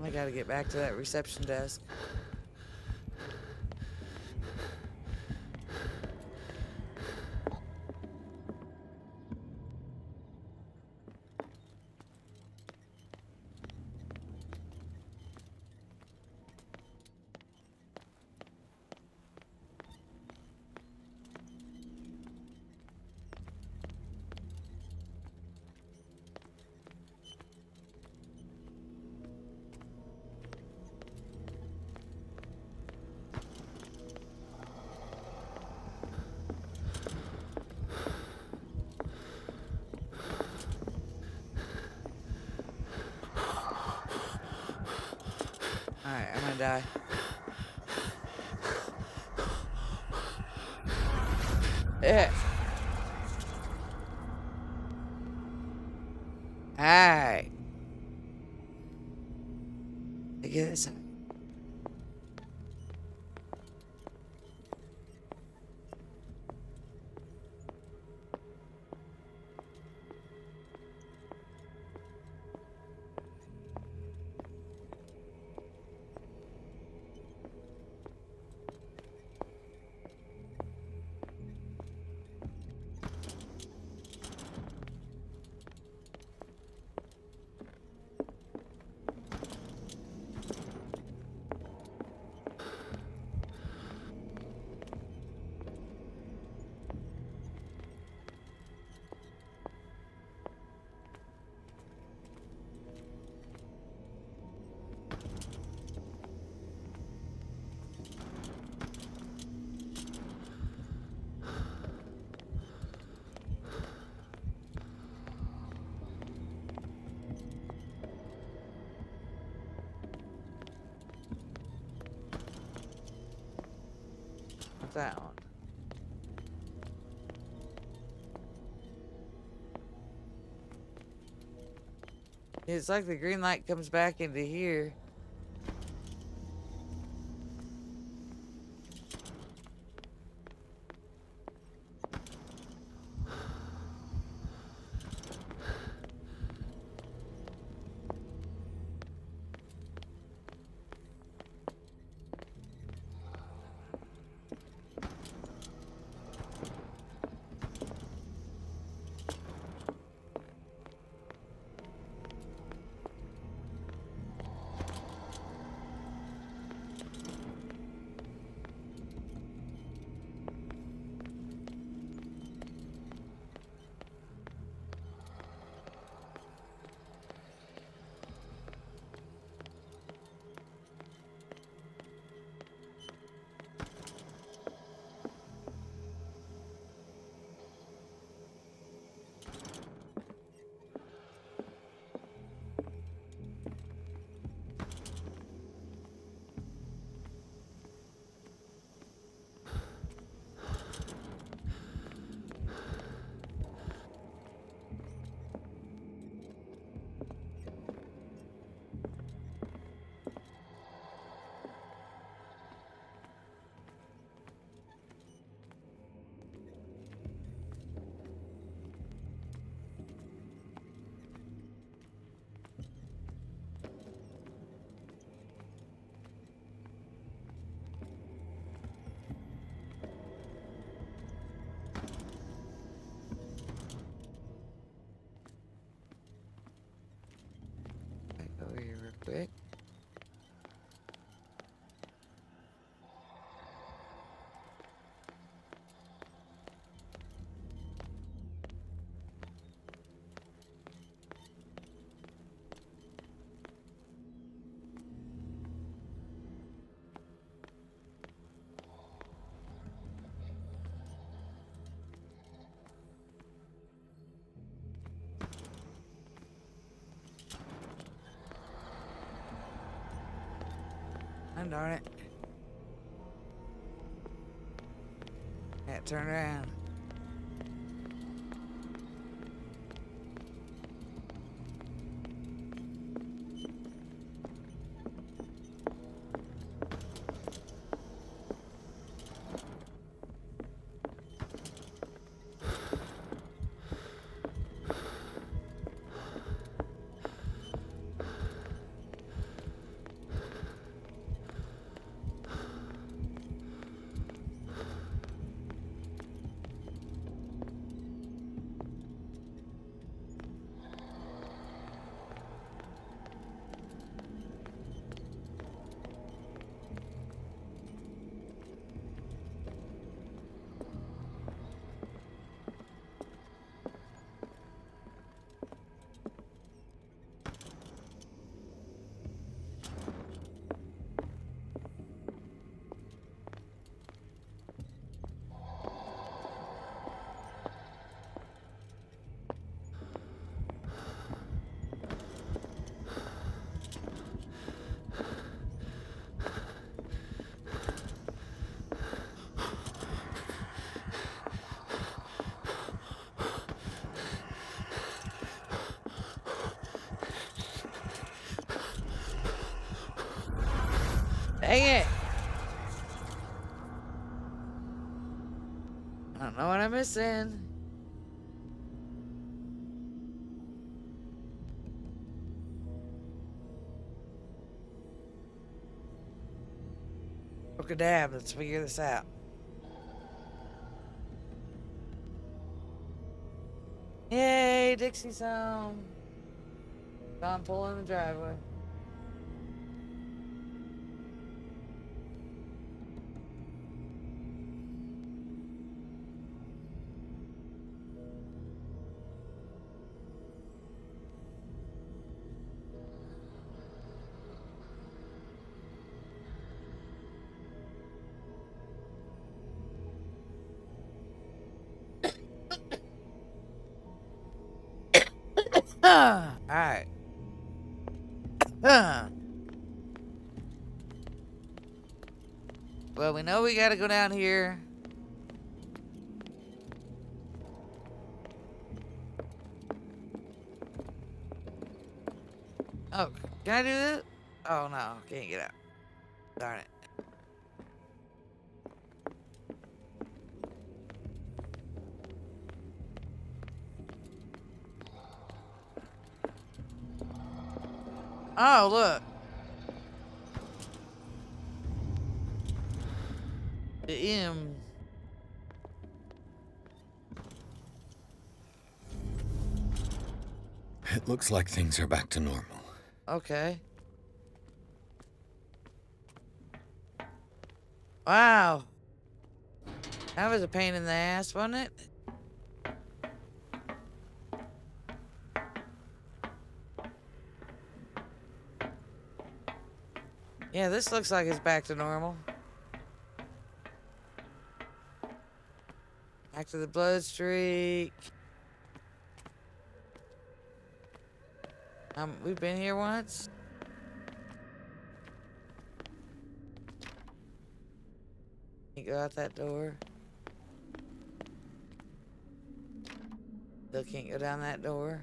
I gotta get back to that reception desk. Alright, I'm gonna die. Yeah. Alright. Look at this. It's like the green light comes back into here. Over here real quick. Oh, darn it. Can't turn around. Dang it! I don't know what I'm missing. Okay, dab, let's figure this out. Yay, Dixie's home. I'm pulling the driveway. Alright. Well, we know we gotta go down here. Oh, can I do this? Oh no, can't get out. Darn it. Oh, look. The M. It looks like things are back to normal. Okay. Wow. That was a pain in the ass, wasn't it? Yeah, this looks like it's back to normal. Back to the blood streak. We've been here once. You go out that door. Still can't go down that door.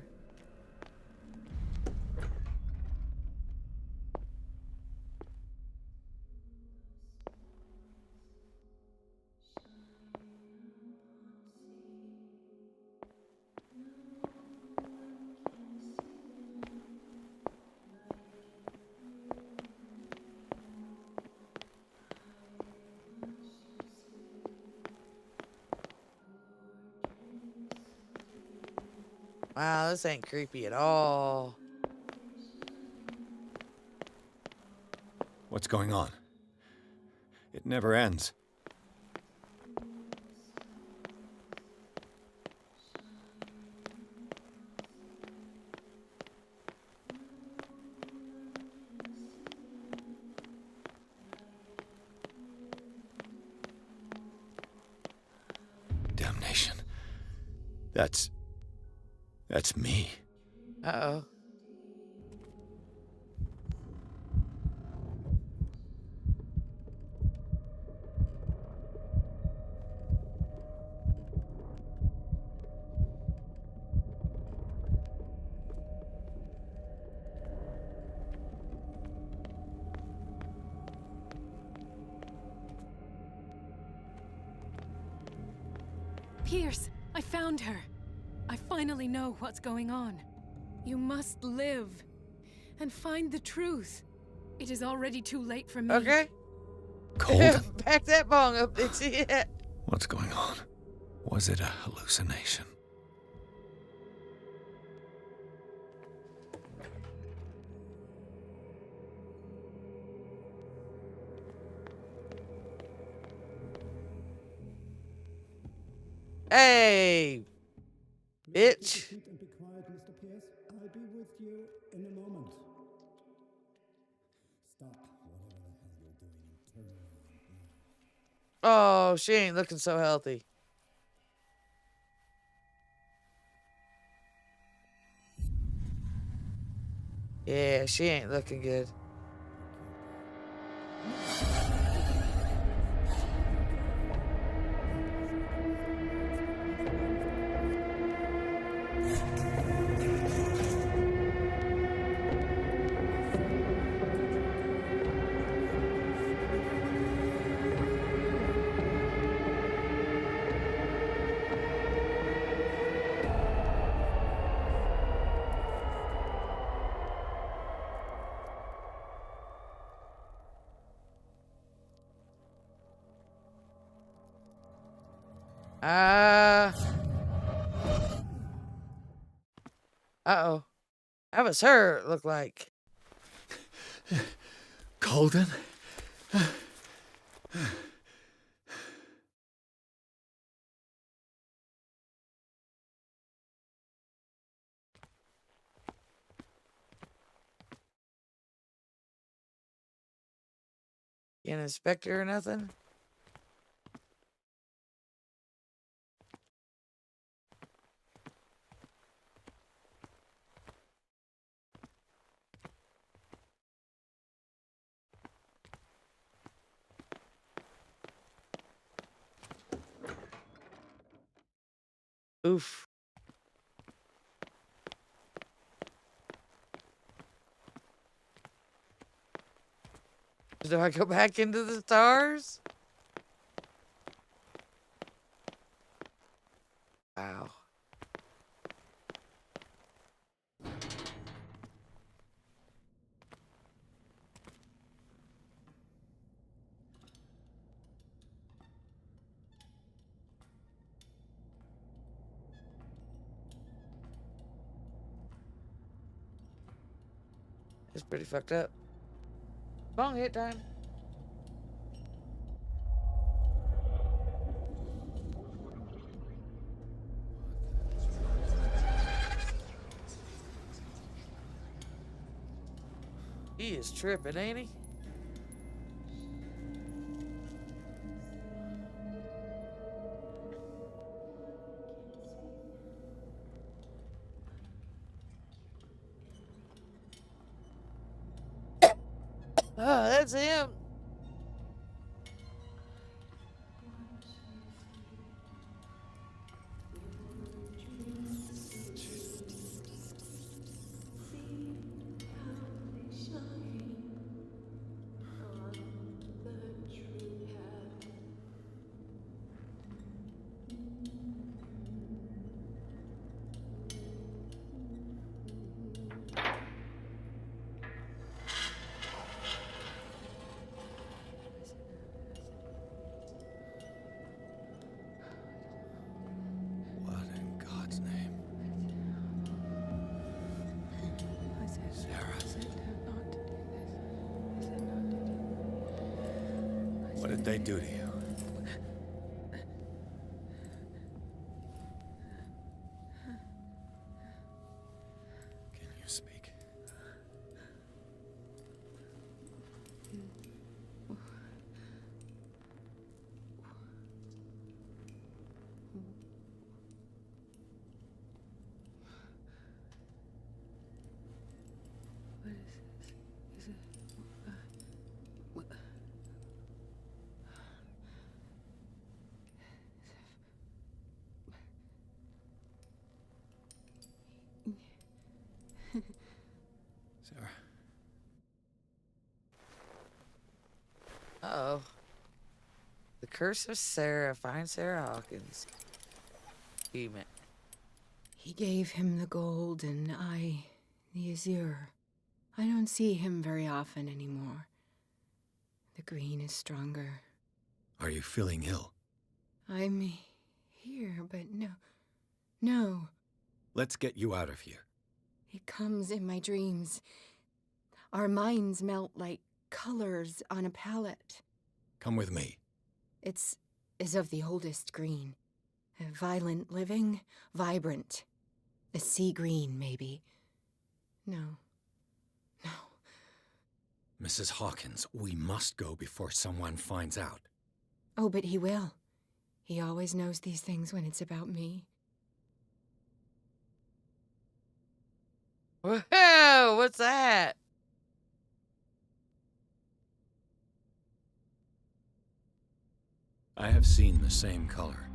Wow, this ain't creepy at all. What's going on? It never ends. Damnation. That's me. Uh-oh. Pierce, I found her. I finally know what's going on. You must live and find the truth. It is already too late for me. Okay. Cold? Back that bong up, Dixie. What's going on? Was it a hallucination? Hey, bitch. Be quiet, Mr. Pierce. I'll be with you in a moment. Stop whatever the hell you're doing and turn around now. Oh, she ain't looking so healthy. Yeah, she ain't looking good. Uh-oh. That was her, it looked like. Colden? You an inspector or nothing? Oof. Do I go back into the stars? Wow. It's pretty fucked up. Bong hit time. He is tripping, ain't he? Oh, that's him. What in God's name? Sarah. What did they do to you? Can you speak? Sarah. Uh-oh. The Curse of Sarah. Find Sarah Hawkins. Demon. He gave him the gold and I the azure. I don't see him very often anymore. The green is stronger. Are you feeling ill? I'm here, but no. Let's get you out of here. It comes in my dreams. Our minds melt like colors on a palette. Come with me. It's of the oldest green. Violent living, vibrant. A sea green, maybe. No. Mrs. Hawkins, we must go before someone finds out. Oh, but he will. He always knows these things when it's about me. Whoa, what's that? I have seen the same color.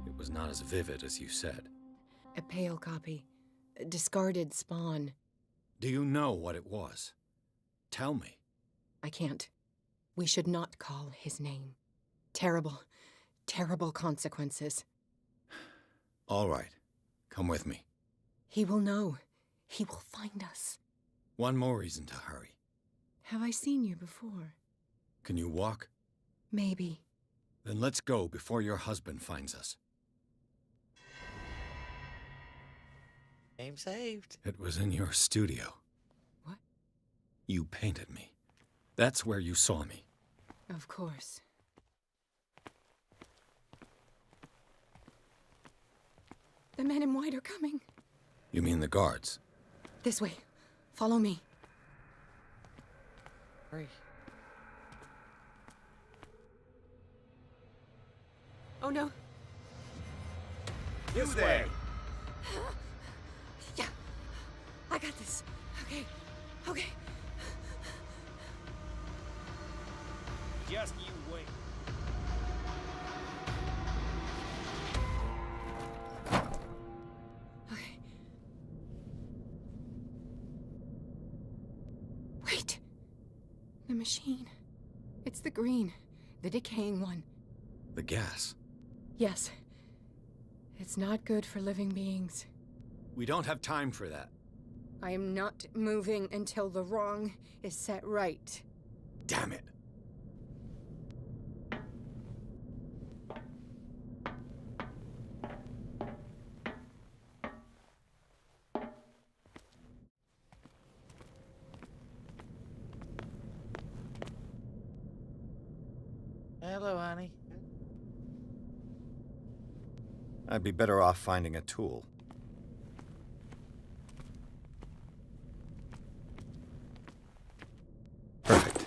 It was not as vivid as you said. A pale copy. A discarded spawn. Do you know what it was? Tell me. I can't. We should not call his name. Terrible, terrible consequences. All right. Come with me. He will know. He will find us. One more reason to hurry. Have I seen you before? Can you walk? Maybe. Then let's go before your husband finds us. Game saved. It was in your studio. What? You painted me. That's where you saw me. Of course. The men in white are coming. You mean the guards? This way. Follow me. Hurry. Oh no. This way. Yeah. I got this. Okay. Just you wait. Okay. Wait. The machine. It's the green. The decaying one. The gas. Yes. It's not good for living beings. We don't have time for that. I am not moving until the wrong is set right. Damn it. Hello, honey. I'd be better off finding a tool. Perfect.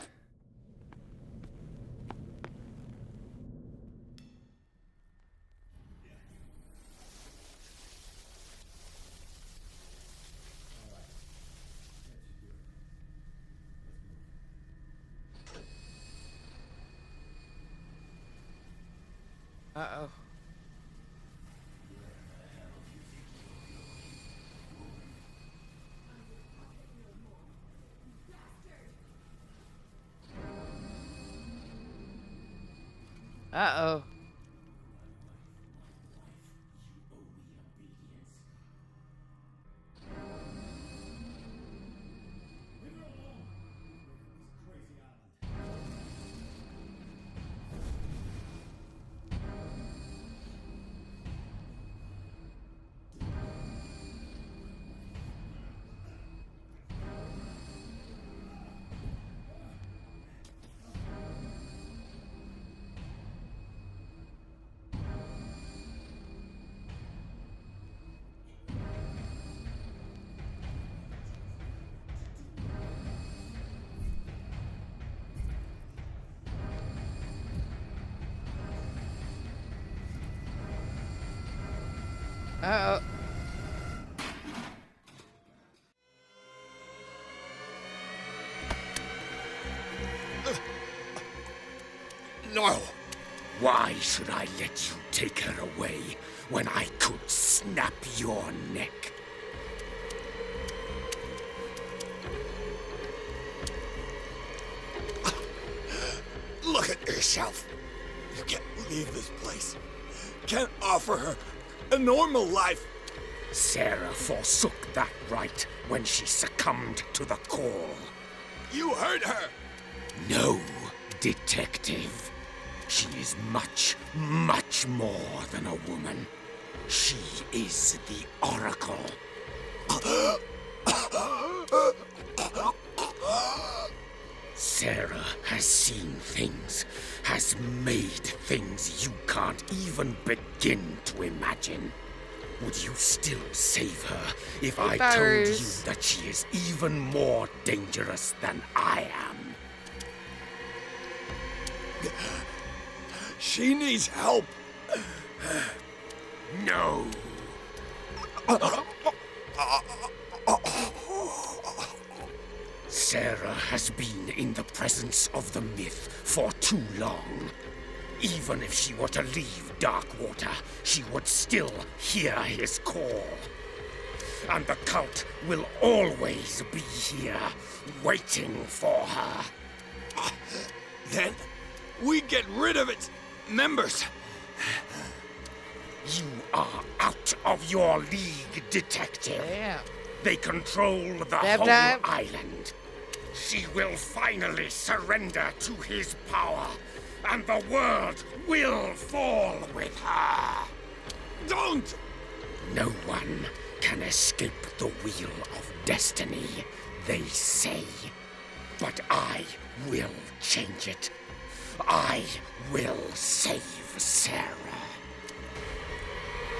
Uh-oh. Uh-oh. Uh-oh. No! Why should I let you take her away when I could snap your neck? Look at yourself. You can't leave this place. Can't offer her a normal life. Sarah forsook that right when she succumbed to the call. You heard her. No, detective. She is much, much more than a woman. She is the Oracle. Sarah has seen things, has made things you can't even begin to imagine. Would you still save her if I told you that she is even more dangerous than I am? She needs help. No. Sarah has been in the presence of the myth for too long. Even if she were to leave Darkwater, she would still hear his call. And the cult will always be here, waiting for her. Then we get rid of its members. You are out of your league, detective. Damn. They control the whole island. She will finally surrender to his power, and the world will fall with her. Don't! No one can escape the wheel of destiny, they say. But I will change it. I will save Sarah.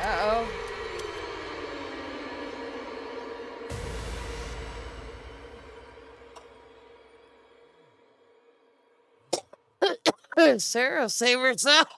Uh-oh. Sarah, save herself.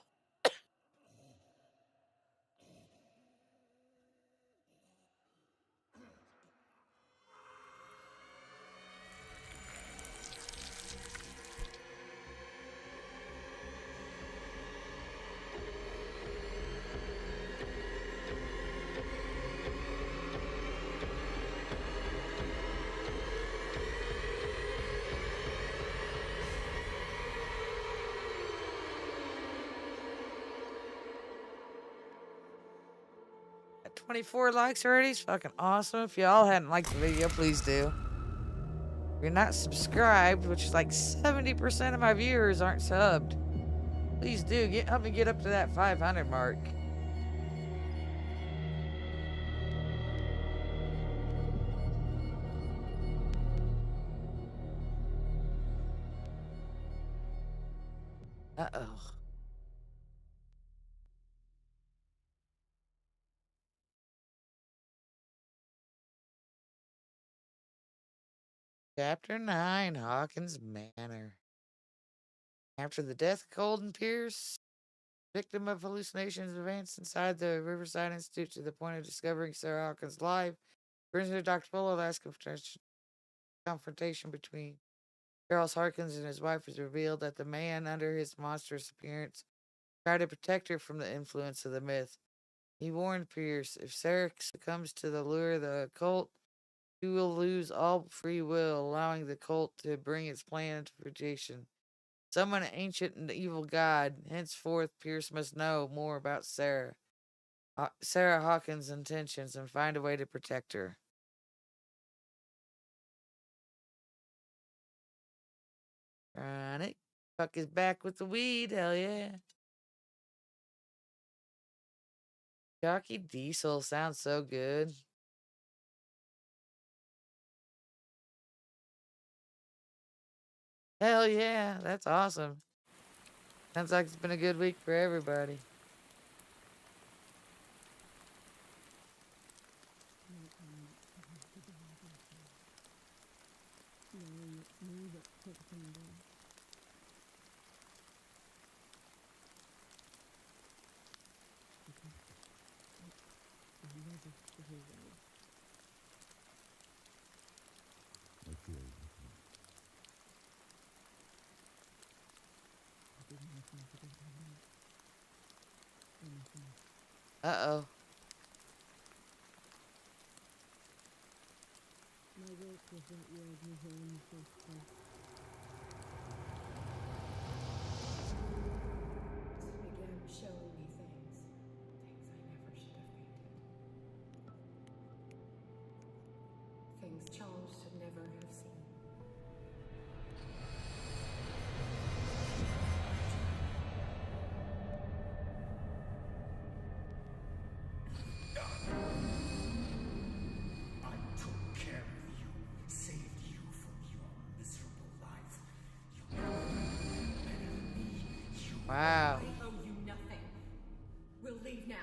24 likes already. It's fucking awesome. If y'all hadn't liked the video, please do. If you're not subscribed, which is like 70% of my viewers aren't subbed, please do. Help me get up to that 500 mark. Uh-oh. Chapter 9, Hawkins Manor. After the death of Colden Pierce, victim of hallucinations, advanced inside the Riverside Institute to the point of discovering Sarah Hawkins' life. Prisoner Dr. Polo last confrontation between Charles Hawkins and his wife was revealed that the man under his monstrous appearance tried to protect her from the influence of the myth. He warned Pierce, if Sarah succumbs to the lure of the occult, she will lose all free will, allowing the cult to bring its plan into fruition. Summon an ancient and evil god. Henceforth, Pierce must know more about Sarah Hawkins' intentions and find a way to protect her. Chronic. Fuck is back with the weed, hell yeah. Jockey Diesel sounds so good. Hell yeah, that's awesome. Sounds like it's been a good week for everybody. Uh-oh. Began showing me things I never should have painted. Things Charles should never have seen. I took care of you, saved you from your miserable life. You know better than me. Wow. I owe you nothing. We'll leave now.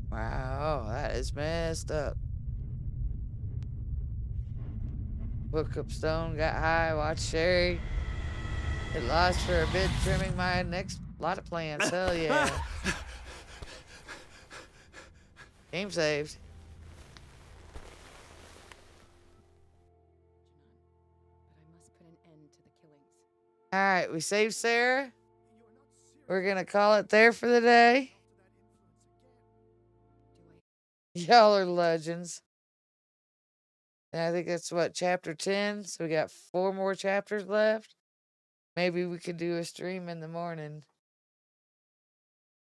Wow, that is messed up. Woke up stoned, got high, watched Sherry. Get lost for a bit, trimming my next lot of plants. Hell yeah. Game saved. Alright, we saved Sarah. We're gonna call it there for the day. Y'all are legends. And I think that's what, chapter 10? So we got 4 more chapters left. Maybe we could do a stream in the morning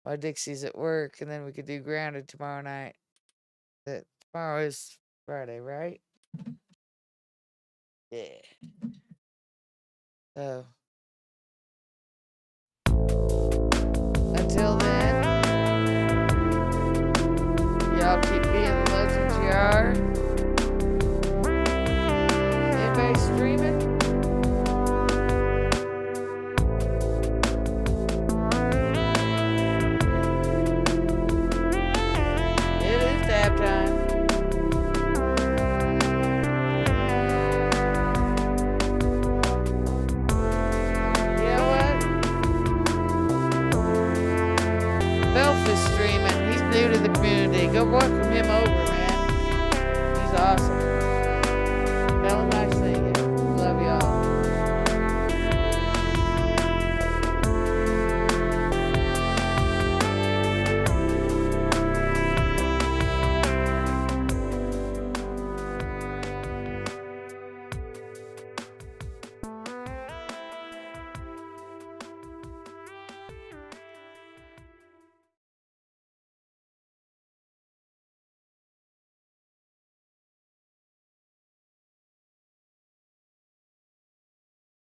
while Dixie's at work, and then we could do Grounded tomorrow night. Tomorrow is Friday, right? Yeah. So, until then, y'all keep being the legends you are. Anybody streaming? It is dab time. You know what? Belf is streaming. He's new to the community. Go